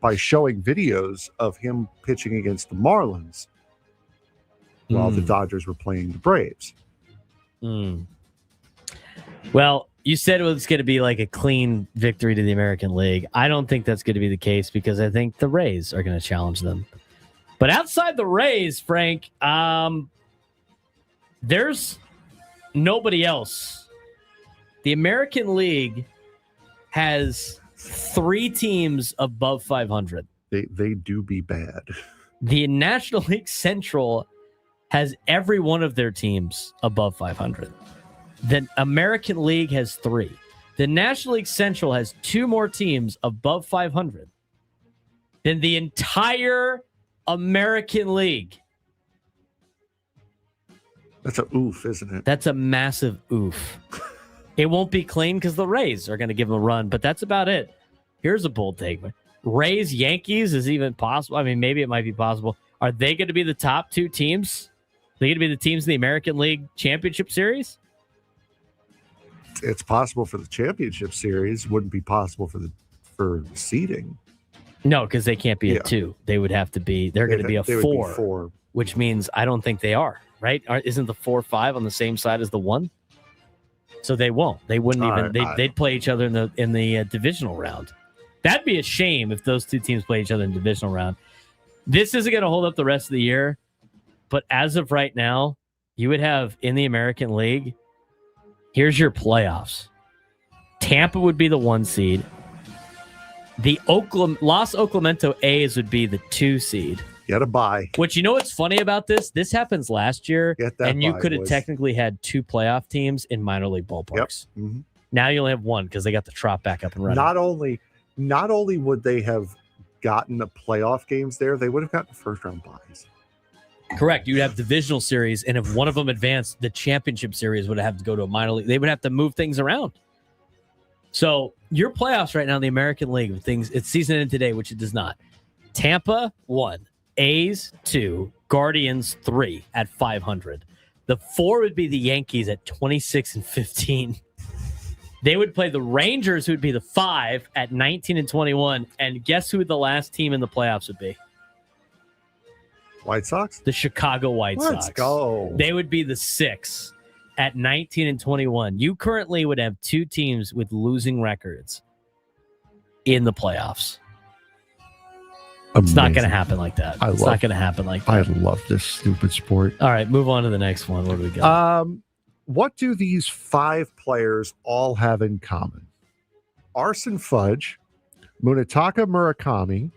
by showing videos of him pitching against the Marlins while the Dodgers were playing the Braves. Well, you said it was going to be like a clean victory to the American League. I don't think that's going to be the case because I think the Rays are going to challenge them. But outside the Rays, Frank, there's nobody else. The American League has 3 teams above 500. They do be bad. The National League Central has every one of their teams above 500. The American League has 3. The National League Central has 2 more teams above 500 than the entire American League. That's a oof, isn't it? That's a massive oof. It won't be clean because the Rays are going to give them a run, but that's about it. Here's a bold take. Rays, Yankees is even possible. I mean, maybe it might be possible. Are they going to be the top 2 teams? Are they going to be the teams in the American League Championship Series? It's possible for the championship series. Wouldn't be possible for the seeding. No, because they can't be a 2. They would have to be. They're going to be a 4, which means I don't think they are. Right? Isn't the 4-5 on the same side as the 1? So they won't. They wouldn't even. They'd play each other in the divisional round. That'd be a shame if those 2 teams play each other in the divisional round. This isn't going to hold up the rest of the year, but as of right now, you would have in the American League. Here's your playoffs. Tampa would be the 1 seed. The Los Oklahoma A's would be the 2 seed. You had a bye. Which, you know what's funny about this? This happens last year, and you could have technically had 2 playoff teams in minor league ballparks. Yep. Mm-hmm. Now you only have 1 because they got the Trop back up and running. Not only would they have gotten the playoff games there, they would have gotten first-round buys. Correct. You'd have divisional series, and if one of them advanced, the championship series would have to go to a minor league. They would have to move things around. So your playoffs right now in the American League, it's season ended today, which it does not. Tampa 1. A's 2, Guardians 3 at 500. The 4 would be the Yankees at 26-15. They would play the Rangers, who would be the 5 at 19-21. And guess who the last team in the playoffs would be? White Sox? The Chicago White Sox. Let's go. They would be the 6 at 19-21. You currently would have 2 teams with losing records in the playoffs. It's not going to happen like that. It's not going to happen like that. I love this stupid sport. All right, move on to the next one. What do we got? What do these 5 players all have in common? Arson Fudge, Munetaka Murakami,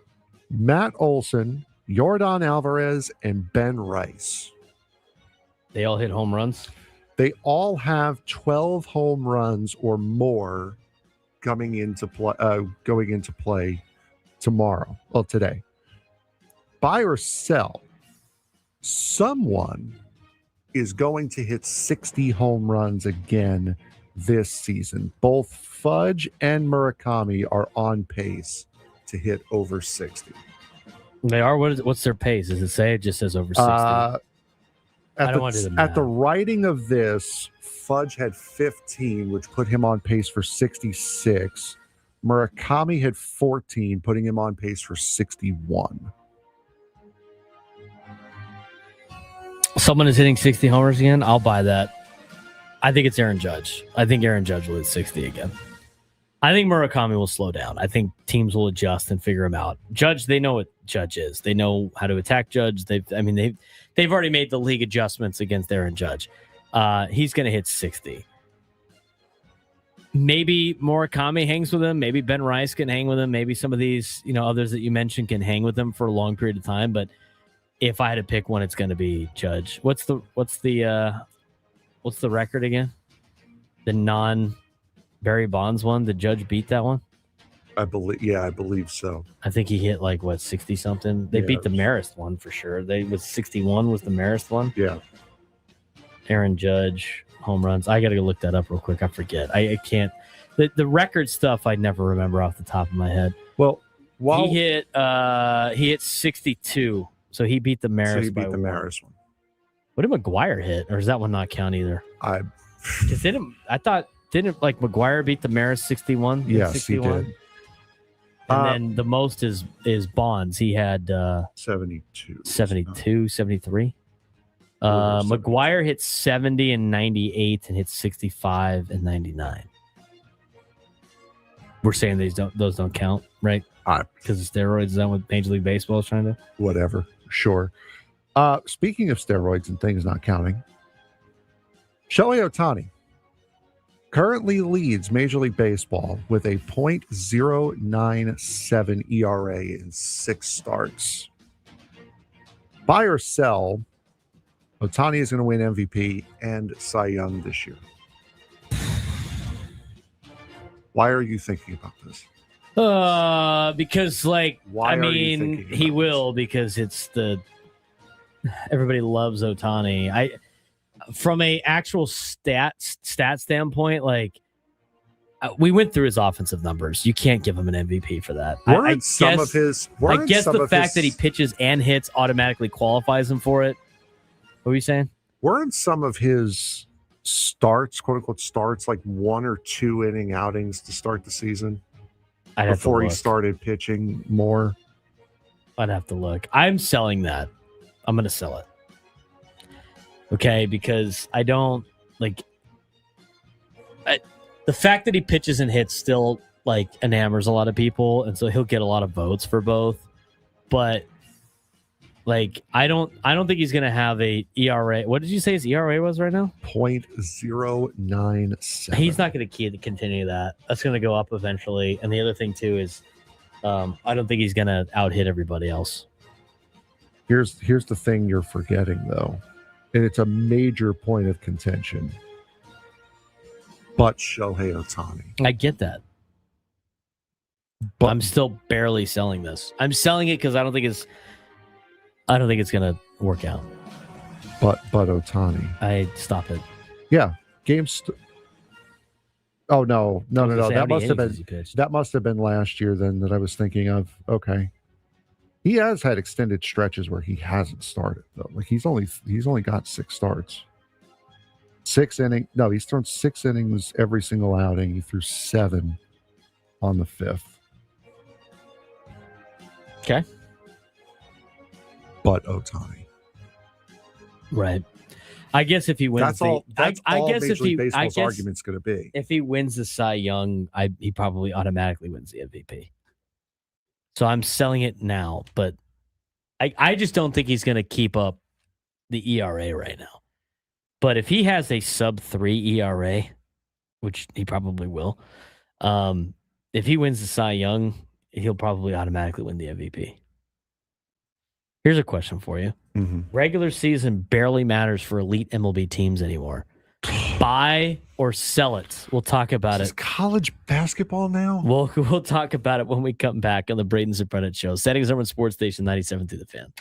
Matt Olson, Yordan Alvarez, and Ben Rice. They all hit home runs? They all have 12 home runs or more going into play tomorrow. Well, today. Buy or sell. Someone is going to hit 60 home runs again this season. Both Fudge and Murakami are on pace to hit over 60. They are? What's their pace? Does it say? It just says over 60. I don't want to do the math. At the writing of this, Fudge had 15, which put him on pace for 66. Murakami had 14, putting him on pace for 61. Someone is hitting 60 homers again. I'll buy that. I think it's Aaron Judge. I think Aaron Judge will hit 60 again. I think Murakami will slow down. I think teams will adjust and figure him out. Judge, they know what Judge is. They know how to attack Judge. They've already made the league adjustments against Aaron Judge. He's going to hit 60. Maybe Murakami hangs with him. Maybe Ben Rice can hang with him. Maybe some of these, others that you mentioned can hang with him for a long period of time. But if I had to pick one, it's going to be Judge. What's the record again? The non-Barry Bonds one? Did Judge beat that one? I believe so. I think he hit 60 something. They beat the Marist one for sure. 61 was the Marist one. Yeah. Aaron Judge home runs. I got to go look that up real quick. I forget. I can't. The record stuff I never remember off the top of my head. Well, he hit 62. So he beat the Marist. So he beat the Marist one. What did McGuire hit? Or does that one not count either? Didn't McGuire beat the Marist 61? Yes, 61? he did. And then the most is Bonds. He had 72. 73. McGuire hit 70 and 98 and hit 65 and 99. We're saying those don't count, right? Because of steroids. Is that what Major League Baseball is trying to? Whatever. Sure. Speaking of steroids and things not counting, Shohei Otani currently leads Major League Baseball with a .097 ERA in 6 starts. Buy or sell, Otani is going to win MVP and Cy Young this year. Why are you thinking about this? Because he will, because it's everybody loves Otani. From a actual stat standpoint, we went through his offensive numbers. You can't give him an MVP for that. I guess the fact that he pitches and hits automatically qualifies him for it. What were you saying? Weren't some of his starts, quote unquote starts, 1 or 2 inning outings to start the season before he started pitching more? I'd have to look. I'm selling that. I'm going to sell it. Okay, because I don't the fact that he pitches and hits still enamors a lot of people, and so he'll get a lot of votes for both. But I don't think he's gonna have a ERA. What did you say his ERA was right now? .097. He's not gonna continue that. That's gonna go up eventually. And the other thing too is I don't think he's gonna out hit everybody else. Here's the thing you're forgetting though. And it's a major point of contention. But Shohei Otani. I get that. But I'm still barely selling this. I'm selling it because I don't think it's gonna work out. But Otani. Stop it. Yeah. Oh no. That must have been last year then that I was thinking of. Okay. He has had extended stretches where he hasn't started though. He's only got 6 starts. 6 innings. No, he's thrown 6 innings every single outing. He threw 7 on the 5th. Okay. But Otani. Right. I guess if he wins, That's all Major League Baseball's argument's going to be. If he wins the Cy Young, he probably automatically wins the MVP. So I'm selling it now, but I just don't think he's going to keep up the ERA right now. But if he has a sub-3 ERA, which he probably will, if he wins the Cy Young, he'll probably automatically win the MVP. Here's a question for you. Mm-hmm. Regular season barely matters for elite MLB teams anymore. Buy or sell it. We'll talk about it. College basketball now? We'll talk about it when we come back on the Braden Surprenant Show. Settings over on Sports Station 97 through the Fan.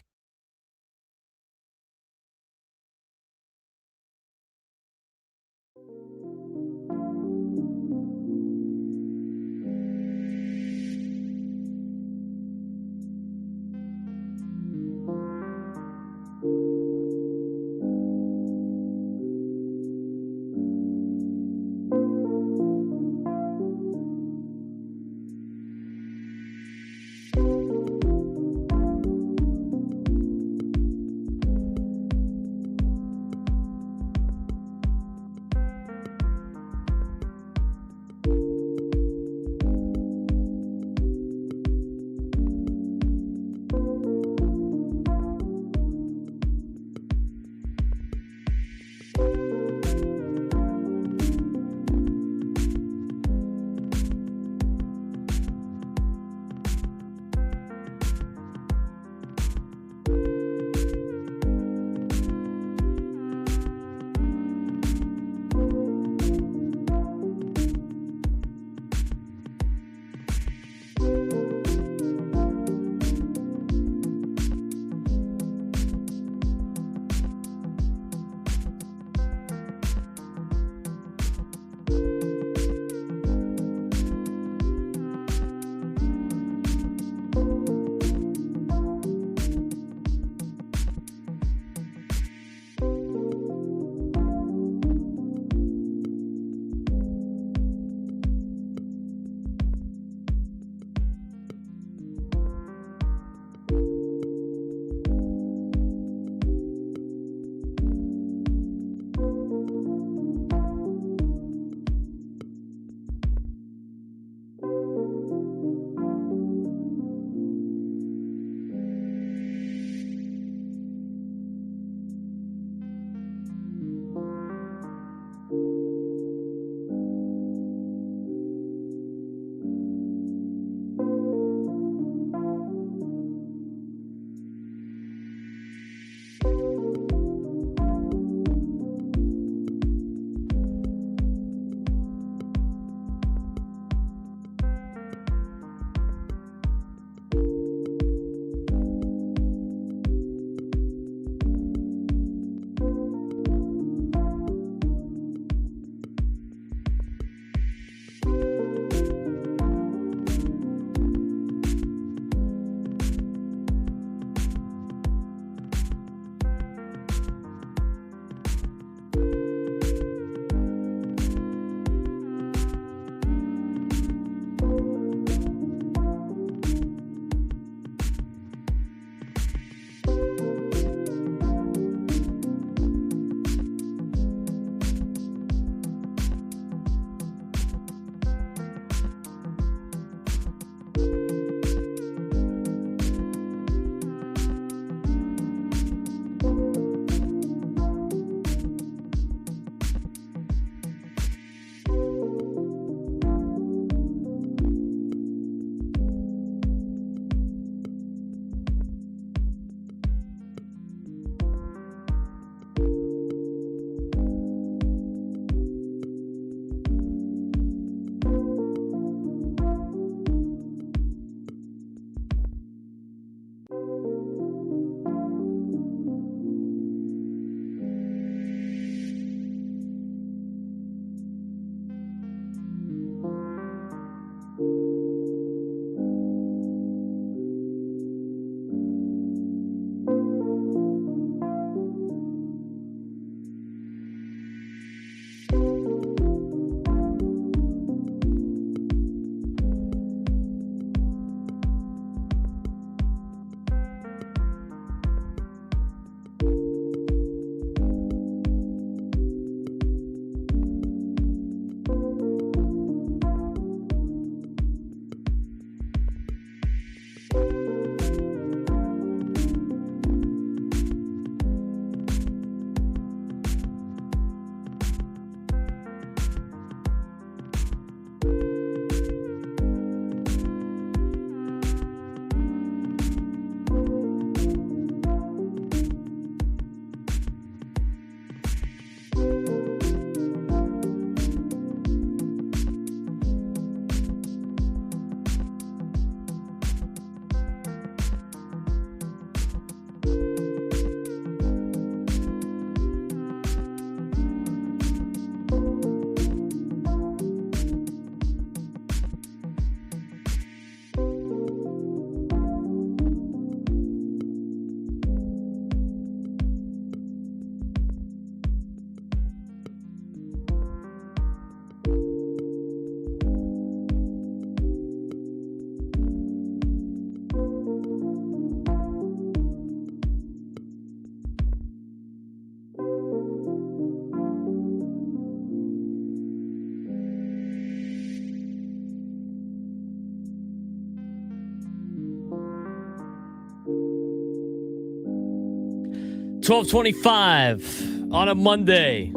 12:25 on a Monday.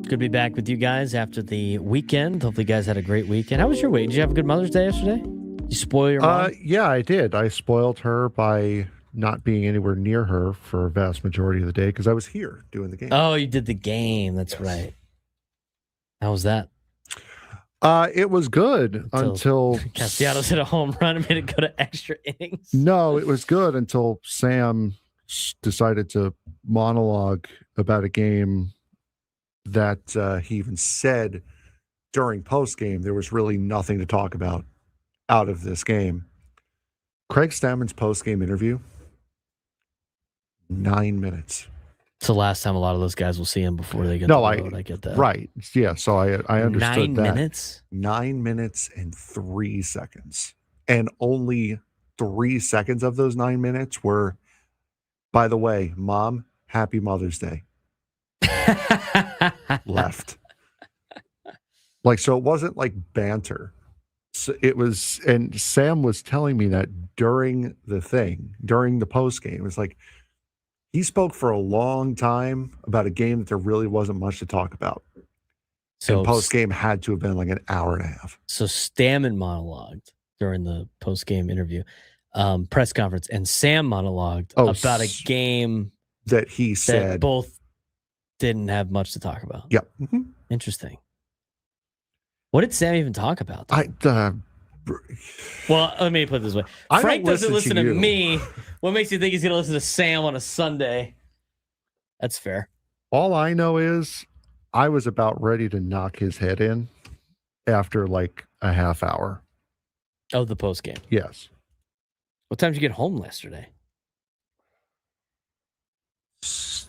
Good to be back with you guys after the weekend. Hopefully, you guys had a great weekend. How was your week? Did you have a good Mother's Day yesterday? Did you spoil your mom? Yeah, I did. I spoiled her by not being anywhere near her for a vast majority of the day because I was here doing the game. Oh, you did the game. That's right. How was that? It was good until Castellanos hit a home run and made it go to extra innings. No, it was good until Sam decided to monologue about a game that he even said during post-game there was really nothing to talk about out of this game. Craig Stammen's post-game interview, 9 minutes. It's the last time a lot of those guys will see him before they get the road. I get that. Right. Yeah, so I understood 9 that. minutes? 9 minutes and 3 seconds. And only 3 seconds of those 9 minutes were, by the way, Mom, happy Mother's Day. Left. Like, so it wasn't like banter. So it was, and Sam was telling me that during the post game. It was like, he spoke for a long time about a game that there really wasn't much to talk about. So post game had to have been like an hour and a half. So Stammen monologued during the post game interview, press conference, and Sam monologued about a game that he said that both didn't have much to talk about. Yep. Mm-hmm. Interesting. What did Sam even talk about? Well, let me put it this way. Frank doesn't listen to me. What makes you think he's going to listen to Sam on a Sunday? That's fair. All I know is I was about ready to knock his head in after like a half hour. Of the post game? Yes. What time did you get home yesterday?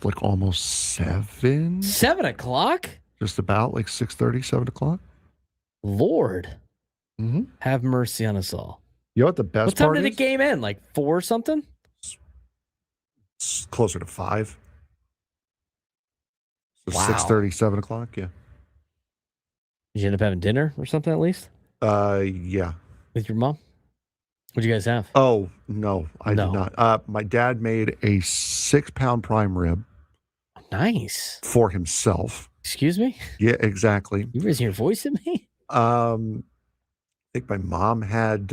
Like almost 7. 7 o'clock? Just about like 6:30, 7 o'clock. Lord. Mm-hmm. Have mercy on us all. You know what the best What time part did the is? game end? Like 4 or something? It's closer to 5. So Wow. 6:30, 7 o'clock. Yeah. Did you end up having dinner or something at least? Yeah. With your mom? What'd you guys have? Oh, no, I did not. My dad made a 6-pound prime rib. Nice. For himself. Excuse me? Yeah, exactly. You raising your voice at me? I think my mom had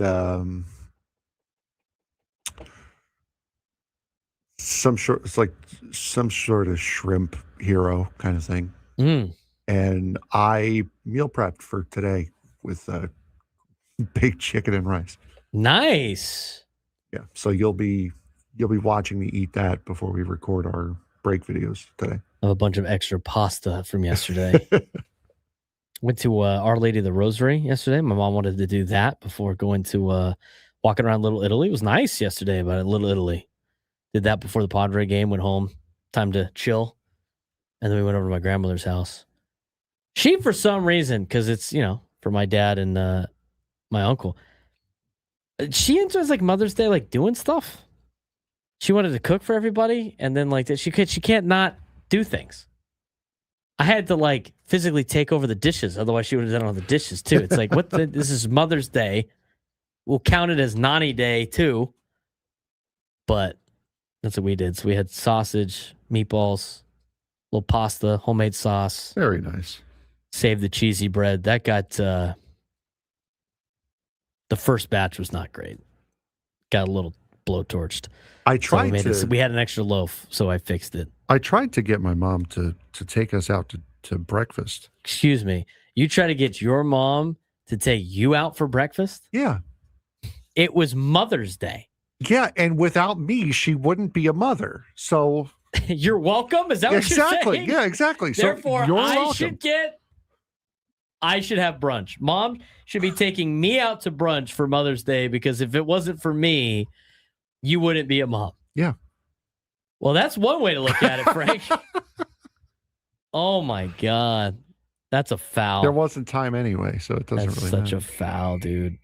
some sort of shrimp hero kind of thing. And I meal prepped for today with baked chicken and rice. Nice. Yeah. So you'll be watching me eat that before we record our break videos today. I have a bunch of extra pasta from yesterday. Went to Our Lady of the Rosary yesterday. My mom wanted to do that before going to walking around Little Italy. It was nice yesterday about Little Italy. Did that before the Padre game, went home, time to chill. And then we went over to my grandmother's house. She, for some reason, because it's, for my dad and my uncle, she enjoys like Mother's Day, like doing stuff. She wanted to cook for everybody. And then like that, she can't not do things. I had to like physically take over the dishes. Otherwise she would have done all the dishes too. It's like, this is Mother's Day. We'll count it as Nani Day too. But that's what we did. So we had sausage, meatballs, little pasta, homemade sauce. Very nice. Saved the cheesy bread. That got, the first batch was not great. Got a little blowtorched. I tried we had an extra loaf, so I fixed it. I tried to get my mom to take us out to breakfast. Excuse me. You try to get your mom to take you out for breakfast? Yeah. It was Mother's Day. Yeah, and without me, she wouldn't be a mother. So you're welcome? Is that what you're saying? Yeah, exactly. Therefore, so I should have brunch. Mom should be taking me out to brunch for Mother's Day because if it wasn't for me, you wouldn't be a mom. Yeah. Well, that's one way to look at it, Frank. Oh, my God. That's a foul. There wasn't time anyway, so it doesn't really matter. Such a foul, dude.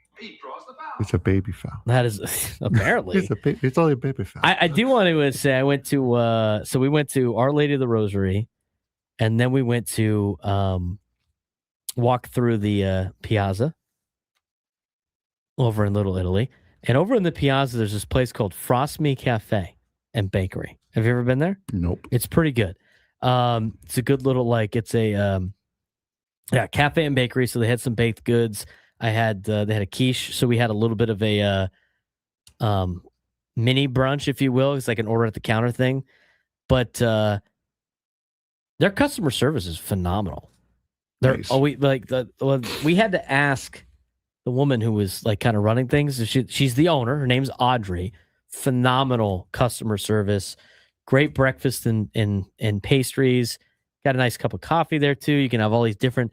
It's a baby foul. That is, apparently. It's only a baby foul. I do want to say I went to, so we went to Our Lady of the Rosary, and then we went to walk through the Piazza over in Little Italy. And over in the Piazza, there's this place called Frost Me Cafe and Bakery. Have you ever been there? Nope. It's pretty good. It's a good little, it's a cafe and bakery. So they had some baked goods. They had a quiche. So we had a little bit of a mini brunch, if you will. It's like an order at the counter thing. But their customer service is phenomenal. Nice. We had to ask the woman who was like kind of running things. She's the owner. Her name's Audrey. Phenomenal customer service. Great breakfast and pastries. Got a nice cup of coffee there too. You can have all these different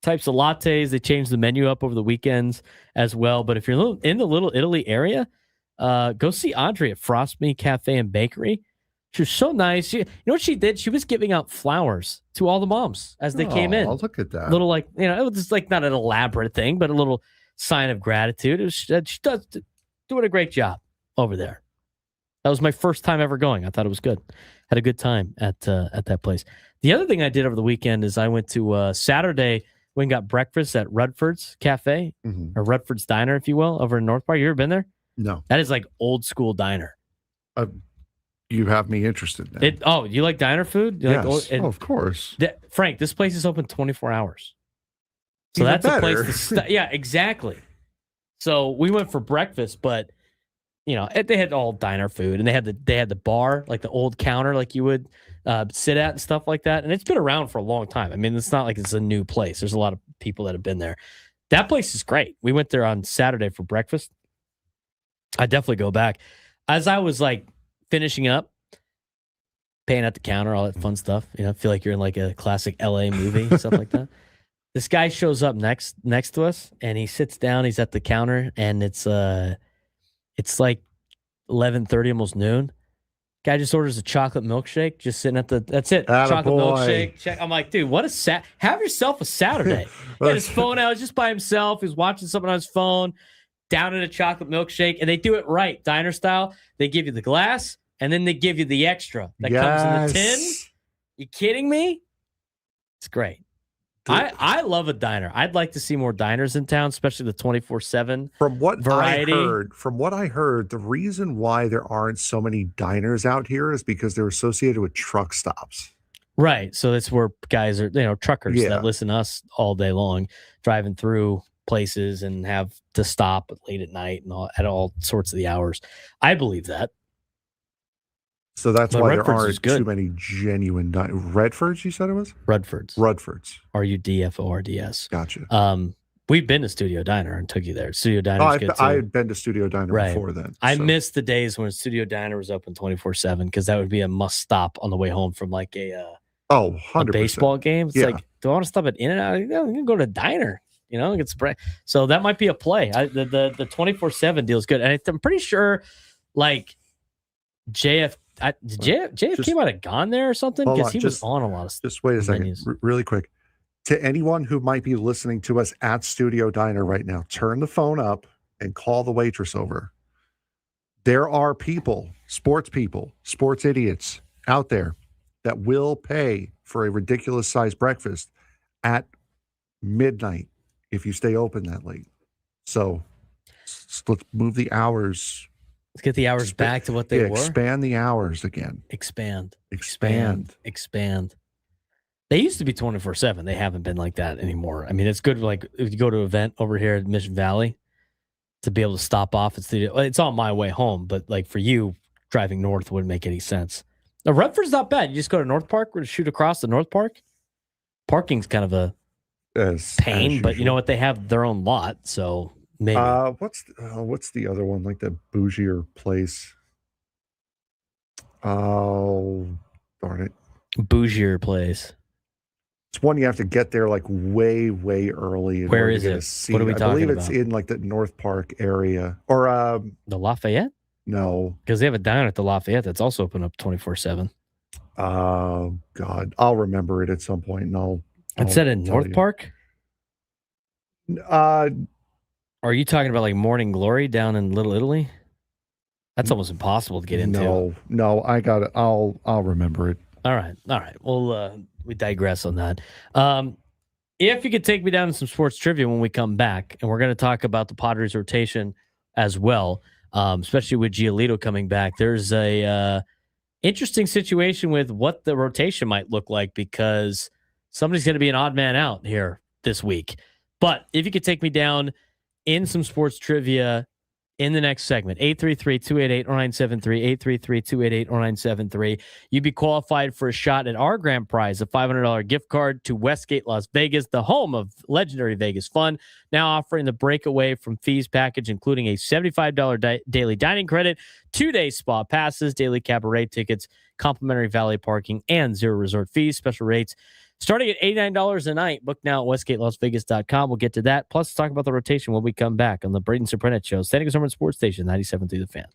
types of lattes. They changed the menu up over the weekends as well. But if you're in the Little Italy area, go see Audrey at Frost Me Cafe and Bakery. She was so nice. You know what she did? She was giving out flowers to all the moms as they came in. Look at that. Little it was just like not an elaborate thing, but a little sign of gratitude. She does doing a great job over there. That was my first time ever going. I thought it was good. Had a good time at that place. The other thing I did over the weekend is I went to Saturday. We got breakfast at Rutford's Cafe, or Rutford's Diner, if you will, over in North Park. You ever been there? No. That is like old school diner. You have me interested now. You like diner food? Yes. Of course. Frank, this place is open 24 hours. So Even that's better. a place to yeah, exactly. So we went for breakfast, but they had all diner food, and they had the bar, like the old counter, like you would sit at and stuff like that. And it's been around for a long time. I mean, it's not like it's a new place. There's a lot of people that have been there. That place is great. We went there on Saturday for breakfast. I definitely go back. As I was like finishing up, paying at the counter, all that fun stuff. I feel like you're in like a classic LA movie, stuff like that. This guy shows up next to us, and he sits down. He's at the counter, and it's like 11:30, almost noon. Guy just orders a chocolate milkshake, just sitting at that's it. Chocolate milkshake. Check. I'm like, dude, what have yourself a Saturday. He had his phone out, just by himself. He was watching something on his phone, down in a chocolate milkshake, and they do it right, diner style. They give you the glass, and then they give you the extra that comes in the tin. You kidding me? It's great. I love a diner. I'd like to see more diners in town, especially the 24/7 variety. From what I heard, the reason why there aren't so many diners out here is because they're associated with truck stops. Right. So that's where guys are, truckers that listen to us all day long, driving through places and have to stop late at night and at all sorts of the hours. I believe that. So that's why Redford's there aren't too many genuine Redfords, you said it was? Rudford's. RUDFORDS. Gotcha. We've been to Studio Diner and took you there. Studio Diner good too. I had been to Studio Diner before then. I missed the days when Studio Diner was open 24/7 because that would be a must stop on the way home from like a 100%. baseball game. It's like, do I want to stop at In-N-Out? I'm going to go to a diner. Get spread. So that might be a play. The 24/7 deal is good. And I'm pretty sure like JFK might have gone there or something because he was on a lot of stuff. Just wait a second, really quick. To anyone who might be listening to us at Studio Diner right now, turn the phone up and call the waitress over. There are sports idiots out there that will pay for a ridiculous sized breakfast at midnight if you stay open that late. So let's move the hours. Let's get the hours back to what they were. Expand the hours again. Expand. They used to be 24/7. They haven't been like that anymore. I mean, it's good. Like if you go to an event over here at Mission Valley, to be able to stop off at Studio. It's on my way home, but like for you driving north wouldn't make any sense. Now Rutford's not bad. You just go to North Park. We're to shoot across the North Park. Parking's kind of a pain, but you know what? They have their own lot, so. Maybe. What's the other one, like the bougier place? Oh, darn it. Bougier place. It's one you have to get there like way, way early. Where is it? What are we talking about? I believe it's in like the North Park area. Or the Lafayette? No. Because they have a diner at the Lafayette that's also open up 24/7. Oh, God. I'll remember it at some point. And I'll said in North Park? Are you talking about like Morning Glory down in Little Italy? That's almost impossible to get into. No, I got it. I'll remember it. All right. Well, we digress on that. If you could take me down to some sports trivia when we come back, and we're going to talk about the Padres rotation as well, especially with Giolito coming back. There's a interesting situation with what the rotation might look like because somebody's going to be an odd man out here this week. But if you could take me down in some sports trivia in the next segment. 833-288-0973, 833-288-0973. You'd be qualified for a shot at our grand prize, a $500 gift card to Westgate Las Vegas, the home of legendary Vegas fun, now offering the breakaway from fees package, including a $75 daily dining credit, 2-day spa passes, daily cabaret tickets, complimentary valet parking, and zero resort fees. Special rates starting at $89 a night. Book now at westgatelasvegas.com. We'll get to that. Plus, talk about the rotation when we come back on the Braden Surprenant Show. San Diego's number one sports station, 97.3 The Fan.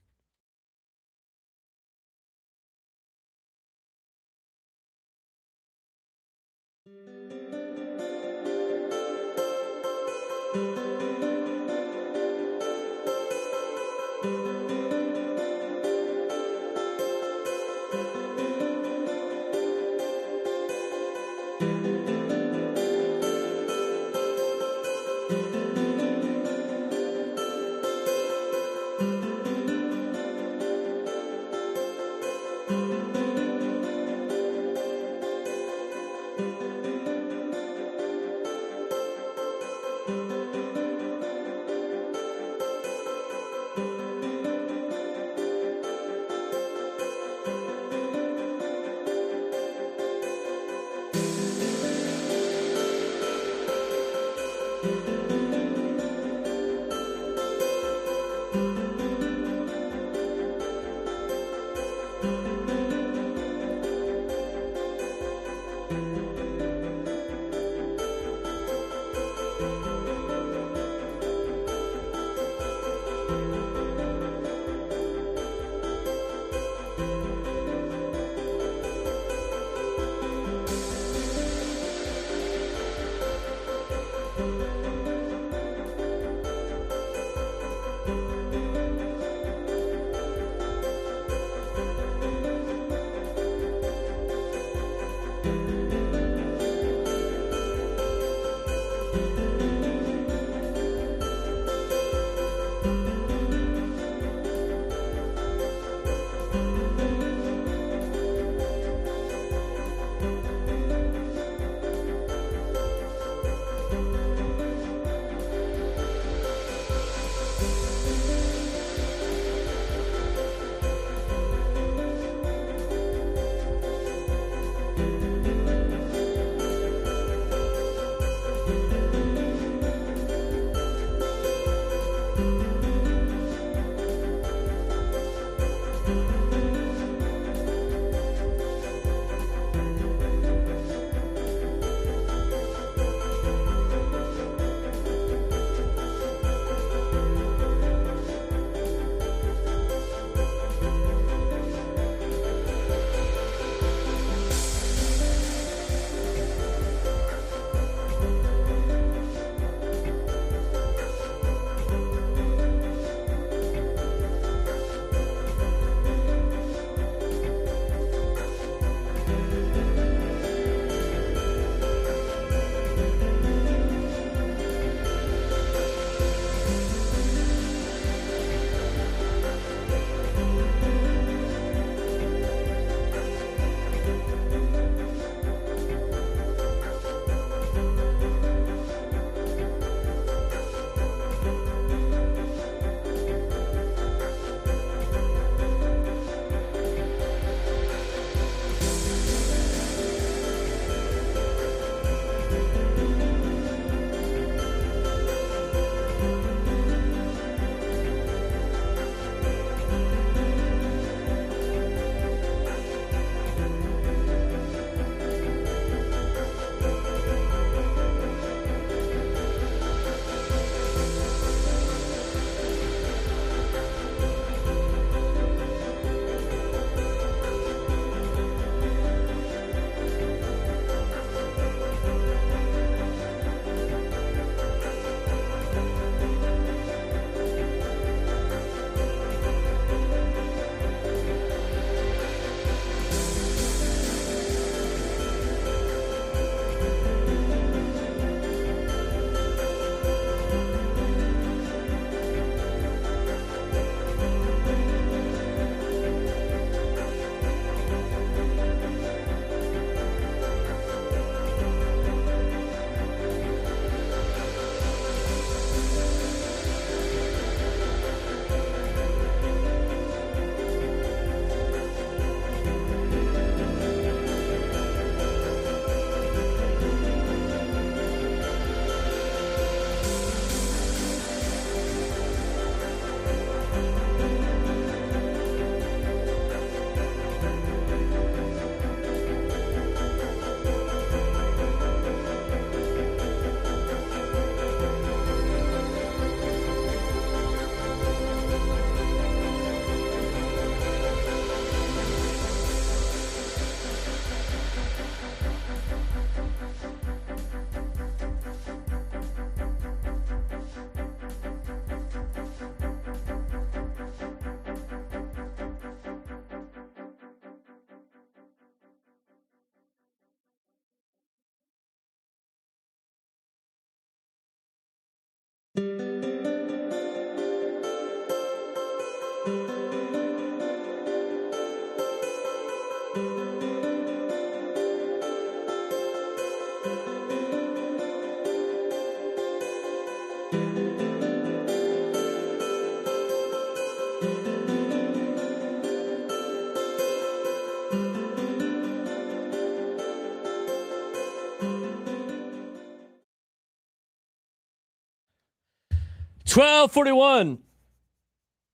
12:41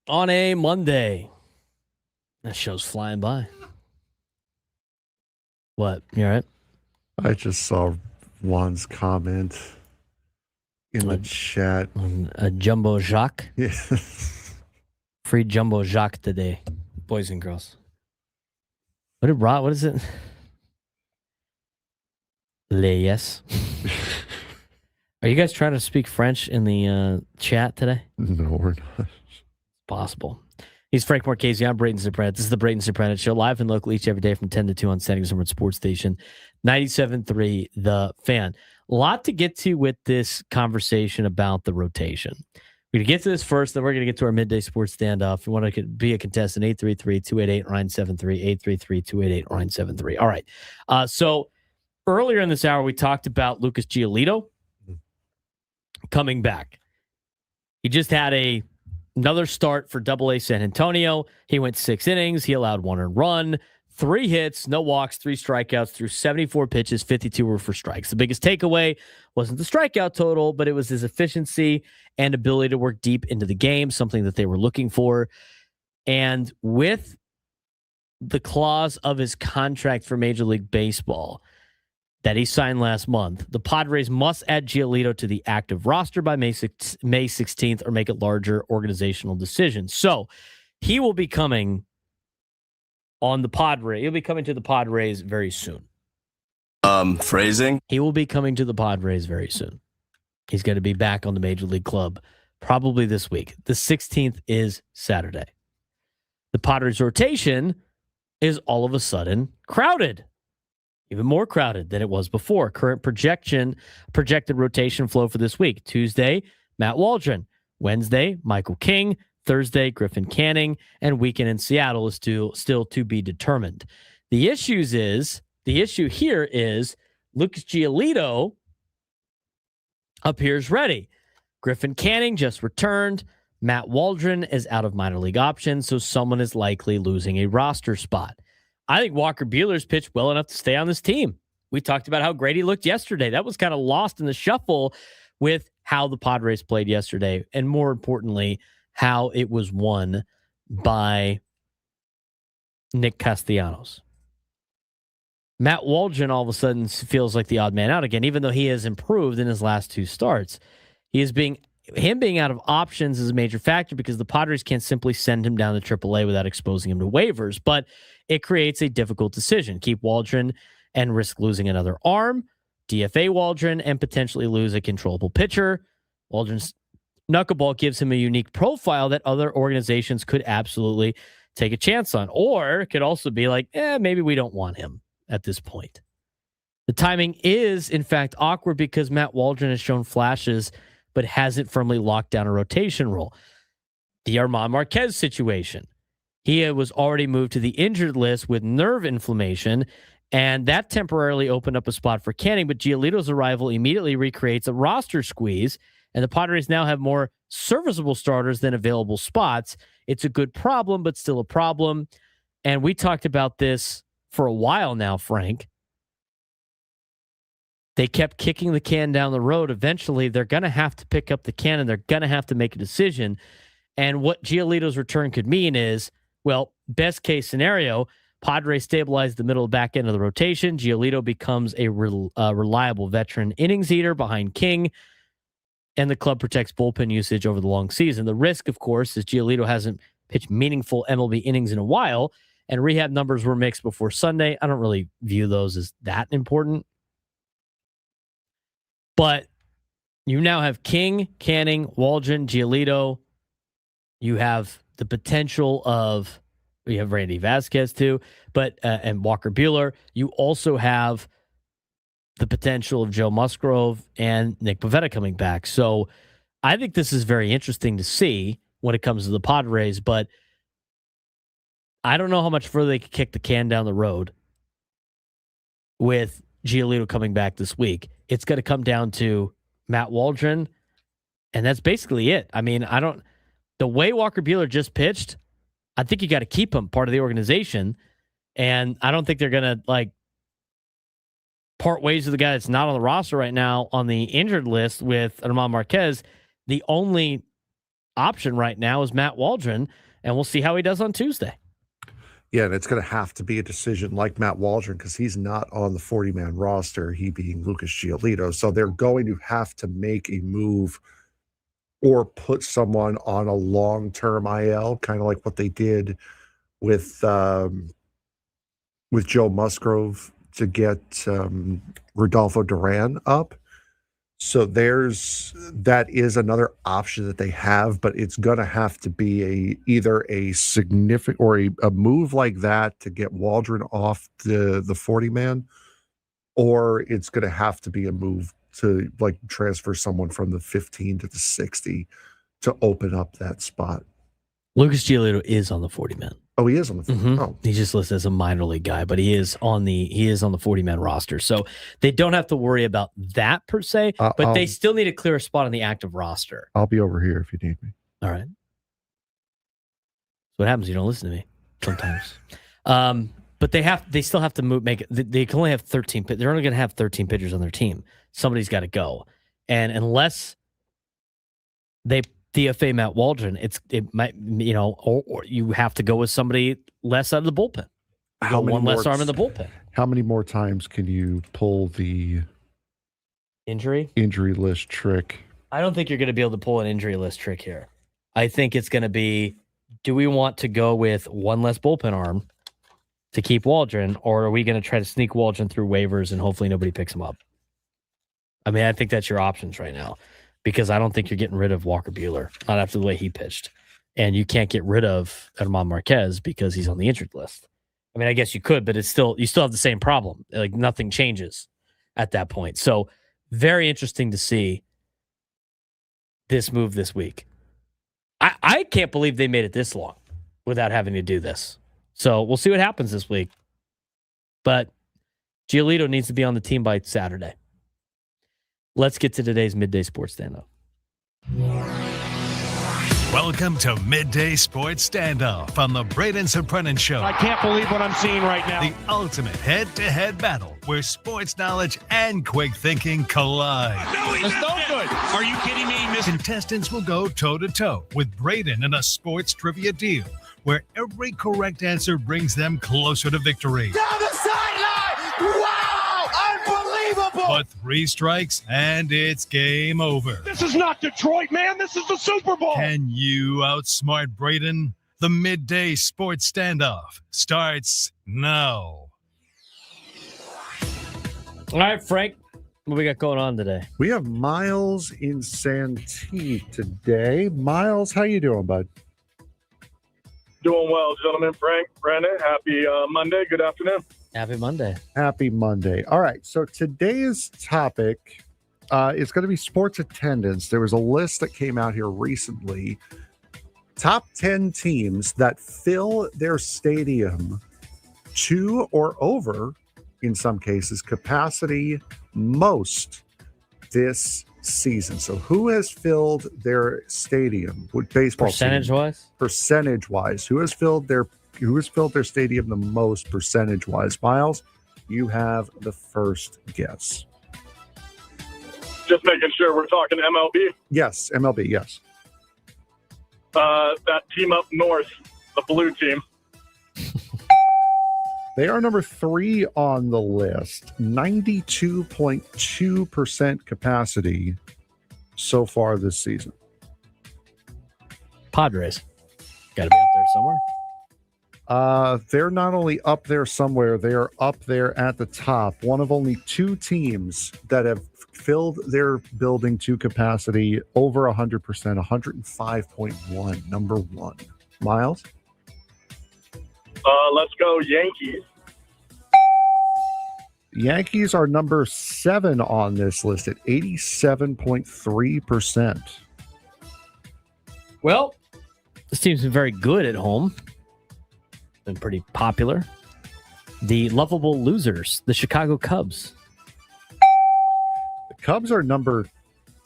on a Monday. That show's flying by. What? You all right? I just saw Juan's comment in the chat. A Jumbo Jacques. Yeah. Free Jumbo Jacques today, boys and girls. What is it? Yes. Are you guys trying to speak French in the chat today? No, we're not. Possible. He's Frank Marchese. I'm Braden Surprenant. This is the Braden Surprenant Show, live and local each every day from 10 to 2 on San Diego Sports Station 97.3 The Fan. A lot to get to with this conversation about the rotation. We're going to get to this first, then we're going to get to our midday sports standoff. If you want to be a contestant, 833-288-973, 833-288-973. All right. So earlier in this hour, we talked about Lucas Giolito coming back. He just had another start for AA San Antonio. He went 6 innings. He allowed 1 earned run, 3 hits, no walks, 3 strikeouts through 74 pitches, 52 were for strikes. The biggest takeaway wasn't the strikeout total, but it was his efficiency and ability to work deep into the game, something that they were looking for. And with the clause of his contract for Major League Baseball that he signed last month, the Padres must add Giolito to the active roster by May 16th or make a larger organizational decision. So he will be coming on the Padres. He'll be coming to the Padres very soon. Phrasing? He will be coming to the Padres very soon. He's going to be back on the Major League Club probably this week. The 16th is Saturday. The Padres rotation is all of a sudden crowded. Even more crowded than it was before. Current projected rotation flow for this week. Tuesday, Matt Waldron. Wednesday, Michael King. Thursday, Griffin Canning. And weekend in Seattle is still to be determined. The issue here is Lucas Giolito appears ready. Griffin Canning just returned. Matt Waldron is out of minor league options, so someone is likely losing a roster spot. I think Walker Buehler's pitched well enough to stay on this team. We talked about how great he looked yesterday. That was kind of lost in the shuffle with how the Padres played yesterday, and more importantly, how it was won by Nick Castellanos. Matt Waldron all of a sudden feels like the odd man out again, even though he has improved in his last 2 starts. Him being out of options is a major factor because the Padres can't simply send him down to AAA without exposing him to waivers, but it creates a difficult decision. Keep Waldron and risk losing another arm, DFA Waldron, and potentially lose a controllable pitcher. Waldron's knuckleball gives him a unique profile that other organizations could absolutely take a chance on, or it could also be like, maybe we don't want him at this point. The timing is, in fact, awkward because Matt Waldron has shown flashes but hasn't firmly locked down a rotation role. The Armand Marquez situation. He was already moved to the injured list with nerve inflammation, and that temporarily opened up a spot for Canning, but Giolito's arrival immediately recreates a roster squeeze, and the Padres now have more serviceable starters than available spots. It's a good problem, but still a problem. And we talked about this for a while now, Frank. They kept kicking the can down the road. Eventually, they're going to have to pick up the can and they're going to have to make a decision. And what Giolito's return could mean is, well, best case scenario, Padres stabilize the middle back end of the rotation. Giolito becomes a reliable veteran innings eater behind King, and the club protects bullpen usage over the long season. The risk, of course, is Giolito hasn't pitched meaningful MLB innings in a while, and rehab numbers were mixed before Sunday. I don't really view those as that important. But you now have King, Canning, Waldron, Giolito. You have the potential of, you have Randy Vasquez too, but and Walker Buehler. You also have the potential of Joe Musgrove and Nick Pivetta coming back. So I think this is very interesting to see when it comes to the Padres, but I don't know how much further they could kick the can down the road with Giolito coming back this week. It's going to come down to Matt Waldron, and that's basically it. I mean, the way Walker Buehler just pitched, I think you got to keep him part of the organization, and I don't think they're going to part ways with the guy that's not on the roster right now on the injured list with Armand Marquez. The only option right now is Matt Waldron, and we'll see how he does on Tuesday. Yeah, and it's going to have to be a decision like Matt Waldron because he's not on the 40-man roster, he being Lucas Giolito. So they're going to have to make a move or put someone on a long-term IL, kind of like what they did with Joe Musgrove to get Rodolfo Duran up. So that is another option that they have, but it's going to have to be either a significant or a move like that to get Waldron off the 40-man, or it's going to have to be a move to like transfer someone from the 15 to the 60 to open up that spot. Lucas Giolito is on the 40-man. Oh, he is on the 40. Mm-hmm. Oh. He's just listed as a minor league guy, but he is on the 40-man roster. So they don't have to worry about that per se, but they still need to clear a spot on the active roster. I'll be over here if you need me. All right. That's what happens. You don't listen to me sometimes. But they still have to they can only have 13. They're only going to have 13 pitchers on their team. Somebody's got to go. And unless they DFA Matt Waldron, it might, or you have to go with somebody less out of the bullpen. One less arm in the bullpen. How many more times can you pull the injury list trick? I don't think you're going to be able to pull an injury list trick here. I think it's going to be, do we want to go with one less bullpen arm to keep Waldron, or are we going to try to sneak Waldron through waivers and hopefully nobody picks him up? I mean, I think that's your options right now. Because I don't think you're getting rid of Walker Buehler, not after the way he pitched. And you can't get rid of Herman Marquez because he's on the injured list. I mean, I guess you could, but you still have the same problem. Like, nothing changes at that point. So very interesting to see this move this week. I can't believe they made it this long without having to do this. So we'll see what happens this week. But Giolito needs to be on the team by Saturday. Let's get to today's Midday Sports Standoff. Welcome to Midday Sports Standoff on the Braden Surprenant Show. I can't believe what I'm seeing right now. The ultimate head-to-head battle where sports knowledge and quick thinking collide. No, that's no good. Are you kidding me? Contestants will go toe-to-toe with Braden in a sports trivia deal where every correct answer brings them closer to victory. Down the sideline! Wow! Unbelievable! But 3 strikes and it's game over. This is not Detroit, man. This is the Super Bowl. Can you outsmart Braden? The Midday Sports Standoff starts now. All right, Frank, what we got going on today? We have Miles in Santee today. Miles, how you doing, bud? Doing well, gentlemen. Frank, Brandon, happy Monday. Good afternoon. Happy Monday. Happy Monday. All right, so today's topic is going to be sports attendance. There was a list that came out here recently. Top 10 teams that fill their stadium to or over, in some cases, capacity most this season. So who has filled their stadium with baseball percentage-wise? Percentage-wise. Who has filled their stadium the most percentage-wise? Miles, you have the first guess. Just making sure we're talking MLB. Yes, MLB, yes. That team up north, the blue team. They are number 3 on the list. 92.2% capacity so far this season. Padres. Got to be up there somewhere. They're not only up there somewhere, they are up there at the top. One of only 2 teams that have filled their building to capacity over 100%, 105.1, number 1. Miles? Let's go Yankees. Yankees are number 7 on this list at 87.3%. Well, this team's been very good at home. Been pretty popular. The lovable losers, the Chicago Cubs. The Cubs are number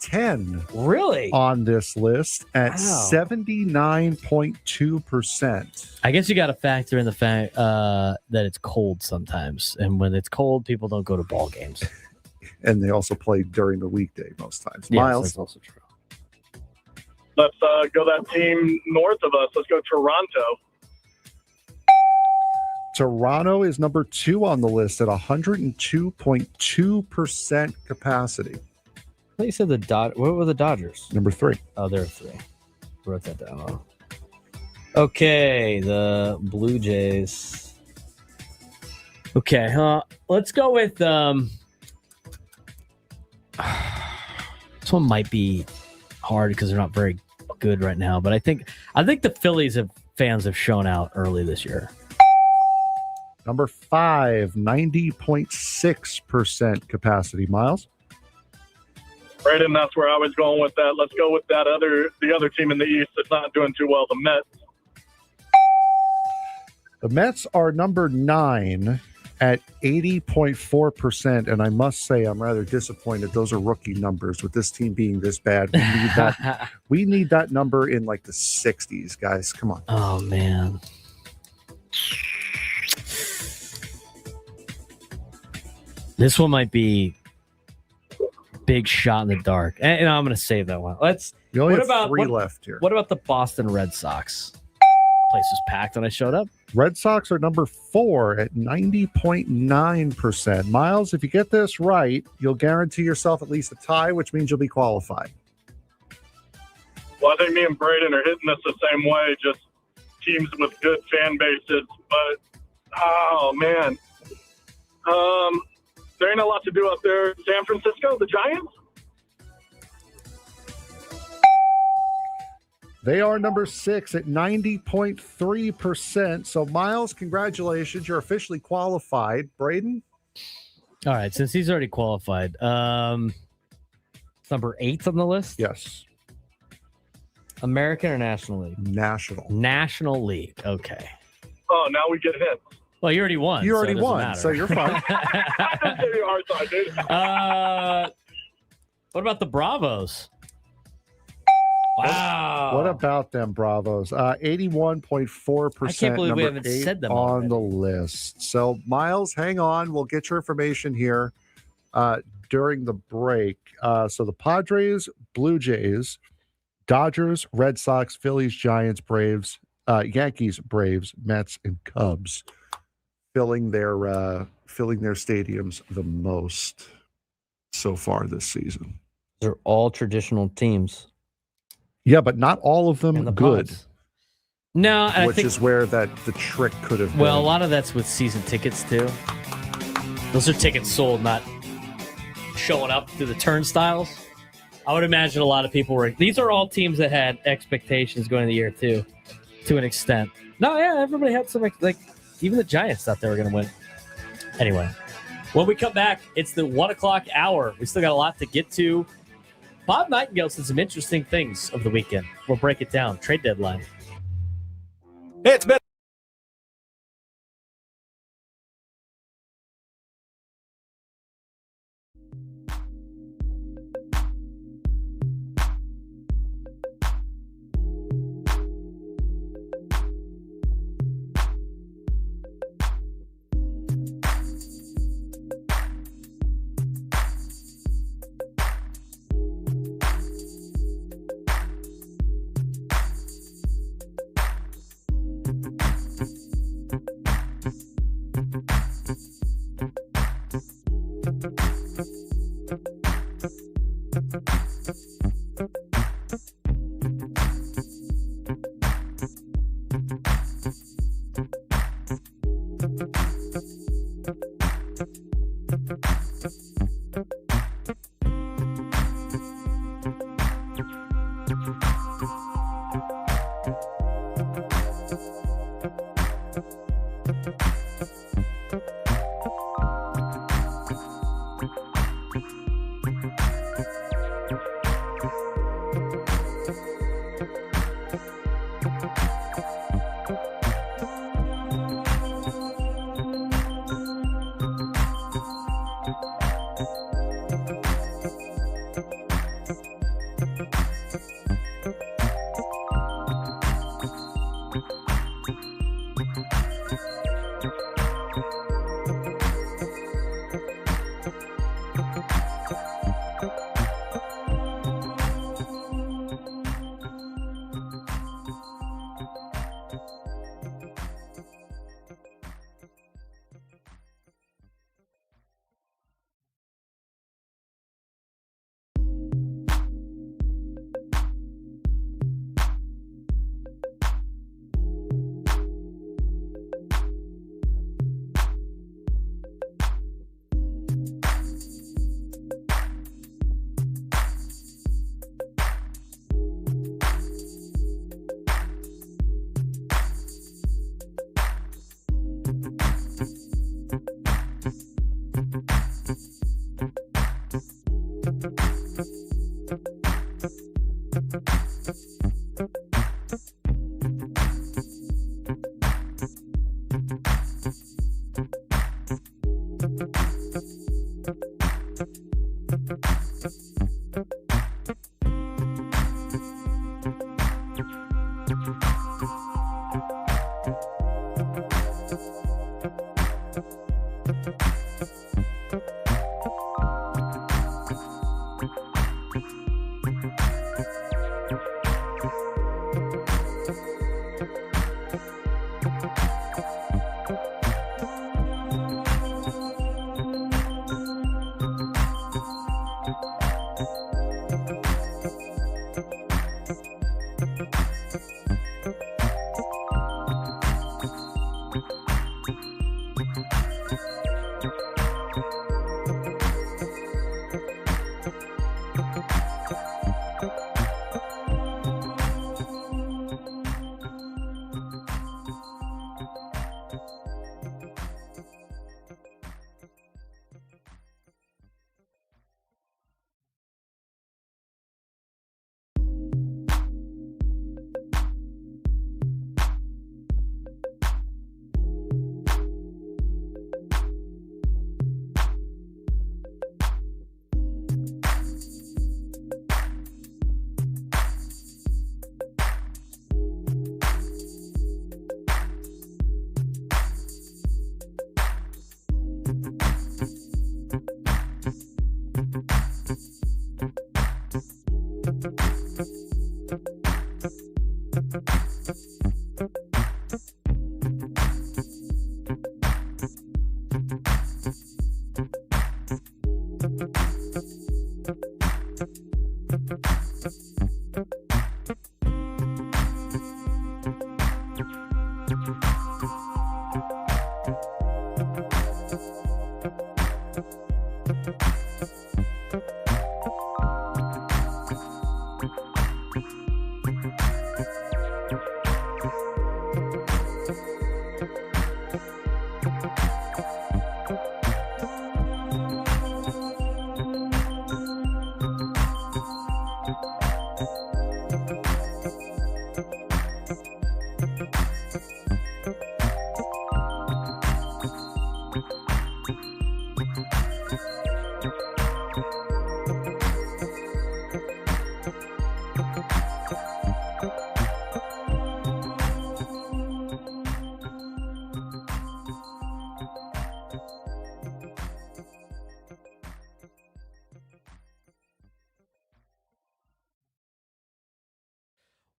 10 really on this list at 79.2%. I guess you got to factor in the fact that it's cold sometimes, and when it's cold, people don't go to ball games. And they also play during the weekday most times. Yes, Miles, that's also true. Let's go that team north of us. Let's go Toronto. Toronto is number 2 on the list at 102.2% capacity. I thought you said what were the Dodgers? Number 3. Oh, they're 3. Wrote that down. Oh. Okay, the Blue Jays. Okay, let's go with this one might be hard because they're not very good right now, but I think the Phillies fans have shown out early this year. Number 5, 90.6% capacity. Miles? Braden, that's where I was going with that. Let's go with the other team in the East that's not doing too well, the Mets. The Mets are number 9 at 80.4%, and I must say I'm rather disappointed. Those are rookie numbers with this team being this bad. We need that, we need that number in like the 60s, guys. Come on. Oh, man. This one might be big shot in the dark. And I'm going to save that one. You only have 3 left here. What about the Boston Red Sox? Place was packed when I showed up. Red Sox are number 4 at 90.9%. Miles, if you get this right, you'll guarantee yourself at least a tie, which means you'll be qualified. Well, I think me and Braden are hitting this the same way, just teams with good fan bases. But, oh, man. There ain't a lot to do out there. San Francisco, the Giants? They are number 6 at 90.3%. So, Miles, congratulations. You're officially qualified. Braden? All right, since he's already qualified. Number 8 on the list? Yes. American or National League? National League. Okay. Oh, now we get hits. Well, you already won. You already won, so you're fine. What about the Bravos? Wow. What about them Bravos? 81.4%. I can't believe we haven't said them on already. the list. So, Miles, hang on. We'll get your information here during the break. So the Padres, Blue Jays, Dodgers, Red Sox, Phillies, Giants, Braves, Yankees, Braves, Mets, and Cubs filling their stadiums the most so far this season. They're all traditional teams. Yeah, but not all of them good. Pods. No, I which think, is where the trick could have been. Well, a lot of that's with season tickets too. Those are tickets sold, not showing up through the turnstiles. I would imagine a lot of people were. These are all teams that had expectations going into the year too, to an extent. No, yeah, everybody had some even the Giants thought they were going to win. Anyway, when we come back, it's the 1 o'clock hour. We still got a lot to get to. Bob Nightingale said some interesting things of the weekend. We'll break it down. Trade deadline. It's been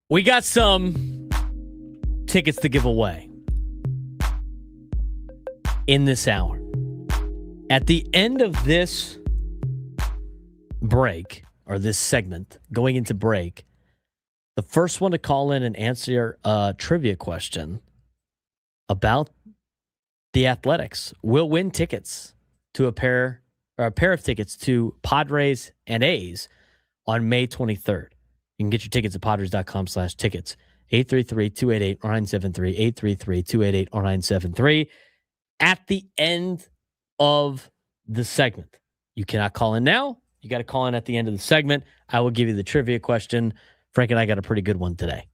We got some tickets to give away in this hour. At the end of this break, or this segment, going into break, the first one to call in and answer a trivia question about the Athletics will win tickets to a pair of tickets to Padres and A's on May 23rd. You can get your tickets at Padres.com/tickets. 833-288-0973. 833-288-0973. At the end of the segment. You cannot call in now. You got to call in at the end of the segment. I will give you the trivia question. Frank and I got a pretty good one today.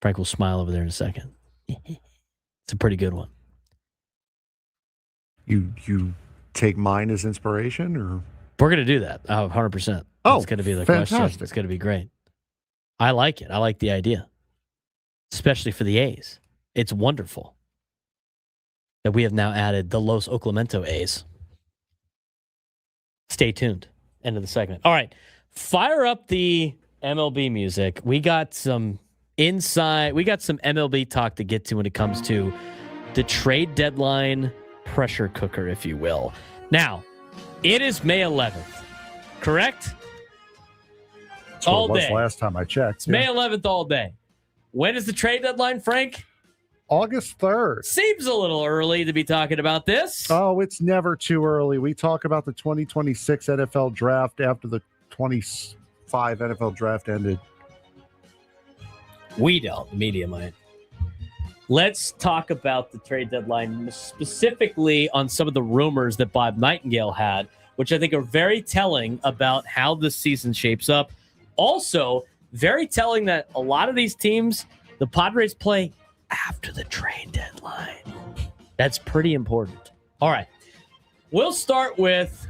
Frank will smile over there in a second. It's a pretty good one. You take mine as inspiration, or we're going to do that. 100%. Oh, it's going to be the fantastic. question. It's going to be great. I like it. I like the idea, especially for the A's. It's wonderful that we have now added the Los Oclamento A's. Stay tuned. End of the segment. All right. Fire up the MLB music. We got some MLB talk to get to when it comes to the trade deadline pressure cooker, if you will. Now, it is May 11th, correct? That's what all it was day. Last time I checked. It's May 11th all day. When is the trade deadline, Frank? August 3rd. Seems a little early to be talking about this. Oh, it's never too early. We talk about the 2026 NFL draft after the 25 NFL draft ended. We don't. The media might. Let's talk about the trade deadline, specifically on some of the rumors that Bob Nightingale had, which I think are very telling about how this season shapes up. Also, very telling that a lot of these teams, the Padres play after the trade deadline. That's pretty important. All right. We'll start with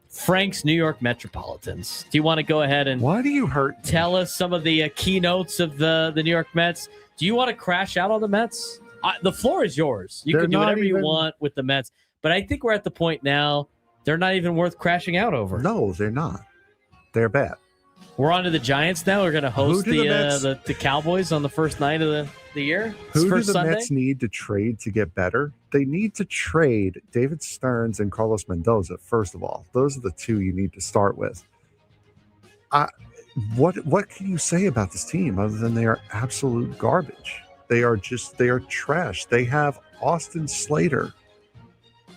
Frank's New York Metropolitans. Do you want to go ahead and why do you hurt? Tell us some of the keynotes of the New York Mets. Do you want to crash out on the Mets? The floor is yours. You can do whatever you want with the Mets. But I think we're at the point now they're not even worth crashing out over. No, they're not. They're bad. We're on to the Giants now. We're going to host the Cowboys on the first night of the year. Who do the Sunday? Mets need to trade to get better? They need to trade David Stearns and Carlos Mendoza, first of all. Those are the two you need to start with. What can you say about this team other than they are absolute garbage? They are trash. They have Austin Slater,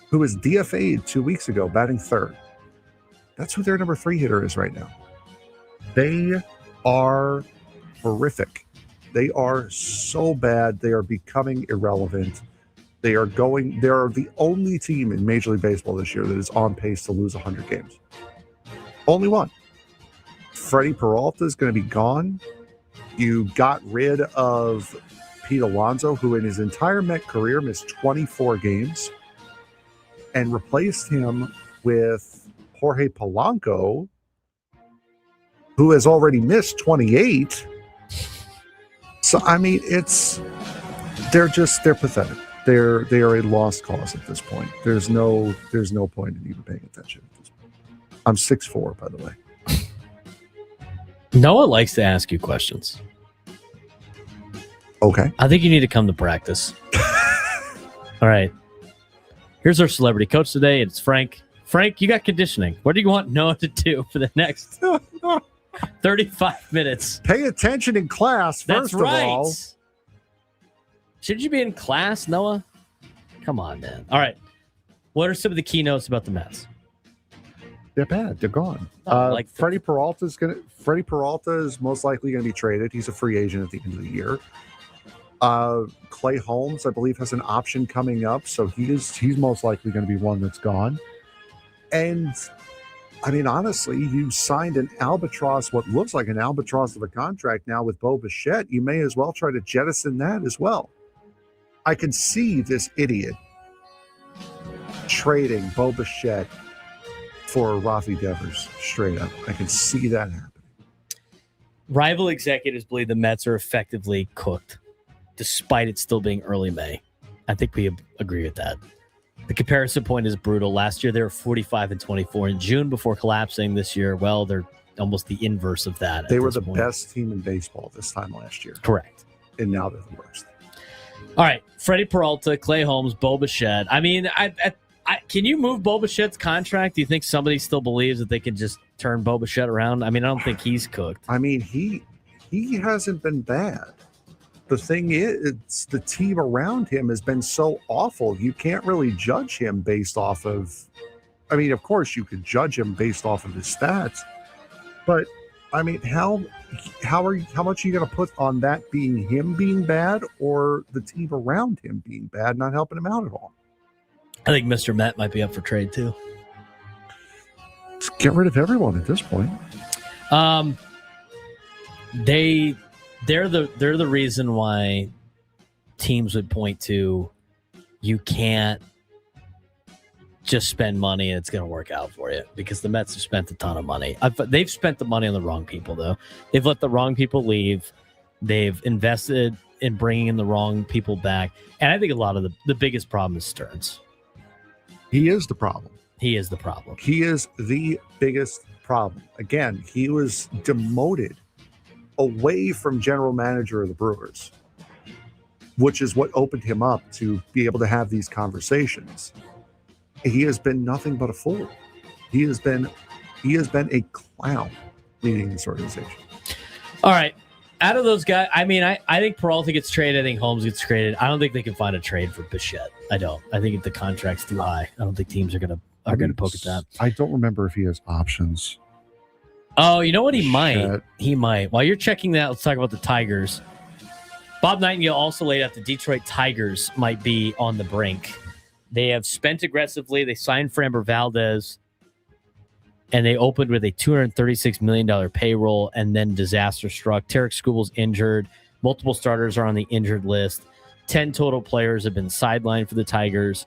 who was DFA'd 2 weeks ago, batting third. That's who their number 3 hitter is right now. They are horrific. They are so bad. They are becoming irrelevant. They are the only team in Major League Baseball this year that is on pace to lose 100 games. Only one. Freddie Peralta is going to be gone. You got rid of Pete Alonso, who in his entire Met career missed 24 games, and replaced him with Jorge Polanco, who has already missed 28. So, I mean, they're pathetic. They are a lost cause at this point. There's no point in even paying attention at this point. I'm 6'4", by the way. Noah likes to ask you questions. Okay. I think you need to come to practice. All right. Here's our celebrity coach today. It's Frank. Frank, you got conditioning. What do you want Noah to do for the next 35 minutes? Pay attention in class, first of all. Should you be in class, Noah? Come on, man. All right. What are some of the keynotes about the Mets? They're bad. They're gone. Freddie Peralta is most likely going to be traded. He's a free agent at the end of the year. Clay Holmes, I believe, has an option coming up, so he's most likely going to be one that's gone. And I mean, honestly, you signed an albatross, what looks like an albatross of a contract now with Bo Bichette. You may as well try to jettison that as well. I can see this idiot trading Bo Bichette for Rafi Devers straight up. I can see that happening. Rival executives believe the Mets are effectively cooked, despite it still being early May. I think we agree with that. The comparison point is brutal. Last year, they were 45-24 in June before collapsing. This year, well, they're almost the inverse of that. They were the best team in baseball this time last year. Correct. And now they're the worst. All right. Freddie Peralta, Clay Holmes, Bo Bichette. I mean, can you move Bo Bichette's contract? Do you think somebody still believes that they can just turn Bo Bichette around? I mean, I don't think he's cooked. I mean, he hasn't been bad. The thing is, the team around him has been so awful. You can't really judge him based off of, I mean, of course you could judge him based off of his stats, but I mean, how much are you going to put on that being him being bad or the team around him being bad, not helping him out at all? I think Mr. Met might be up for trade too. Just get rid of everyone at this point. They're the reason why teams would point to you can't just spend money and it's going to work out for you, because the Mets have spent a ton of money. They've spent the money on the wrong people, though. They've let the wrong people leave. They've invested in bringing in the wrong people back. And I think a lot of the biggest problem is Stearns. He is the problem. He is the problem. He is the biggest problem. Again, he was demoted away from general manager of the Brewers, which is what opened him up to be able to have these conversations. He has been nothing but a fool. He has been a clown leading this organization. All right. Out of those guys, I mean, I think Peralta gets traded. I think Holmes gets traded. I don't think they can find a trade for Bichette. I don't. I think if the contract's too high, I don't think teams are gonna poke at that. I don't remember if he has options. Oh, you know what? He Shit. might. He might. While you're checking that, let's talk about the Tigers. Bob Nightingale also laid out the Detroit Tigers might be on the brink. They have spent aggressively. They signed Framber Valdez. and they opened with a $236 million payroll, and then disaster struck. Tarek Skubal's injured. Multiple starters are on the injured list. 10 total players have been sidelined for the Tigers.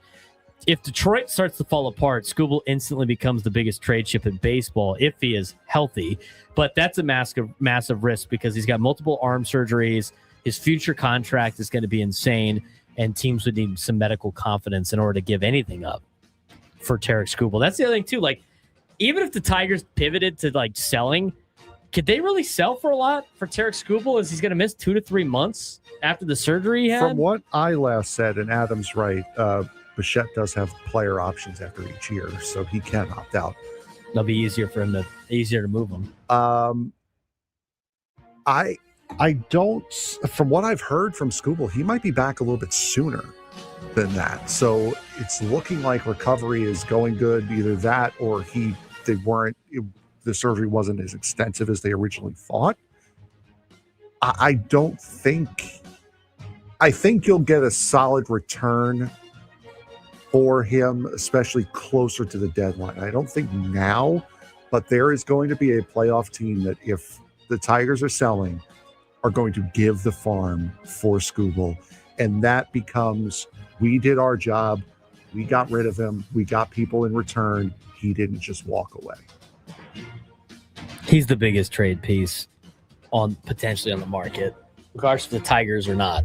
If Detroit starts to fall apart, Skubal instantly becomes the biggest trade chip in baseball if he is healthy. But that's a massive risk because he's got multiple arm surgeries. His future contract is going to be insane, and teams would need some medical confidence in order to give anything up for Tarek Skubal. That's the other thing, too. Like, even if the Tigers pivoted to, like, selling, could they really sell for a lot for Tarek Skubal as he's going to miss 2 to 3 months after the surgery he had? From what I last said, and Adam's right, Bichette does have player options after each year, so he can opt out. It'll be easier for him to move him. I don't, from what I've heard from Skubal, he might be back a little bit sooner than that. So it's looking like recovery is going good. Either that or the surgery wasn't as extensive as they originally thought. I think you'll get a solid return for him, especially closer to the deadline. I don't think now, but there is going to be a playoff team that, if the Tigers are selling, are going to give the farm for Skubal. And that becomes, we did our job. We got rid of him. We got people in return. He didn't just walk away. He's the biggest trade piece potentially on the market, regardless if the Tigers or not.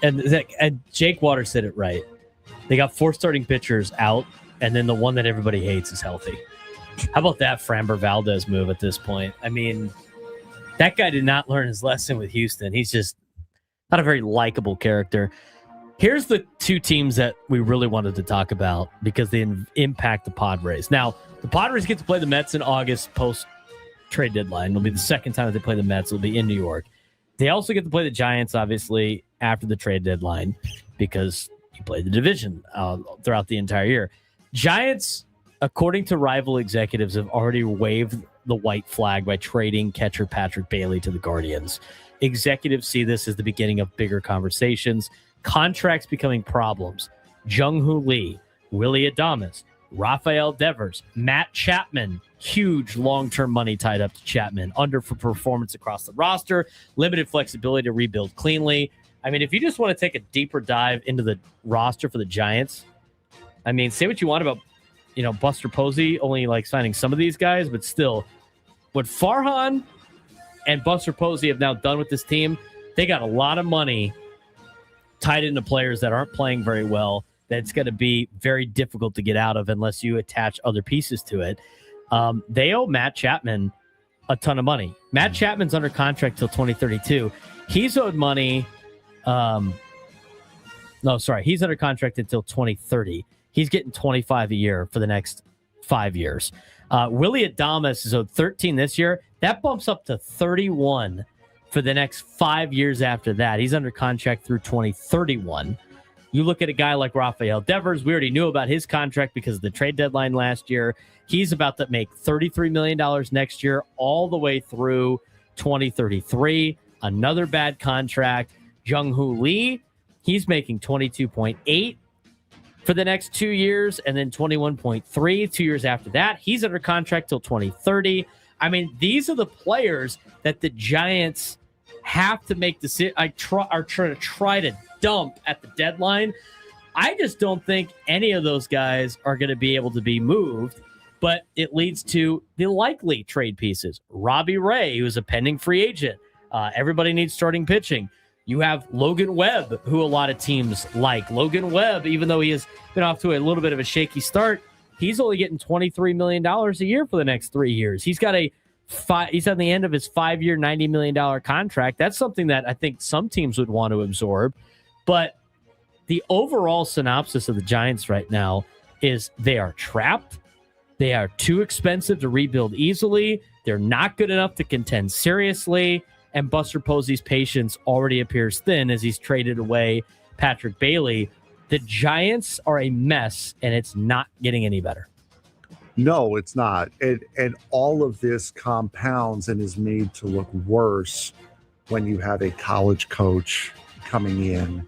And Jake Waters said it right. They got 4 starting pitchers out, and then the one that everybody hates is healthy. How about that Framber Valdez move at this point? I mean, that guy did not learn his lesson with Houston. He's just not a very likable character. Here's the 2 teams that we really wanted to talk about because they impact the Padres. Now, the Padres get to play the Mets in August post-trade deadline. It'll be the second time that they play the Mets. It'll be in New York. They also get to play the Giants, obviously, after the trade deadline because you play the division throughout the entire year. Giants, according to rival executives, have already waved the white flag by trading catcher Patrick Bailey to the Guardians. Executives see this as the beginning of bigger conversations, contracts becoming problems. Jung-Hoo Lee, Willie Adames, Rafael Devers, Matt Chapman, huge long-term money tied up to Chapman, under for performance across the roster, limited flexibility to rebuild cleanly. I mean, if you just want to take a deeper dive into the roster for the Giants, I mean, say what you want about, Buster Posey only like signing some of these guys, but still, what Farhan and Buster Posey have now done with this team, they got a lot of money tied into players that aren't playing very well. That's going to be very difficult to get out of unless you attach other pieces to it. They owe Matt Chapman a ton of money. Matt Chapman's under contract till 2032. He's owed money. He's under contract until 2030. He's getting $25 a year for the next 5 years. Willie Adames is owed 13 this year. That bumps up to 31 for the next 5 years after that. He's under contract through 2031. You look at a guy like Rafael Devers. We already knew about his contract because of the trade deadline last year. He's about to make $33 million next year, all the way through 2033. Another bad contract. Jung-Hoo Lee, he's making 22.8 for the next 2 years, and then 21.3 2 years after that. He's under contract till 2030. I mean, these are the players that the Giants have to make are try to dump at the deadline. I just don't think any of those guys are going to be able to be moved, but it leads to the likely trade pieces. Robbie Ray, who's a pending free agent. Everybody needs starting pitching. You have Logan Webb, who a lot of teams like. Logan Webb, even though he has been off to a little bit of a shaky start, he's only getting $23 million a year for the next 3 years. He's got he's on the end of his 5-year, $90 million contract. That's something that I think some teams would want to absorb. But the overall synopsis of the Giants right now is they are trapped. They are too expensive to rebuild easily. They're not good enough to contend seriously. And Buster Posey's patience already appears thin as he's traded away Patrick Bailey. The Giants are a mess, and it's not getting any better. No, it's not. And all of this compounds and is made to look worse when you have a college coach coming in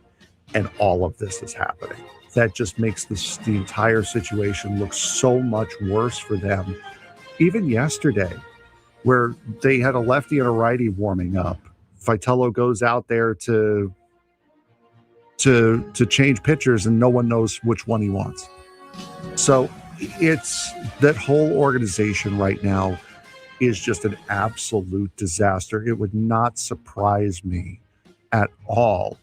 and all of this is happening. that just makes the entire situation look so much worse for them. Even yesterday, where they had a lefty and a righty warming up, Vitello goes out there to change pitchers, and no one knows which one he wants. So it's that whole organization right now is just an absolute disaster. It would not surprise me at all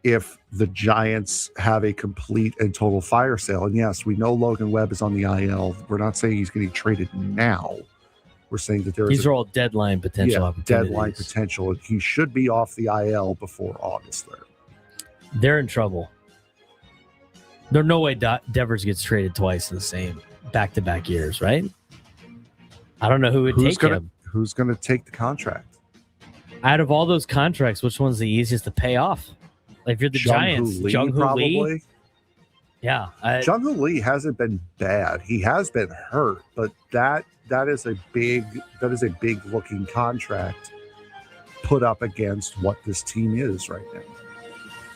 if the Giants have a complete and total fire sale. And yes, we know Logan Webb is on the IL. We're not saying he's getting traded now. We're saying that these are all deadline potential opportunities. Deadline potential. He should be off the IL before August 3rd. They're in trouble. There's no way Devers gets traded twice in the same back-to-back years, right? I don't know who would take him. Who's going to take the contract? Out of all those contracts, which one's the easiest to pay off? Like if you're the Giants, Jung-Hoo Lee? Yeah. Jung-Hoo Lee hasn't been bad. He has been hurt, but that is a big looking contract put up against what this team is right now.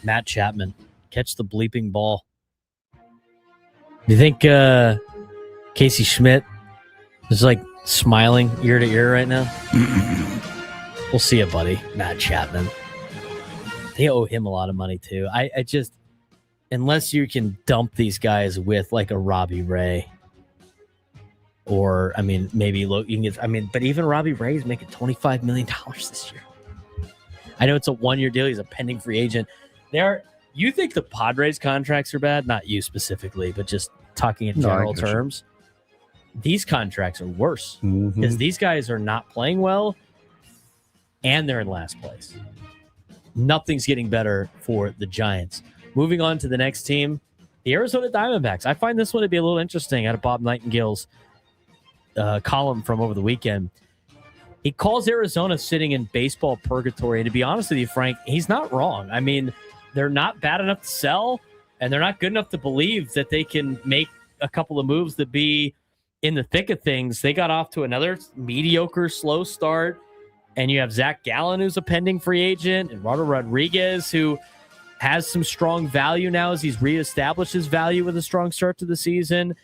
Matt Chapman, catch the bleeping ball. Do you think Casey Schmidt is like smiling ear to ear right now? We'll see you, buddy. Matt Chapman. They owe him a lot of money too. I just, unless you can dump these guys with like a Robbie Ray, or maybe you can get. But even Robbie Ray is making $25 million this year. I know it's a 1-year deal. He's a pending free agent. You think the Padres contracts are bad? Not you specifically, but just talking in general terms. These contracts are worse because these guys are not playing well and they're in last place. Nothing's getting better for the Giants. Moving on to the next team, the Arizona Diamondbacks. I find this one to be a little interesting out of Bob Nightingale's column from over the weekend. He calls Arizona sitting in baseball purgatory. And to be honest with you, Frank, he's not wrong. They're not bad enough to sell, and they're not good enough to believe that they can make a couple of moves to be in the thick of things. They got off to another mediocre, slow start, and you have Zach Gallen, who's a pending free agent, and Eduardo Rodriguez, who has some strong value now as he's reestablished his value with a strong start to the season.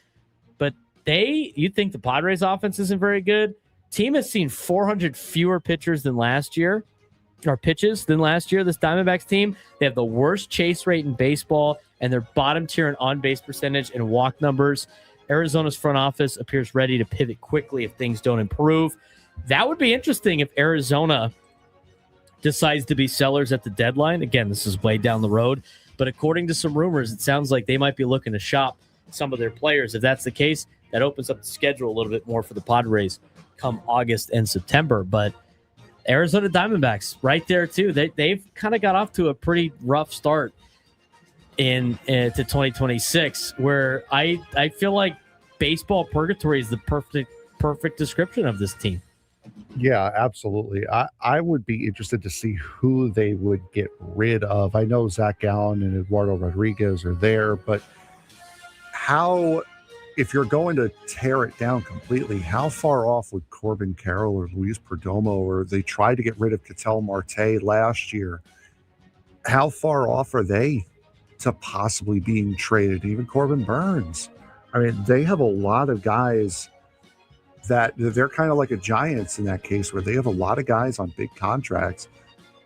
But you think the Padres offense isn't very good? Team has seen 400 fewer pitchers than last year. Or pitches than last year. This Diamondbacks team, they have the worst chase rate in baseball, and they're bottom tier in on-base percentage and walk numbers. Arizona's front office appears ready to pivot quickly if things don't improve. That would be interesting if Arizona decides to be sellers at the deadline. Again, this is way down the road, but according to some rumors, it sounds like they might be looking to shop some of their players. If that's the case, that opens up the schedule a little bit more for the Padres come August and September. But Arizona Diamondbacks right there too. They've kind of got off to a pretty rough start to 2026, where I feel like baseball purgatory is the perfect description of this team. Yeah, absolutely. I would be interested to see who they would get rid of. I know Zach Gallen and Eduardo Rodriguez are there, but if you're going to tear it down completely, how far off would Corbin Carroll or Luis Perdomo, or they tried to get rid of Ketel Marte last year, how far off are they to possibly being traded? Even Corbin Burns. They have a lot of guys that they're kind of like a Giants in that case, where they have a lot of guys on big contracts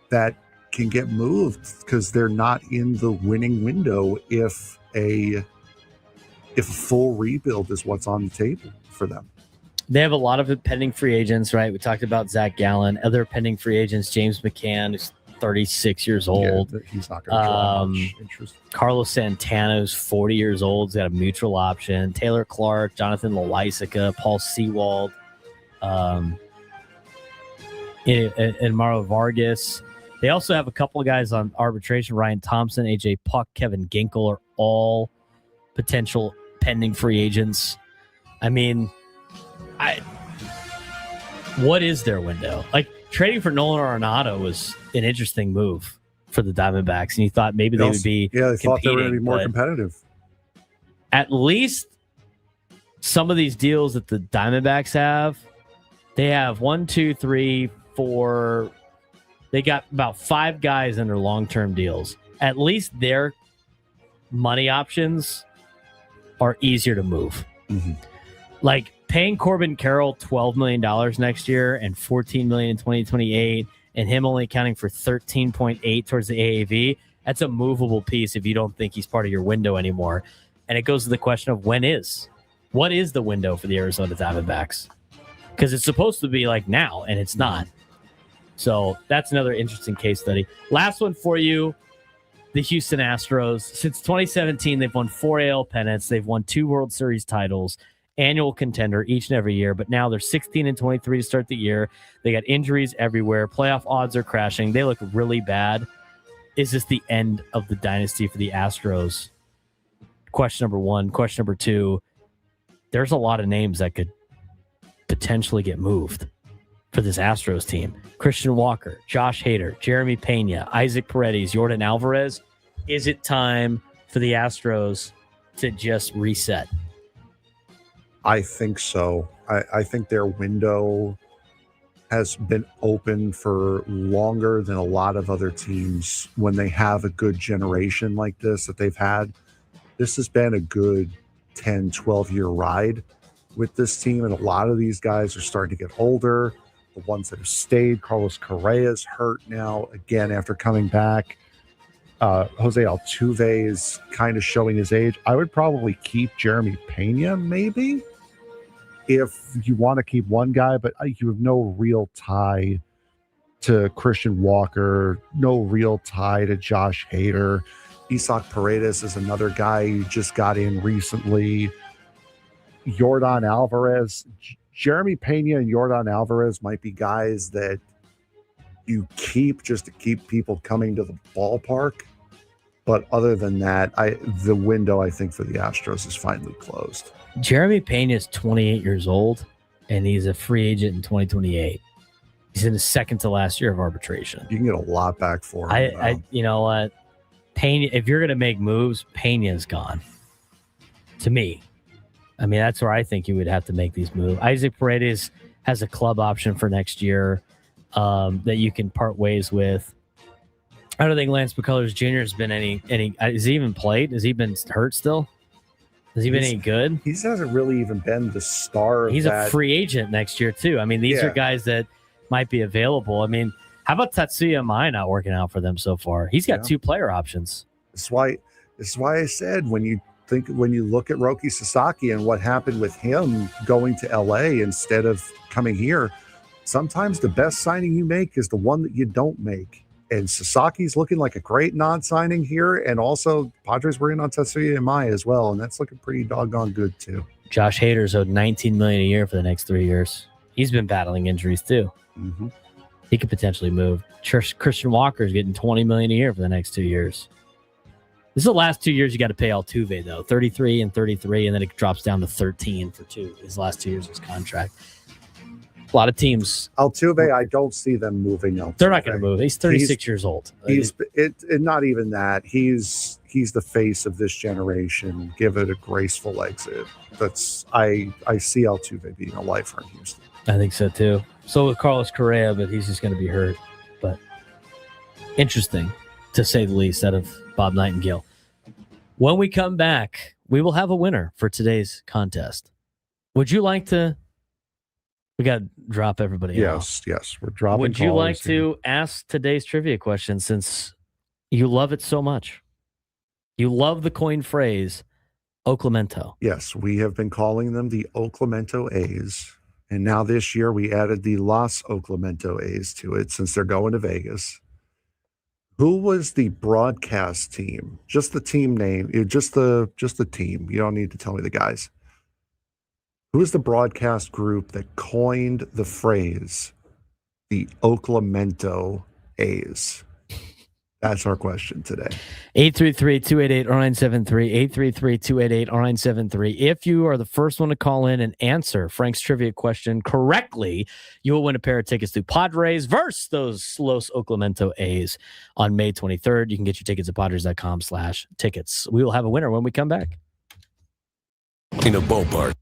that can get moved because they're not in the winning window if a full rebuild is what's on the table for them. They have a lot of pending free agents, right? We talked about Zach Gallen, other pending free agents, James McCann, who's 36 years old. Yeah, he's not going to draw much interest. Carlos Santana, who's 40 years old, has got a mutual option. Taylor Clark, Jonathan Loaisiga, Paul Sewald, and Mauro Vargas. They also have a couple of guys on arbitration. Ryan Thompson, AJ Puck, Kevin Ginkel are all potential pending free agents. What is their window? Like, trading for Nolan Arenado was an interesting move for the Diamondbacks, and you thought maybe they would be thought they were going to be more competitive. At least some of these deals that the Diamondbacks have, they have 1, 2, 3, 4. They got about 5 guys under long-term deals. At least they're money options are easier to move. Mm-hmm. Like paying Corbin Carroll $12 million next year and $14 million in 2028, and him only accounting for 13.8 towards the AAV. That's a movable piece if you don't think he's part of your window anymore. And it goes to the question of what is the window for the Arizona Diamondbacks? Because it's supposed to be like now, and it's not. So that's another interesting case study. Last one for you, the Houston Astros. Since 2017, they've won 4 AL pennants. They've won 2 World Series titles, annual contender each and every year. But now they're 16-23 to start the year. They got injuries everywhere. Playoff odds are crashing. They look really bad. Is this the end of the dynasty for the Astros? Question number 1. Question number 2, there's a lot of names that could potentially get moved for this Astros team. Christian Walker, Josh Hader, Jeremy Pena, Isaac Paredes, Jordan Alvarez. Is it time for the Astros to just reset? I think so. I think their window has been open for longer than a lot of other teams when they have a good generation like this that they've had. This has been a good 10, 12-year ride with this team, and a lot of these guys are starting to get older. The ones that have stayed, Carlos Correa's hurt now again after coming back. Jose Altuve is kind of showing his age. I would probably keep Jeremy Pena maybe if you want to keep one guy, but you have no real tie to Christian Walker, no real tie to Josh Hader. Isaac Paredes is another guy who just got in recently. Jordan Alvarez, Jeremy Pena and Jordan Alvarez might be guys that you keep just to keep people coming to the ballpark. But other than that, the window, I think, for the Astros is finally closed. Jeremy Pena is 28 years old, and he's a free agent in 2028. He's in his second to last year of arbitration. You can get a lot back for him. You know what? Pena, if you're going to make moves, Pena's gone. To me. I mean, that's where I think you would have to make these moves. Isaac Paredes has a club option for next year that you can part ways with. I don't think Lance McCullers Jr. has been any. Has he even played? Has he been hurt still? Has he been any good? He hasn't really even been the star of He's that. a free agent next year, too. I mean, these are guys that might be available. I mean, how about Tatsuya Mai not working out for them so far? He's got 2 player options. This is why I said when you look at Roki Sasaki and what happened with him going to LA instead of coming here, sometimes the best signing you make is the one that you don't make. And Sasaki's looking like a great non-signing here. And also Padres were in on Tatsuya Mai as well. And that's looking pretty doggone good too. Josh Hader's owed $19 million a year for the next 3 years. He's been battling injuries too. Mm-hmm. He could potentially move. Christian Walker's getting $20 million a year for the next 2 years. This is the last 2 years you got to pay Altuve, though. 33 and 33, and then it drops down to 13 for 2 his last 2 years of his contract. A lot of teams. Altuve, I don't see them moving Altuve. They're not going to move. He's 36 years old. Not even that. He's the face of this generation. Give it a graceful exit. I see Altuve being a lifer in Houston. I think so, too. So with Carlos Correa, but he's just going to be hurt. But interesting, to say the least, out of Bob Nightingale. When we come back, we will have a winner for today's contest. Would you like to? We got to drop everybody off. Yes, we're dropping. Would you like to ask today's trivia question since you love it so much? You love the coin phrase, Oclemento. Yes, we have been calling them the Oclemento A's. And now this year we added the Los Oclemento A's to it since they're going to Vegas. Who was the broadcast team? Just the team name, just the team. You don't need to tell me the guys. Who is the broadcast group that coined the phrase the Oclemento A's? That's our question today. 833-288-0973, 833-288-0973. If you are the first one to call in and answer Frank's trivia question correctly, you will win a pair of tickets to Padres versus those Los Oclemento A's on May 23rd. You can get your tickets at padres.com/tickets. We will have a winner when we come back. In a ballpark.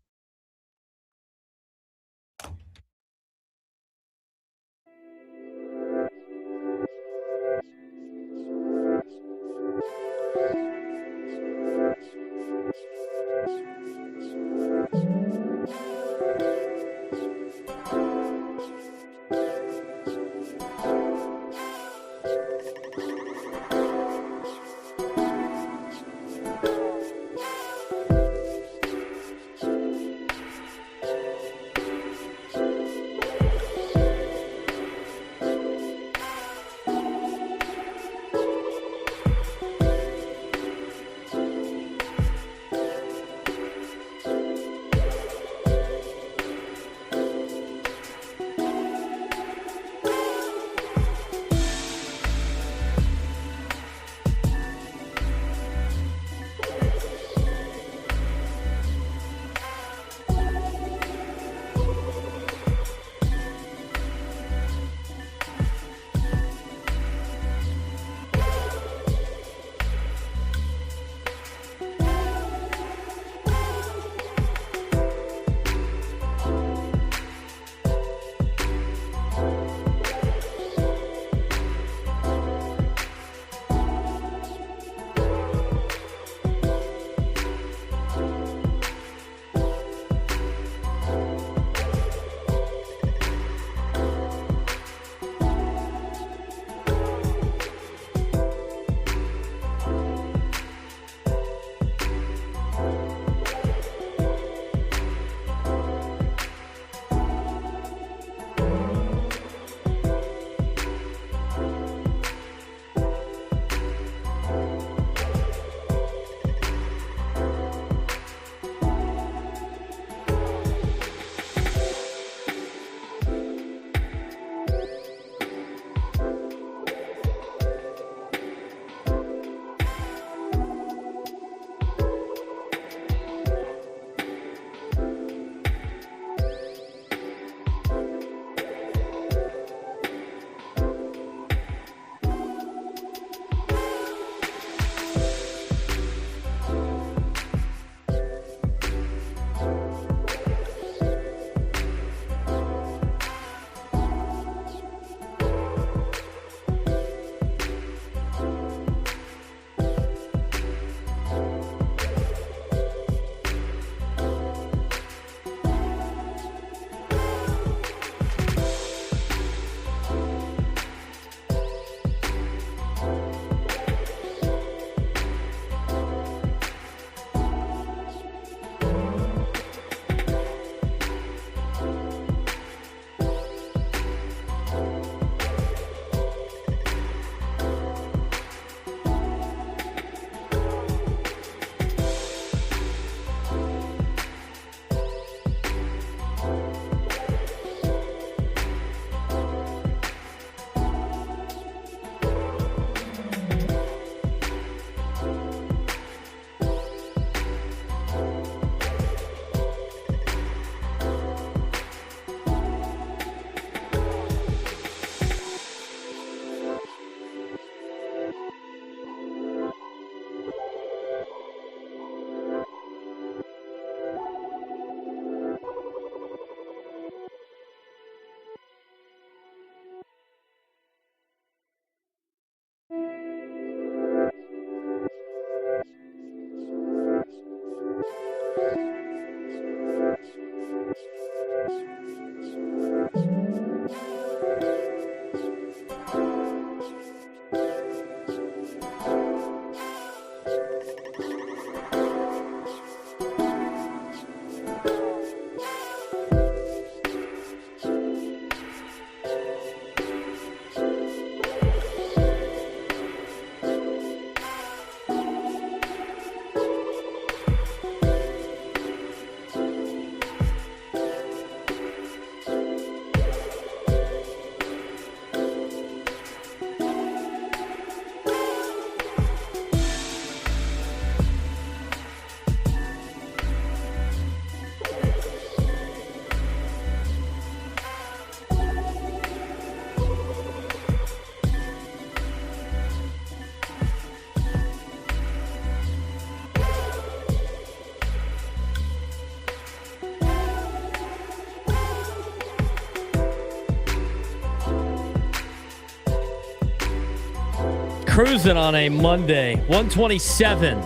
cruising on a Monday, 1:27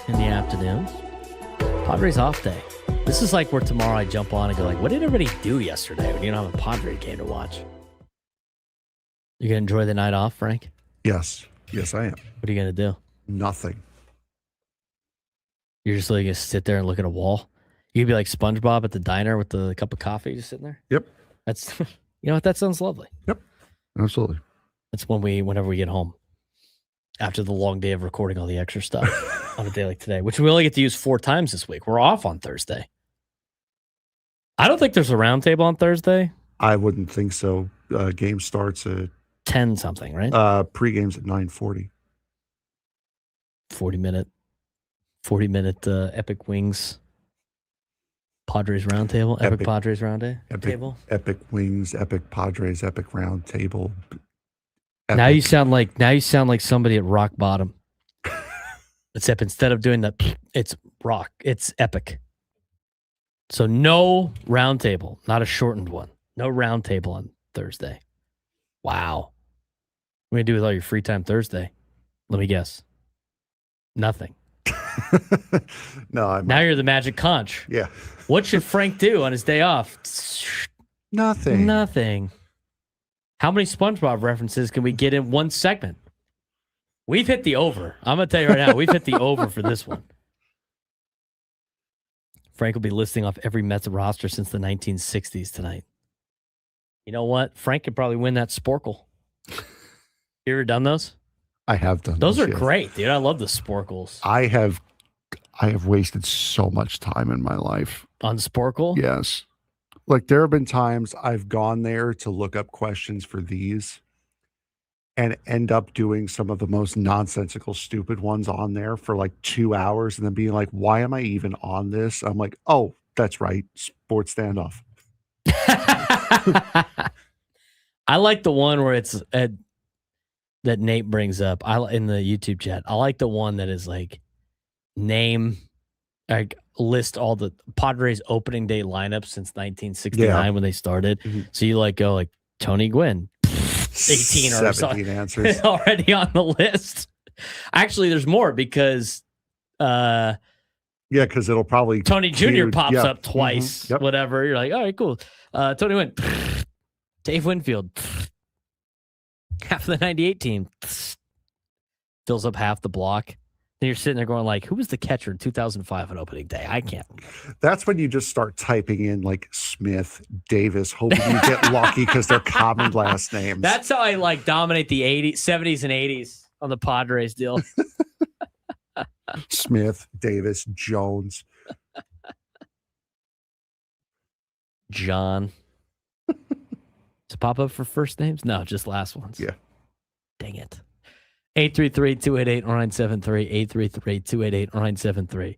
in the afternoon. Padres off day. This is like where tomorrow I jump on and go like, what did everybody do yesterday when you don't have a Padre game to watch? You gonna enjoy the night off, Frank? Yes. Yes, I am. What are you gonna do? Nothing. You're just like gonna sit there and look at a wall? You'd be like SpongeBob at the diner with the cup of coffee just sitting there? Yep. That's, you know what? That sounds lovely. Yep. Absolutely. That's whenever we get home after the long day of recording all the extra stuff on a day like today, which we only get to use 4 times this week. We're off on Thursday. I don't think there's a roundtable on Thursday. I wouldn't think so. Game starts at 10 something, right? Pre-game's at 9:40. 40 minute Epic Wings Padres roundtable. Epic Padres roundtable. Epic Wings, Epic Padres, Epic Roundtable. Now you sound like somebody at rock bottom. Except instead of doing the it's rock, it's epic. So no roundtable, not a shortened one. No roundtable on Thursday. Wow. What are you gonna do with all your free time Thursday? Let me guess. Nothing. No, now you're the magic conch. Yeah. What should Frank do on his day off? Nothing. How many SpongeBob references can we get in one segment? We've hit the over. I'm going to tell you right now, we've hit the over for this one. Frank will be listing off every Mets roster since the 1960s tonight. You know what? Frank could probably win that Sporkle. You ever done those? I have done those. Those are yes. great, dude. I love the Sporkles. I have wasted so much time in my life. On Sporkle? Yes. Like there have been times I've gone there to look up questions for these and end up doing some of the most nonsensical, stupid ones on there for like 2 hours and then being like, why am I even on this? I'm like, oh, that's right. Sports standoff. I like the one where it's that Nate brings up in the YouTube chat. I like the one that is like list all the Padres opening day lineups since 1969 when they started. Mm-hmm. So you like go like Tony Gwynn, 18 or 17 answers already on the list. Actually, there's more because because it'll probably Tony Jr. pops up twice. Mm-hmm. Yep. Whatever. You're like, all right, cool. Tony Gwynn, Dave Winfield, half of the 98 team fills up half the block. Then you're sitting there going like, who was the catcher in 2005 on opening day? I can't remember. That's when you just start typing in like Smith, Davis, hoping you get lucky because they're common last names. That's how I like dominate the 80s, 70s, and 80s on the Padres deal. Smith, Davis, Jones. John. Does it pop up for first names? No, just last ones. Yeah. Dang it. 833-288-0973. 833-288-0973.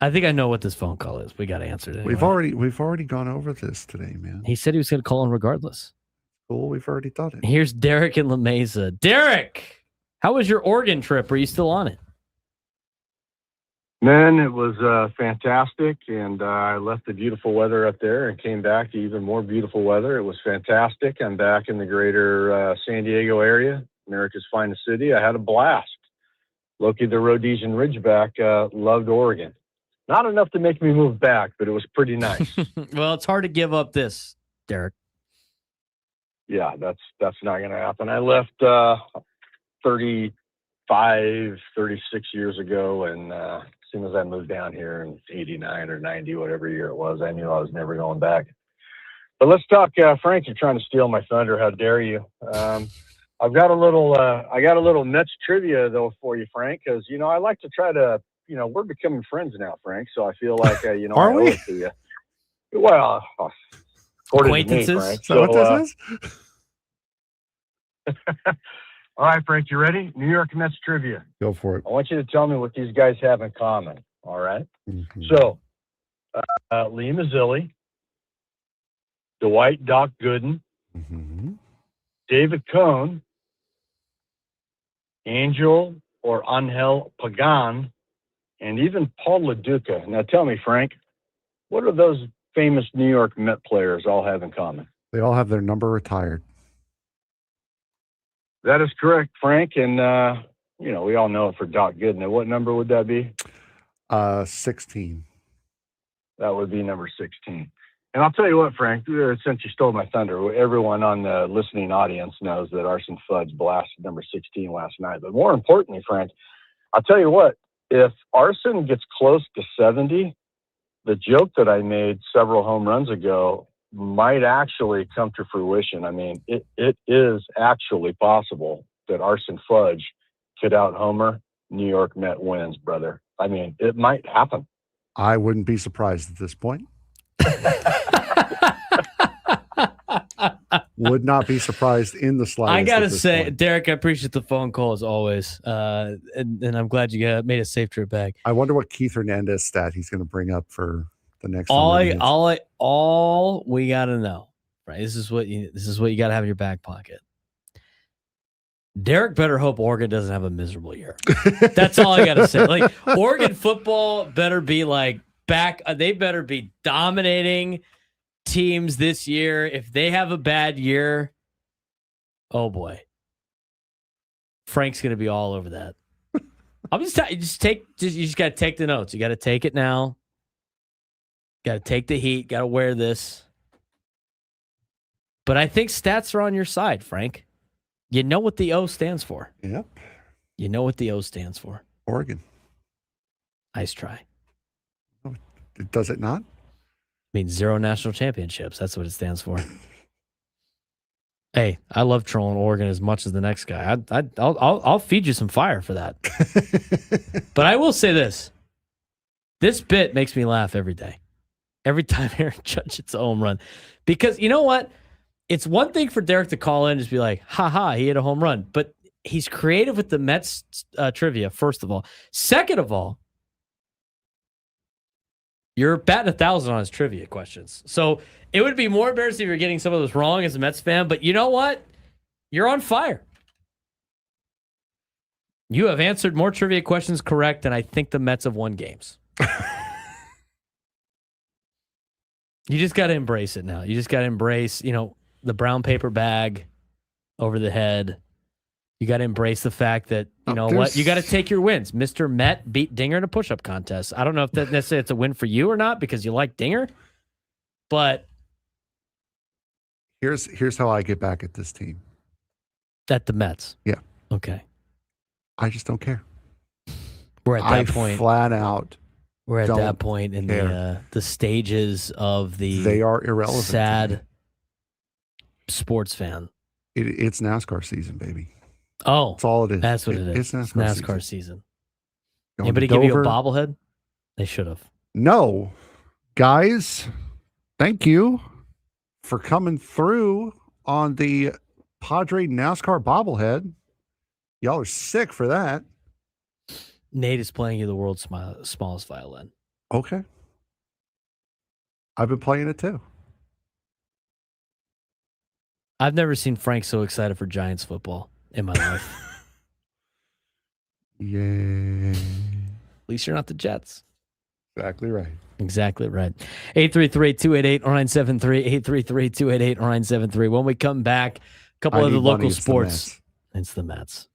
I think I know what this phone call is. We got to answer it anyway. We've already gone over this today, man. He said he was going to call in regardless. Cool, we've already done it. Here's Derek in La Mesa. Derek, how was your Oregon trip? Are you still on it? Man, it was fantastic, and I left the beautiful weather up there and came back to even more beautiful weather. It was fantastic. I'm back in the greater San Diego area, America's finest city. I had a blast. Loki the Rhodesian Ridgeback loved Oregon. Not enough to make me move back, but it was pretty nice. Well, it's hard to give up this, Derek. Yeah, that's not going to happen. I left 36 years ago, and as soon as I moved down here in 89 or 90, whatever year it was, I knew I was never going back. But let's talk, Frank, you're trying to steal my thunder. How dare you? I've got a little Mets trivia though for you, Frank, because I like to try to, we're becoming friends now, Frank. So I feel like I owe it to you. Well, acquaintances. To me, Frank. Is that what this is? All right, Frank, you ready? New York Mets trivia. Go for it. I want you to tell me what these guys have in common. All right. Mm-hmm. So, Lee Mazzilli, Dwight Doc Gooden, mm-hmm. David Cohn, Angel or Angel Pagan, and even Paul LaDuca. Now tell me, Frank, what do those famous New York Met players all have in common? They all have their number retired. That is correct, Frank. And, we all know it for Doc Goodenough. What number would that be? 16. That would be number 16. And I'll tell you what, Frank, since you stole my thunder, everyone on the listening audience knows that Arson Fudge blasted number 16 last night. But more importantly, Frank, I'll tell you what, if Arson gets close to 70, the joke that I made several home runs ago might actually come to fruition. I mean, it is actually possible that Arson Fudge could out-homer New York Met wins, brother. I mean, it might happen. I wouldn't be surprised at this point. Would not be surprised in the slightest. I gotta say, point. Derek, I appreciate the phone call as always, and I'm glad you made a safe trip back. I wonder what Keith Hernandez stat he's going to bring up for the next. All we gotta know, right? This is what you gotta have in your back pocket. Derek better hope Oregon doesn't have a miserable year. That's all I gotta say. Like, Oregon football better be like back. They better be dominating teams this year. If they have a bad year, oh boy, Frank's gonna be all over that. I'm you just gotta take the notes. You gotta take it now. Gotta take the heat. Gotta wear this. But I think stats are on your side, Frank. You know what the O stands for. Yep. You know what the O stands for. Oregon. Nice try. Does it not? Means 0 national championships. That's what it stands for. Hey, I love trolling Oregon as much as the next guy. I'll feed you some fire for that. But I will say this. This bit makes me laugh every day. Every time Aaron Judge hits a home run. Because you know what? It's one thing for Derek to call in and just be like, ha, he hit a home run. But he's creative with the Mets trivia, first of all. Second of all, you're batting 1,000 on his trivia questions. So it would be more embarrassing if you're getting some of those wrong as a Mets fan. But you know what? You're on fire. You have answered more trivia questions correct than I think the Mets have won games. You just got to embrace it now. You just got to embrace, the brown paper bag over the head. You got to embrace the fact that, what? You got to take your wins. Mr. Met beat Dinger in a push-up contest. I don't know if that necessarily it's a win for you or not because you like Dinger, but here's how I get back at this team. At the Mets? Yeah. Okay. I just don't care. We're at that point. Flat out. We're at that point in the stages of the they are irrelevant. Sad sports fan. It's NASCAR season, baby. Oh, that's all it is. That's what it is. It's NASCAR season. Anybody give you a bobblehead? They should have. No, guys. Thank you for coming through on the Padre NASCAR bobblehead. Y'all are sick for that. Nate is playing you the world's smallest violin. Okay. I've been playing it too. I've never seen Frank so excited for Giants football in my life. Yay. At least you're not the Jets. Exactly right. Exactly right. 833-288-0973. 833-288-0973. When we come back, a couple of the local sports. It's the Mets.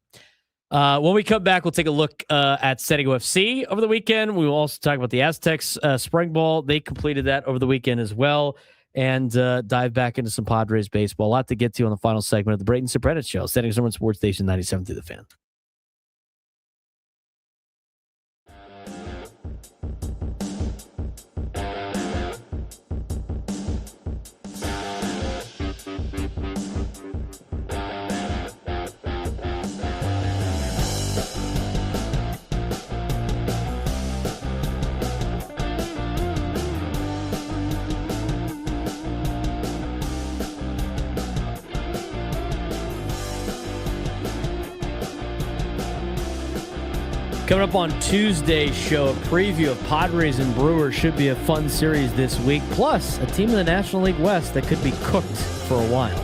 When we come back, we'll take a look at Setting UFC over the weekend. We will also talk about the Aztecs spring ball. They completed that over the weekend as well. And dive back into some Padres baseball. A lot to get to on the final segment of the Braden Surprenant Show. Setting Zone Sports Station 97 through the Fan. Coming up on Tuesday's show, a preview of Padres and Brewers. Should be a fun series this week. Plus, a team in the National League West that could be cooked for a while.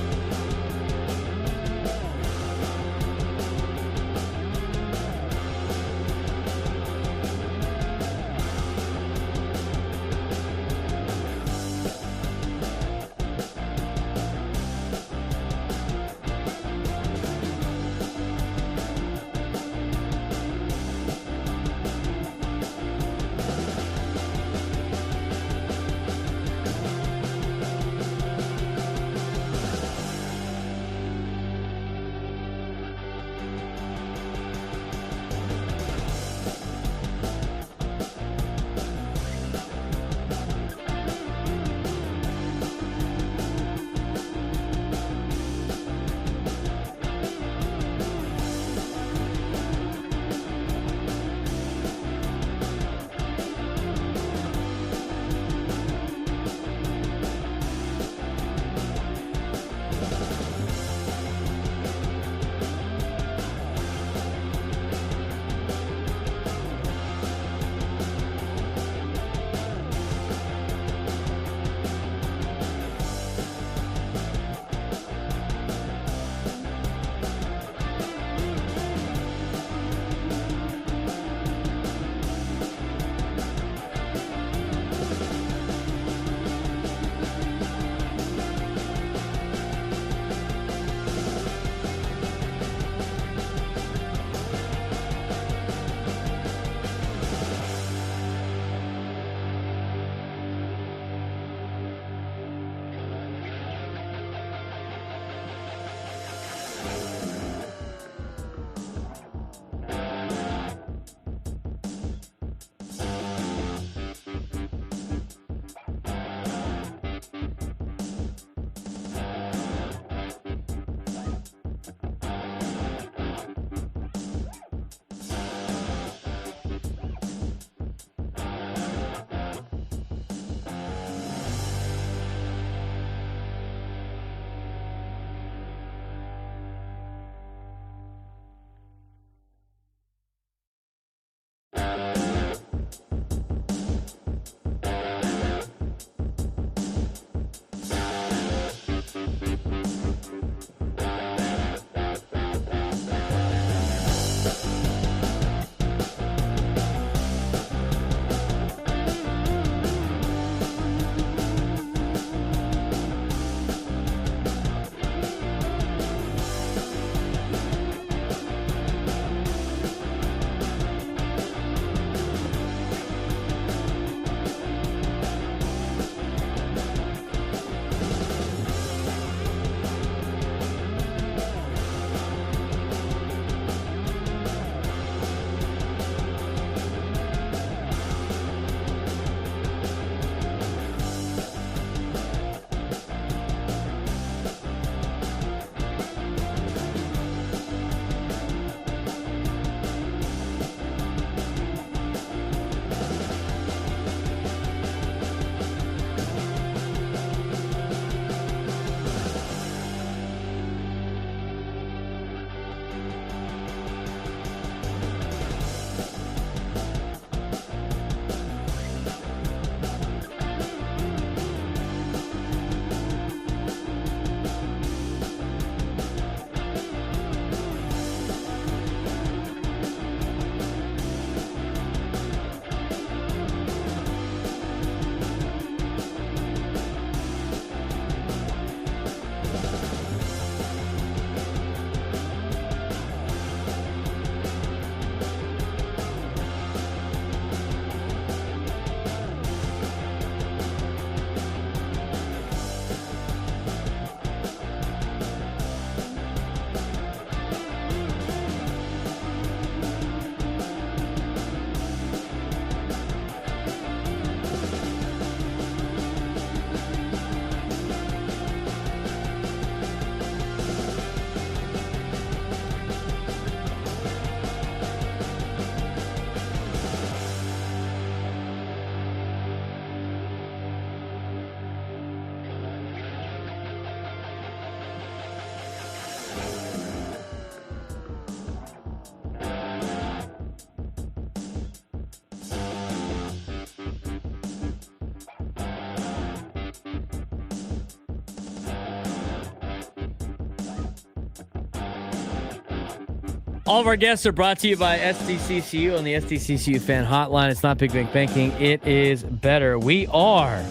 All of our guests are brought to you by SDCCU on the SDCCU fan hotline. It's not Big Bank Banking. It is better. We are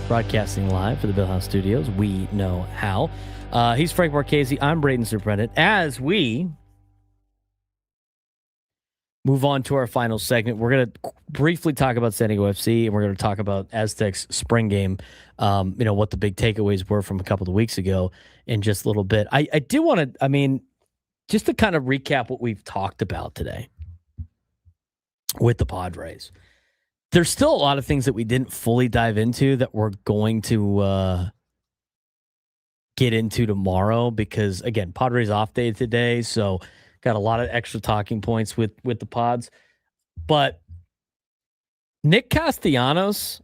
broadcasting live for the Bill House Studios. We know how. He's Frank Marchese. I'm Braden Surprenant. As we move on to our final segment, we're going to briefly talk about San Diego FC, and we're going to talk about Aztecs spring game, what the big takeaways were from a couple of weeks ago in just a little bit. I do want to, just to kind of recap what we've talked about today with the Padres, there's still a lot of things that we didn't fully dive into that we're going to get into tomorrow because, again, Padres off day today, so got a lot of extra talking points with the Pods. But Nick Castellanos,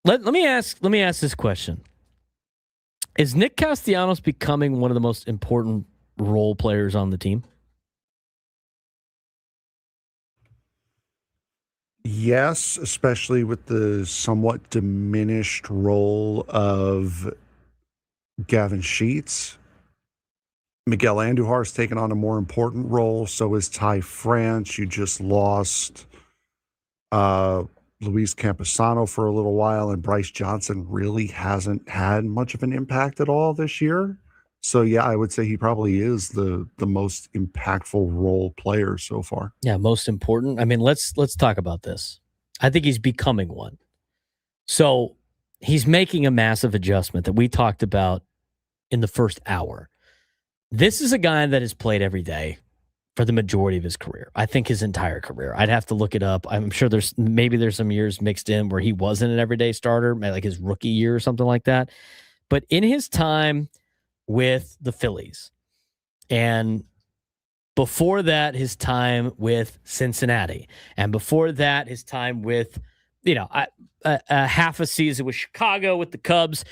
let me ask this question. Is Nick Castellanos becoming one of the most important role players on the team? Yes, especially with the somewhat diminished role of Gavin Sheets. Miguel Andujar's taken on a more important role. So is Ty France. You just lost Luis Camposano for a little while, and Bryce Johnson really hasn't had much of an impact at all this year. So, yeah, I would say he probably is the most impactful role player so far. Yeah, most important. Let's talk about this. I think he's becoming one. So he's making a massive adjustment that we talked about in the first hour. This is a guy that has played every day for the majority of his career. I think his entire career. I'd have to look it up. I'm sure there's some years mixed in where he wasn't an everyday starter, like his rookie year or something like that. But in his time with the Phillies, and before that, his time with Cincinnati, and before that, his time with, a half a season with Chicago, with the Cubs,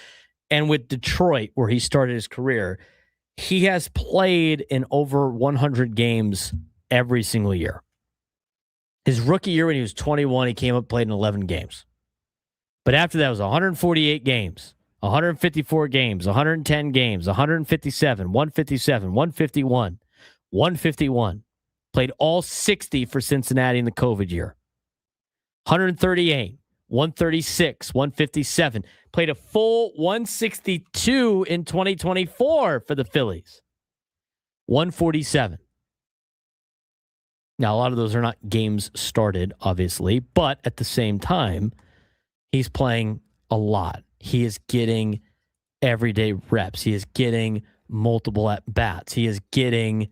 and with Detroit, where he started his career, he has played in over 100 games every single year. His rookie year when he was 21, he came up, played in 11 games. But after that, it was 148 games, 154 games, 110 games, 157, 157, 151, 151. Played all 60 for Cincinnati in the COVID year. 138, 136, 157. Played a full 162 in 2024 for the Phillies. 147. Now, a lot of those are not games started, obviously, but at the same time, he's playing a lot. He is getting everyday reps. He is getting multiple at-bats. He is getting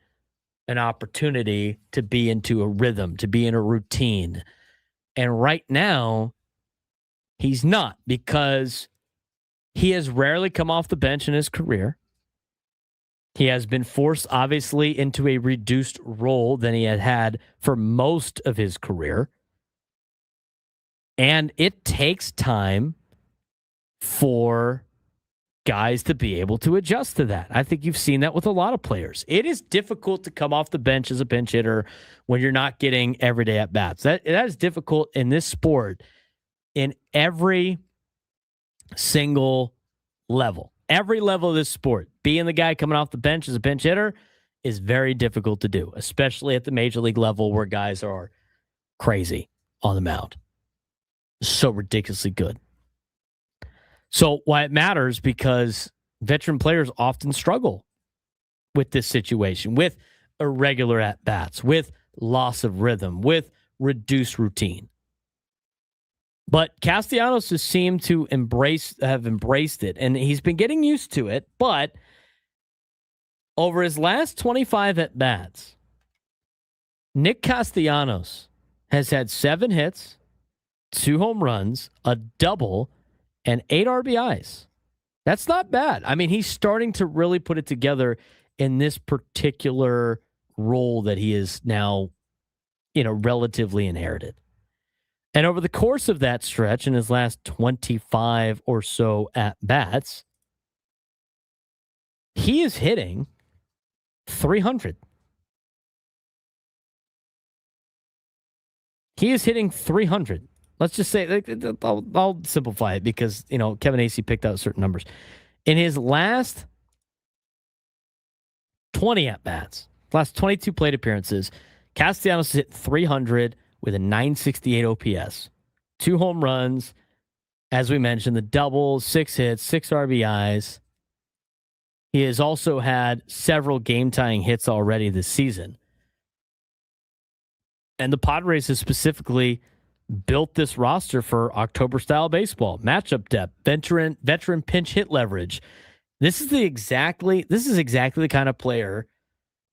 an opportunity to be into a rhythm, to be in a routine. And right now, he's not, because he has rarely come off the bench in his career. He has been forced, obviously, into a reduced role than he had for most of his career. And it takes time for guys to be able to adjust to that. I think you've seen that with a lot of players. It is difficult to come off the bench as a pinch hitter when you're not getting everyday at bats. That is difficult in this sport in every single level. Every level of this sport, being the guy coming off the bench as a pinch hitter is very difficult to do, especially at the major league level where guys are crazy on the mound. So ridiculously good. So why it matters, because veteran players often struggle with this situation, with irregular at-bats, with loss of rhythm, with reduced routine. But Castellanos has seemed to have embraced it, and he's been getting used to it. But over his last 25 at-bats, Nick Castellanos has had 7 hits, 2 home runs, a double, and 8 RBIs. That's not bad. I mean, he's starting to really put it together in this particular role that he is now, relatively inherited. And over the course of that stretch, in his last 25 or so at-bats, he is hitting 300. He is hitting 300. Let's just say, I'll simplify it because, Kevin Acee picked out certain numbers. In his last 20 at-bats, last 22 plate appearances, Castellanos hit 300 with a 968 OPS. 2 home runs, as we mentioned, the doubles, 6 hits, 6 RBIs. He has also had several game-tying hits already this season. And the Padres have specifically built this roster for October-style baseball, matchup depth, veteran pinch hit leverage. This is exactly the kind of player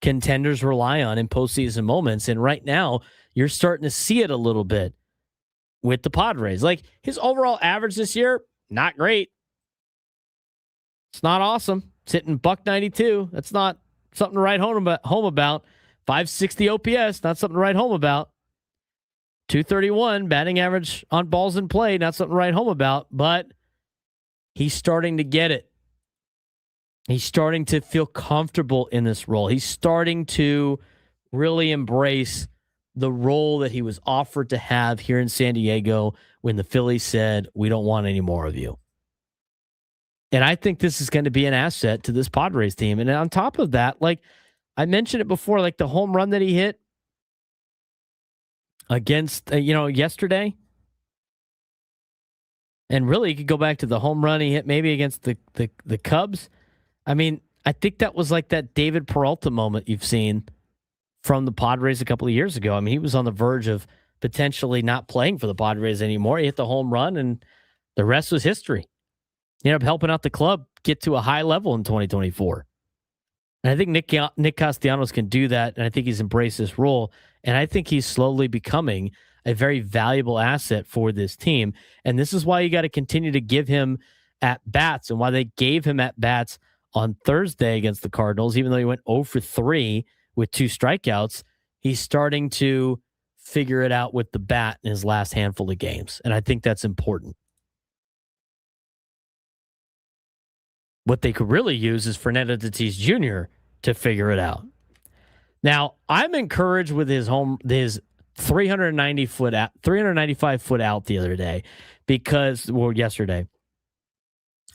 contenders rely on in postseason moments. And right now, you're starting to see it a little bit with the Padres. Like, his overall average this year, not great. It's not awesome. It's hitting $192. That's not something to write home about. 560 OPS, not something to write home about. 231 batting average on balls in play, not something to write home about, but he's starting to get it. He's starting to feel comfortable in this role. He's starting to really embrace the role that he was offered to have here in San Diego when the Phillies said, "We don't want any more of you." And I think this is going to be an asset to this Padres team. And on top of that, like I mentioned it before, like the home run that he hit against, yesterday. And really, you could go back to the home run he hit maybe against the Cubs. I mean, I think that was like that David Peralta moment you've seen from the Padres a couple of years ago. I mean, he was on the verge of potentially not playing for the Padres anymore. He hit the home run, and the rest was history. He ended up helping out the club get to a high level in 2024. And I think Nick Castellanos can do that, and I think he's embraced this role. And I think he's slowly becoming a very valuable asset for this team. And this is why you got to continue to give him at-bats, and why they gave him at-bats on Thursday against the Cardinals, even though he went 0 for 3 with 2 strikeouts. He's starting to figure it out with the bat in his last handful of games. And I think that's important. What they could really use is Fernando Tatis Jr. to figure it out. Now, I'm encouraged with his 395 foot out the other day yesterday,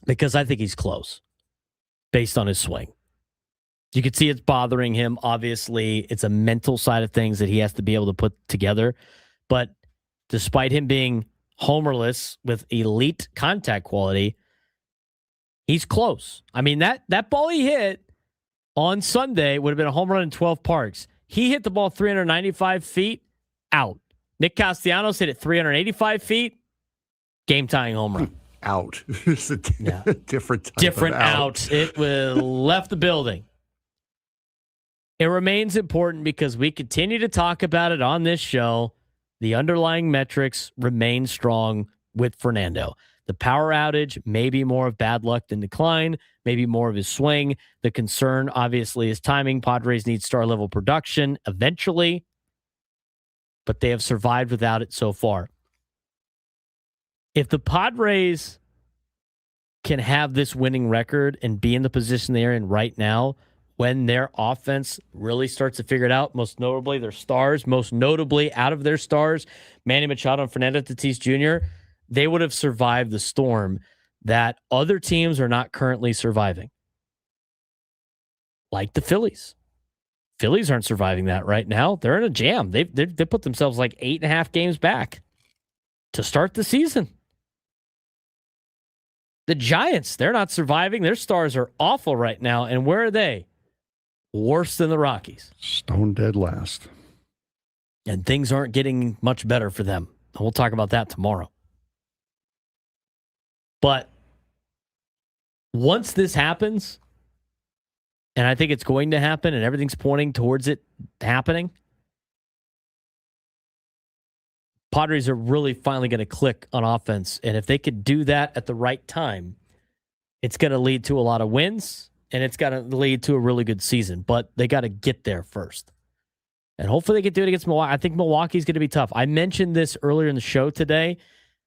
because I think he's close based on his swing. You can see it's bothering him. Obviously, it's a mental side of things that he has to be able to put together. But despite him being homerless with elite contact quality, he's close. I mean, that ball he hit on Sunday would have been a home run in 12 parks. He hit the ball 395 feet, out. Nick Castellanos hit it 385 feet, game-tying home run. Out. It's a different type of out. It left the building. It remains important because we continue to talk about it on this show. The underlying metrics remain strong with Fernando. The power outage may be more of bad luck than decline, maybe more of his swing. The concern, obviously, is timing. Padres need star-level production eventually, but they have survived without it so far. If the Padres can have this winning record and be in the position they're in right now when their offense really starts to figure it out, most notably their stars, most notably out of their stars, Manny Machado and Fernando Tatis Jr., they would have survived the storm that other teams are not currently surviving. Like the Phillies. Phillies aren't surviving that right now. They're in a jam. They put themselves like 8.5 games back to start the season. The Giants, they're not surviving. Their stars are awful right now. And where are they? Worse than the Rockies. Stone dead last. And things aren't getting much better for them. And we'll talk about that tomorrow. But once this happens, and I think it's going to happen, and everything's pointing towards it happening, Padres are really finally going to click on offense. And if they could do that at the right time, it's going to lead to a lot of wins, and it's going to lead to a really good season. But they got to get there first. And hopefully they can do it against Milwaukee. I think Milwaukee's going to be tough. I mentioned this earlier in the show today.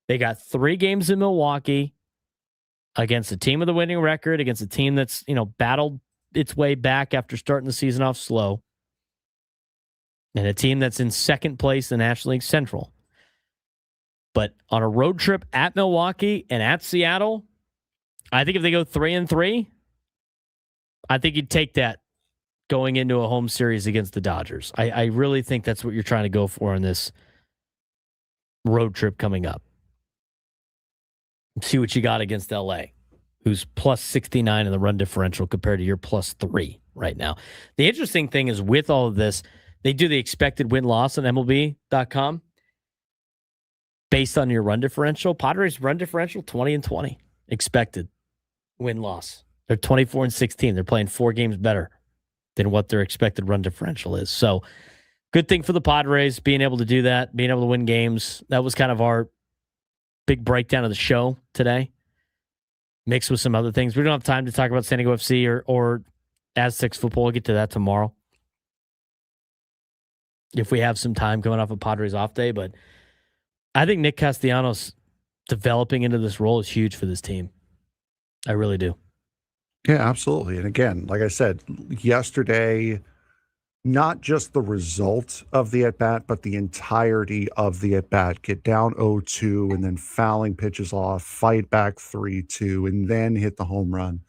They got 3 games in Milwaukee against a team with a winning record, against a team that's, battled its way back after starting the season off slow, and a team that's in second place in the National League Central. But on a road trip at Milwaukee and at Seattle, I think if they go 3-3, I think you'd take that going into a home series against the Dodgers. I really think that's what you're trying to go for in this road trip coming up. See what you got against LA, who's plus 69 in the run differential compared to your plus 3 right now. The interesting thing is with all of this, they do the expected win-loss on MLB.com based on your run differential. Padres run differential 20-20 expected win-loss. They're 24-16. They're playing 4 games better than what their expected run differential is. So good thing for the Padres being able to do that, being able to win games. That was kind of our big breakdown of the show today, mixed with some other things. We don't have time to talk about San Diego FC or Aztecs football. We'll get to that tomorrow if we have some time coming off of Padres off day. But I think Nick Castellanos developing into this role is huge for this team. I really do. Yeah, absolutely. And again, like I said, yesterday, not just the result of the at-bat, but the entirety of the at-bat. Get down 0-2 and then fouling pitches off, fight back 3-2, and then hit the home run.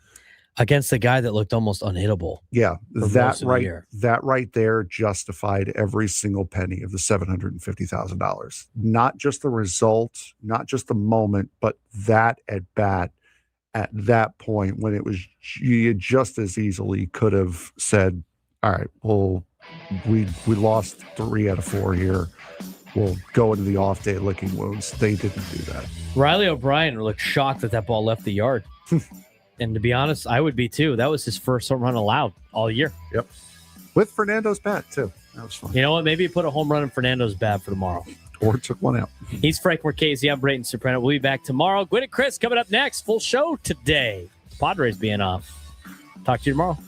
Against a guy that looked almost unhittable. Yeah, that right there justified every single penny of the $750,000. Not just the result, not just the moment, but that at-bat at that point when it was, you just as easily could have said, all right, well, we lost 3 out of 4 here. We'll go into the off day licking wounds. They didn't do that. Riley O'Brien looked shocked that ball left the yard. And to be honest, I would be too. That was his first home run allowed all year. Yep. With Fernando's bat too. That was fun. You know what? Maybe put a home run in Fernando's bat for tomorrow. Or took one out. He's Frank Marchese. I'm Braden Surprenant. We'll be back tomorrow. Gwynn and Chris coming up next. Full show today. Padres being off. Talk to you tomorrow.